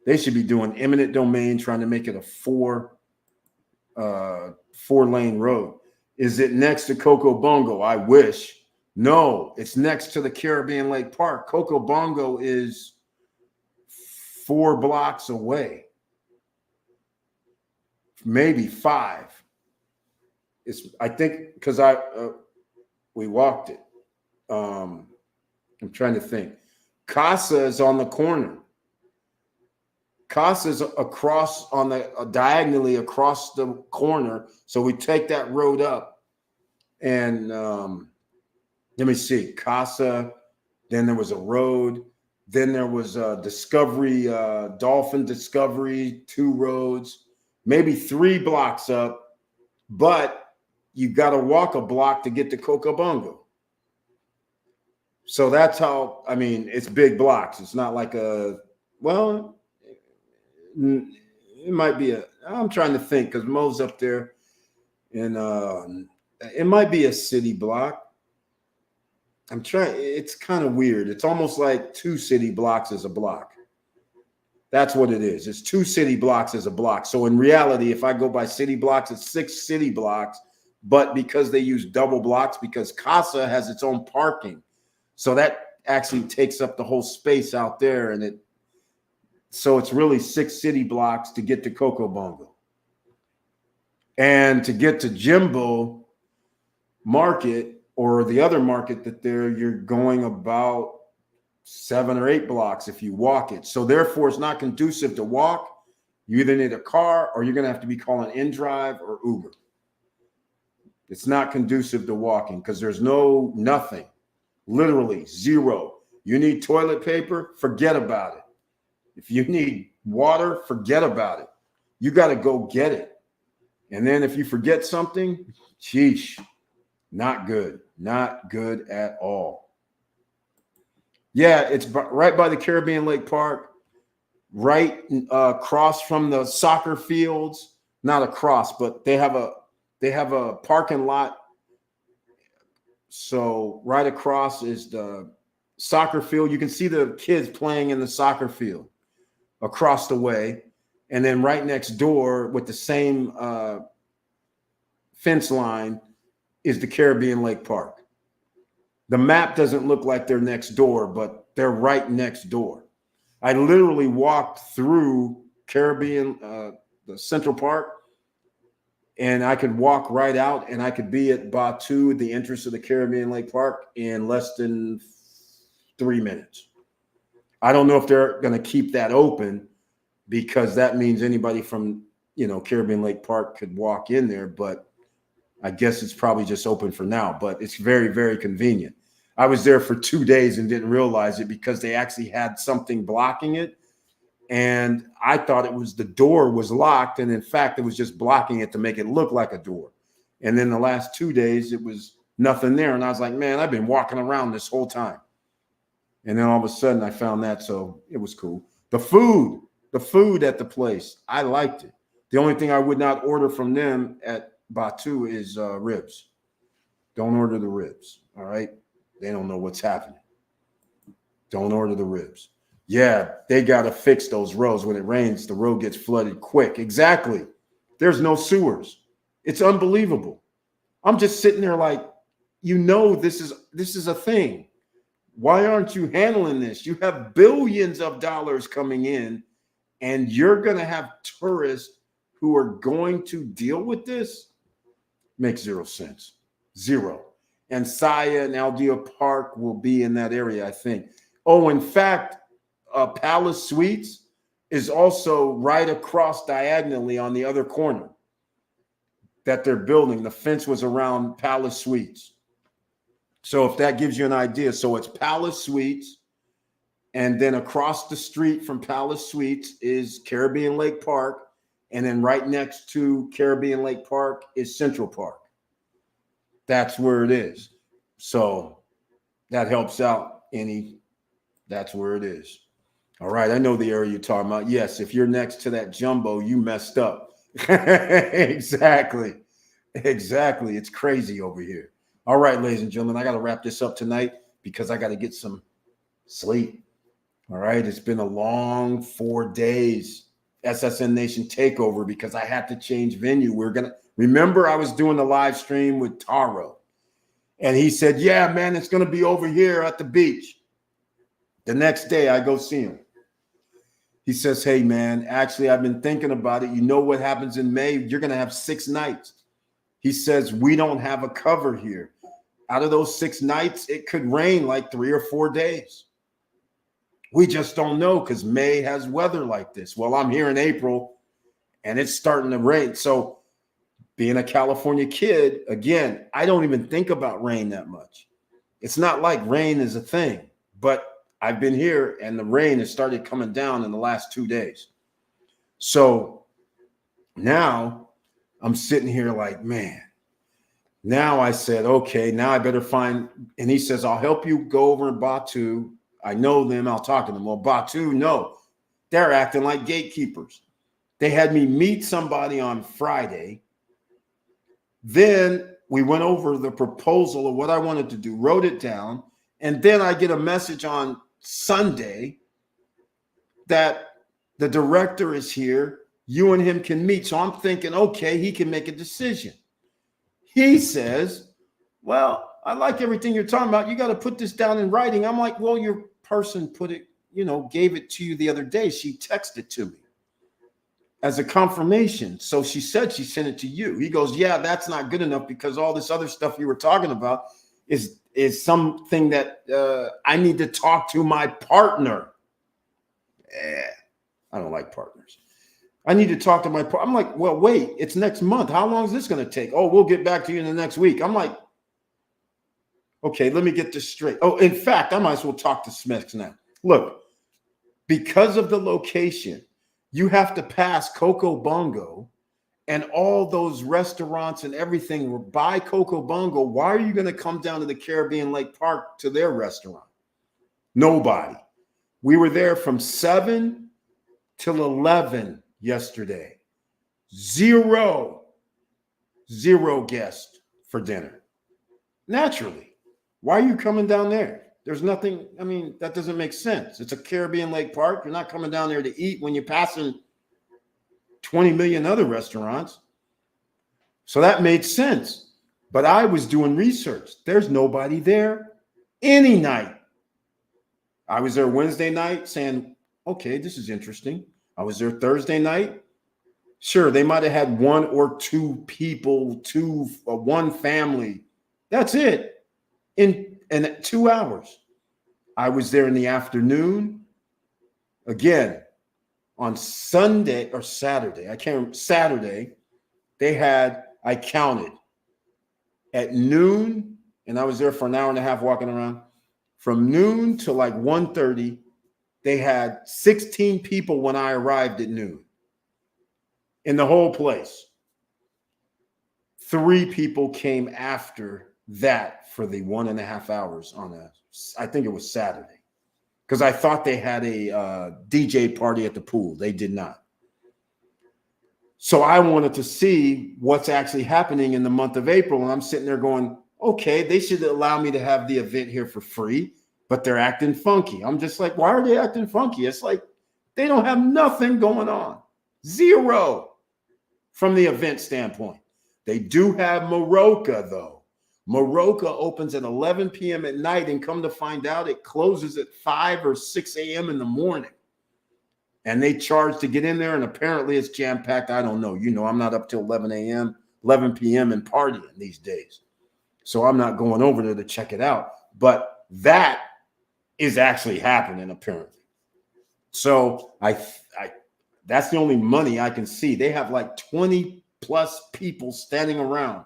They should be doing eminent domain, trying to make it a 4-lane road. Is it next to Coco Bongo? I wish. No, it's next to the Caribbean Lake Park. Coco Bongo is 4 blocks away. Maybe 5. I think because we walked it. I'm trying to think. Casa is on the corner. Casa is across on the diagonally across the corner. So we take that road up, and let me see. Casa. Then there was a road. Then there was Discovery, Dolphin Discovery, 2 roads, maybe 3 blocks up, but you got to walk a block to get to Cocobongo. So that's how, it's big blocks. It's not like it might be I'm trying to think because Mo's up there, and it might be a city block. It's kind of weird. It's almost like 2 city blocks as a block. That's what it is. It's 2 city blocks as a block. So in reality, if I go by city blocks, it's 6 city blocks. But because they use double blocks, because Casa has its own parking, so that actually takes up the whole space out there, so it's really 6 city blocks to get to Cocobongo. And to get to Jimbo Market or the other market you're going about 7 or 8 blocks if you walk it. So therefore, it's not conducive to walk. You either need a car or you're going to have to be calling InDrive or Uber. It's not conducive to walking because there's nothing, literally 0. You need toilet paper, forget about it. If you need water, forget about it. You got to go get it. And then if you forget something, sheesh, not good. Not good at all. Yeah, it's right by the Caribbean Lake Park, right across from the soccer fields. Not across, but they have a parking lot. So right across is the soccer field. You can see the kids playing in the soccer field across the way. And then right next door with the same fence line is the Caribbean Lake Park. The map doesn't look like they're next door, but they're right next door. I literally walked through the Central Park, and I could walk right out, and I could be at Batu, the entrance of the Caribbean Lake Park, in less than 3 minutes. I don't know if they're going to keep that open because that means anybody from, Caribbean Lake Park could walk in there, but I guess it's probably just open for now, but it's very, very convenient. I was there for 2 days and didn't realize it because they actually had something blocking it. And I thought the door was locked. And in fact, it was just blocking it to make it look like a door. And then the last 2 days, it was nothing there. And I was like, man, I've been walking around this whole time. And then all of a sudden I found that. So it was cool. The food at the place, I liked it. The only thing I would not order from them at Batu is ribs. Don't order the ribs. All right. They don't know what's happening. Don't order the ribs. Yeah, they got to fix those roads. When it rains, the road gets flooded quick. Exactly. There's no sewers. It's unbelievable. I'm just sitting there like, this is a thing. Why aren't you handling this? You have billions of dollars coming in, and you're going to have tourists who are going to deal with this. Makes zero sense. Zero. And Saya and Aldea Park will be in that area, I think. Oh, in fact, Palace Suites is also right across diagonally on the other corner that they're building. The fence was around Palace Suites. So if that gives you an idea, so it's Palace Suites, and then across the street from Palace Suites is Caribbean Lake Park, and then right next to Caribbean Lake Park is Central Park. That's where it is. So that helps out any. That's where it is. All right, I know the area you're talking about. Yes, if you're next to that jumbo, you messed up. Exactly. It's crazy over here. All right, ladies and gentlemen, I got to wrap this up tonight because I got to get some sleep. All right, it's been a long 4 days SSN Nation takeover because I had to change venue. Remember I was doing the live stream with Taro, and he said, yeah, man, it's going to be over here at the beach. The next day I go see him. He says, hey, man, actually, I've been thinking about it. You know what happens in May? You're going to have 6 nights. He says, we don't have a cover here. Out of those 6 nights, it could rain like 3 or 4 days. We just don't know because May has weather like this. Well, I'm here in April, and it's starting to rain. So being a California kid, again, I don't even think about rain that much. It's not like rain is a thing, but I've been here, and the rain has started coming down in the last 2 days. So now I'm sitting here like, man, now I said, okay, now I better find, and he says, I'll help you go over in Batu. I know them. I'll talk to them. Well, Batu, no, they're acting like gatekeepers. They had me meet somebody on Friday. Then we went over the proposal of what I wanted to do, wrote it down. And then I get a message on Sunday that the director is here. You and him can meet. So I'm thinking, okay, he can make a decision. He says, well, I like everything you're talking about. You got to put this down in writing. I'm like, well, your person put it, gave it to you the other day. She texted to me as a confirmation. So she said she sent it to you. He goes, yeah, that's not good enough because all this other stuff you were talking about is something that I need to talk to my partner. I don't like partners. I need to talk to my partner. I'm like, well, wait, it's next month. How long is this going to take? Oh, we'll get back to you in the next week. I'm like, okay, let me get this straight. Oh, in fact, I might as well talk to Smiths now. Look, because of the location, you have to pass Coco Bongo, and all those restaurants and everything were by Coco Bongo. Why are you going to come down to the Caribbean Lake Park to their restaurant? Nobody. We were there from 7 till 11 yesterday. Zero guests for dinner. Naturally. Why are you coming down there? There's nothing. I mean, that doesn't make sense. It's a Caribbean Lake Park. You're not coming down there to eat when you're passing 20 million other restaurants. So that made sense. But I was doing research. There's nobody there any night. I was there Wednesday night saying, okay, this is interesting. I was there Thursday night. Sure, they might have had 1 or 2 people, one family. That's it. In 2 hours. I was there in the afternoon. Again, on Sunday or Saturday, I can't remember, Saturday, I counted at noon, and I was there for an hour and a half walking around. From noon to like 1:30, they had 16 people when I arrived at noon in the whole place. 3 people came after that for the 1.5 hours I think it was Saturday, because I thought they had a DJ party at the pool. They did not. So I wanted to see what's actually happening in the month of April. And I'm sitting there going, okay, they should allow me to have the event here for free, but they're acting funky. I'm just like, why are they acting funky? It's like they don't have nothing going on. Zero from the event standpoint. They do have Moroka, though. Moroka opens at 11 p.m. at night, and come to find out it closes at 5 or 6 a.m. in the morning. And they charge to get in there, and apparently it's jam-packed. I don't know. I'm not up till 11 a.m. 11 p.m. and partying these days. So I'm not going over there to check it out. But that is actually happening, apparently. So that's the only money I can see. They have like 20 plus people standing around.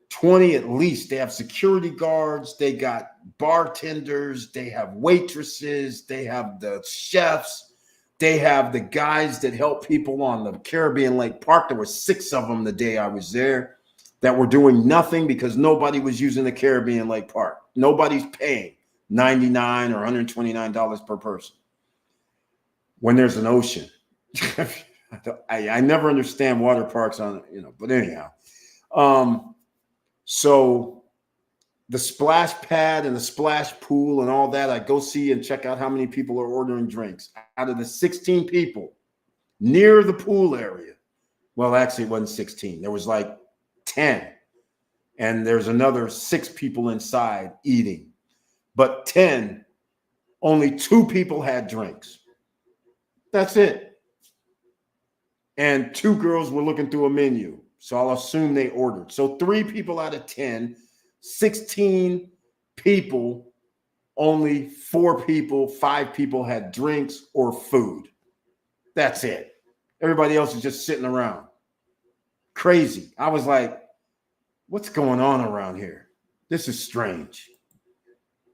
20 at least. They have security guards, they got bartenders, they have waitresses, they have the chefs, they have the guys that help people on the Caribbean Lake Park. There were 6 of them the day I was there that were doing nothing because nobody was using the Caribbean Lake Park. Nobody's paying $99 or $129 per person when there's an ocean. I never understand water parks on, but anyhow. So the splash pad and the splash pool and all that, I go see and check out how many people are ordering drinks. Out of the 16 people near the pool area, well, actually it wasn't 16. There was like 10. And there's another 6 people inside eating. But 10, only 2 people had drinks. That's it. And 2 girls were looking through a menu. So I'll assume they ordered. So 3 people out of 10, 16 people, only 4 people, 5 people had drinks or food. That's it. Everybody else is just sitting around. Crazy. I was like, what's going on around here? This is strange.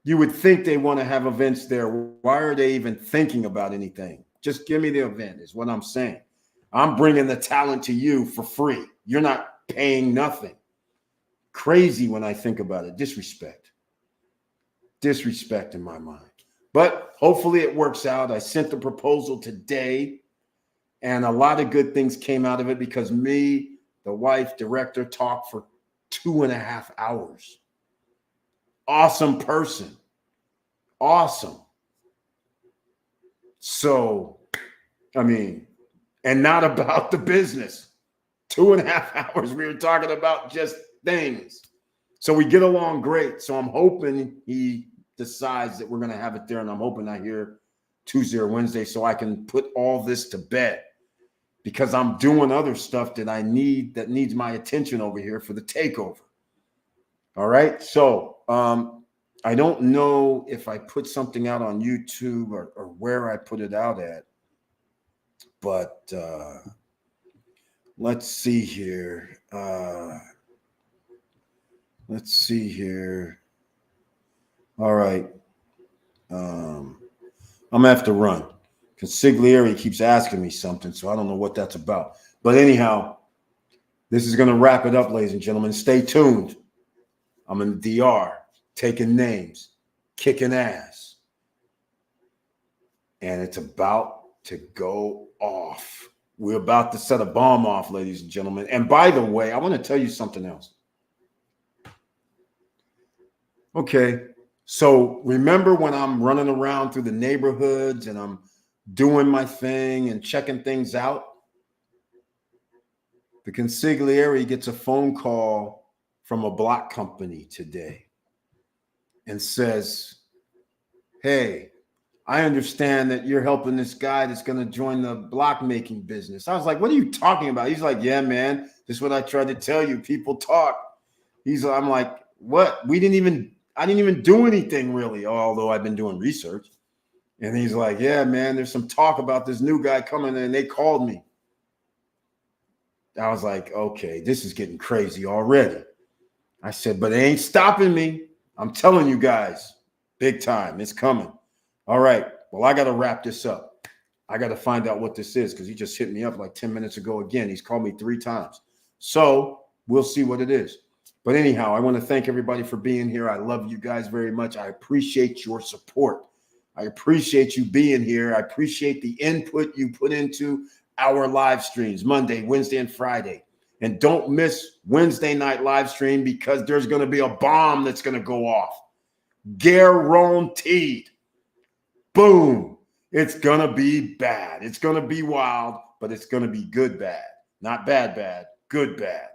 You would think they want to have events there. Why are they even thinking about anything? Just give me the event is what I'm saying. I'm bringing the talent to you for free. You're not paying nothing. Crazy when I think about it. Disrespect. Disrespect in my mind. But hopefully it works out. I sent the proposal today, and a lot of good things came out of it because me, the wife, director, talked for 2.5 hours. Awesome person. Awesome. So, and not about the business. 2.5 hours, we were talking about just things. So we get along great. So I'm hoping he decides that we're going to have it there. And I'm hoping I hear Tuesday or Wednesday so I can put all this to bed because I'm doing other stuff that I need that needs my attention over here for the takeover. All right. So I don't know if I put something out on YouTube or where I put it out at, but let's see here. All right. I'm gonna have to run. Consigliere keeps asking me something, so I don't know what that's about. But anyhow, this is gonna wrap it up, ladies and gentlemen. Stay tuned. I'm in the DR, taking names, kicking ass. And it's about to go off. We're about to set a bomb off, ladies and gentlemen. And by the way, I want to tell you something else. Okay, so remember when I'm running around through the neighborhoods and I'm doing my thing and checking things out? The consigliere gets a phone call from a block company today and says, hey, I understand that you're helping this guy that's going to join the block making business. I was like, what are you talking about? He's like, yeah, man, this is what I tried to tell you. People talk. I'm like, what? I didn't even do anything really, although I've been doing research. And he's like, yeah, man, there's some talk about this new guy coming in and they called me. I was like, okay, this is getting crazy already. I said, but it ain't stopping me. I'm telling you guys, big time, it's coming. All right, well, I got to wrap this up. I got to find out what this is because he just hit me up like 10 minutes ago again. He's called me 3 times. So we'll see what it is. But anyhow, I want to thank everybody for being here. I love you guys very much. I appreciate your support. I appreciate you being here. I appreciate the input you put into our live streams, Monday, Wednesday, and Friday. And don't miss Wednesday night live stream because there's going to be a bomb that's going to go off. Guaranteed. Boom. It's going to be bad. It's going to be wild, but it's going to be good bad. Not bad bad, good bad.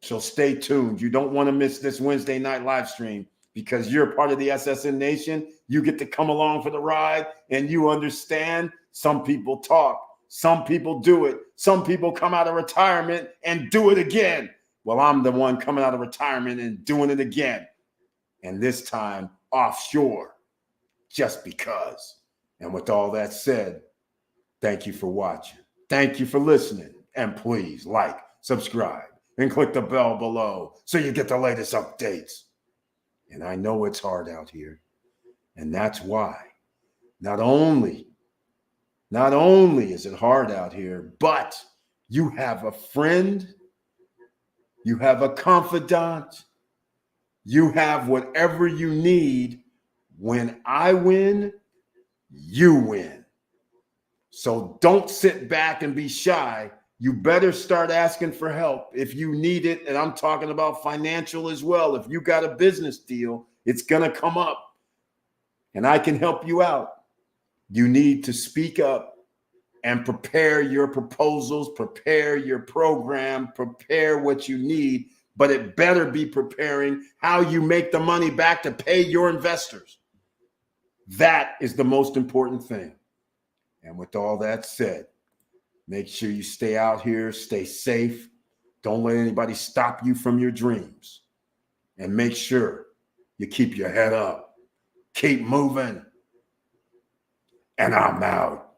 So stay tuned. You don't want to miss this Wednesday night live stream because you're part of the SSN Nation. You get to come along for the ride and you understand some people talk. Some people do it. Some people come out of retirement and do it again. Well, I'm the one coming out of retirement and doing it again. And this time offshore, just because. And with all that said, thank you for watching. Thank you for listening. And please like, subscribe, and click the bell below so you get the latest updates. And I know it's hard out here. And that's why not only is it hard out here, but you have a friend, you have a confidant, you have whatever you need. When I win, you win. So don't sit back and be shy. You better start asking for help if you need it. And I'm talking about financial as well. If you got a business deal, it's going to come up and I can help you out. You need to speak up and prepare your proposals, prepare your program, prepare what you need, but it better be preparing how you make the money back to pay your investors. That is the most important thing. And with all that said, make sure you stay out here, stay safe. Don't let anybody stop you from your dreams. And make sure you keep your head up. Keep moving. And I'm out.